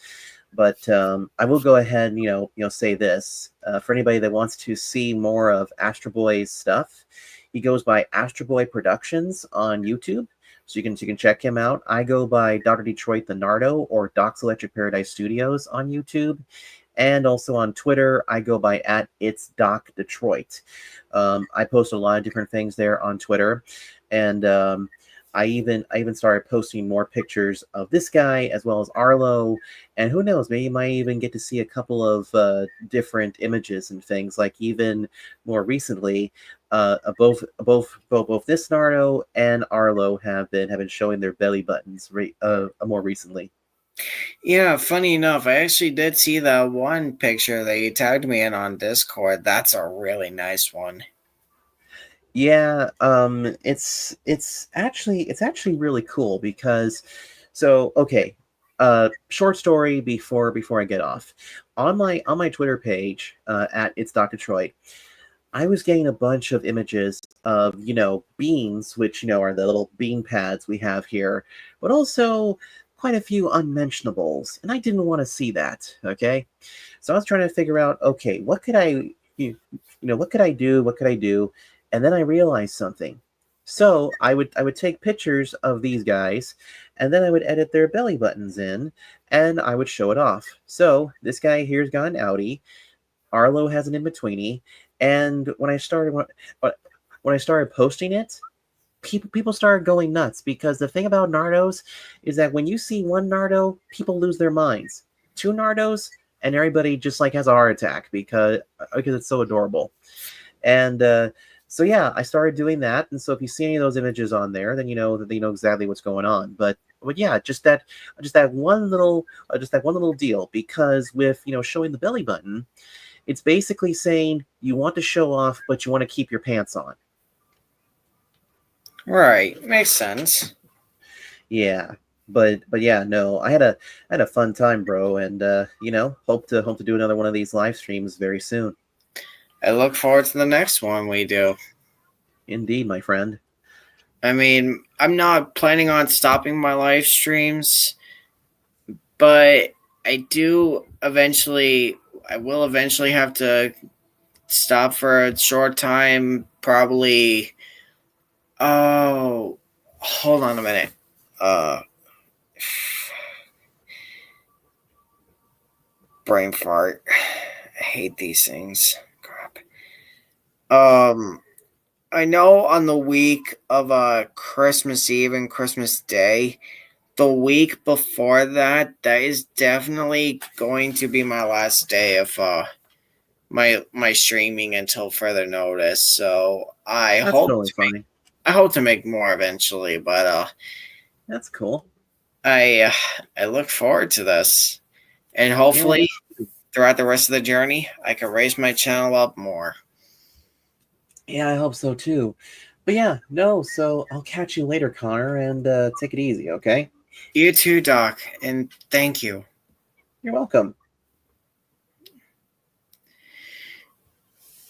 But I will go ahead and say this, for anybody that wants to see more of Astro Boy's stuff, he goes by Astro Boy Productions on YouTube. So you can check him out. I go by Dr. Detroit the Nardo or Doc's Electric Paradise Studios on YouTube. And also on Twitter, I go by @It's Doc Detroit. I post a lot of different things there on Twitter. And I even started posting more pictures of this guy as well as Arlo, and who knows, maybe you might even get to see a couple of different images and things. Like even more recently, both this Nardo and Arlo have been showing their belly buttons more recently. Yeah, funny enough, I actually did see that one picture that you tagged me in on Discord. That's a really nice one. Yeah, it's actually really cool because, so okay, short story before I get off. On my Twitter page, @It's Doc Detroit, I was getting a bunch of images of beans, which are the little bean pads we have here, but also quite a few unmentionables, and I didn't want to see that. Okay, so I was trying to figure out, okay, what could what could I do? What could I do? And then I realized something. So I would take pictures of these guys, and then I would edit their belly buttons in, and I would show it off. So this guy here's got an Audi. Arlo has an in-betweeny, and when I started posting it, people started going nuts, because the thing about Nardos is that when you see one Nardo, people lose their minds. Two Nardos, and everybody just like has a heart attack because it's so adorable. And so yeah, I started doing that, and so if you see any of those images on there, then you know exactly what's going on. But yeah, just that one little deal, because with showing the belly button, it's basically saying you want to show off, but you want to keep your pants on. Right, makes sense. Yeah, but yeah, no, I had a fun time, bro, and hope to do another one of these live streams very soon. I look forward to the next one we do. Indeed, my friend. I mean, I'm not planning on stopping my live streams, but I will eventually have to stop for a short time, probably. Oh, hold on a minute. Brain fart. I hate these things. Crap. I know on the week of Christmas Eve and Christmas Day, the week before that is definitely going to be my last day of my streaming until further notice. So That's totally fine. I hope to make more eventually, but That's cool. I look forward to this, and hopefully throughout the rest of the journey, I can raise my channel up more. Yeah, I hope so too. But yeah, no, so I'll catch you later, Connor, and take it easy, okay? You too, Doc, and thank you. You're welcome.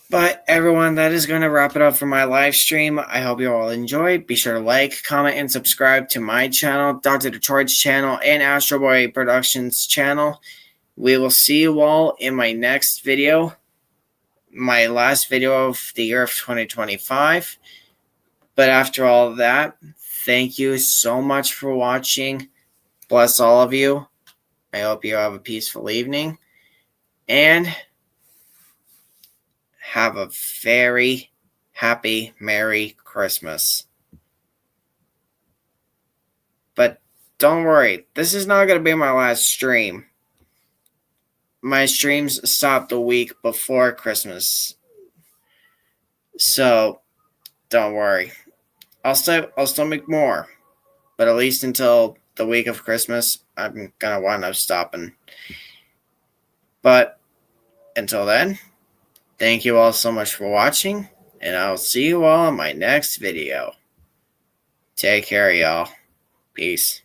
But everyone, that is going to wrap it up for my live stream. I hope you all enjoyed. Be sure to like, comment, and subscribe to my channel, Dr. Detroit's channel, and Astro Boy Productions channel. We will see you all in my next video, my last video of the year of 2025. But after all of that, thank you so much for watching. Bless all of you. I hope you have a peaceful evening. And have a very happy, Merry Christmas. But don't worry, this is not going to be my last stream. My streams stop the week before Christmas. So don't worry. I'll still make more. But at least until the week of Christmas, I'm going to wind up stopping. But until then, thank you all so much for watching, and I'll see you all in my next video. Take care, y'all. Peace.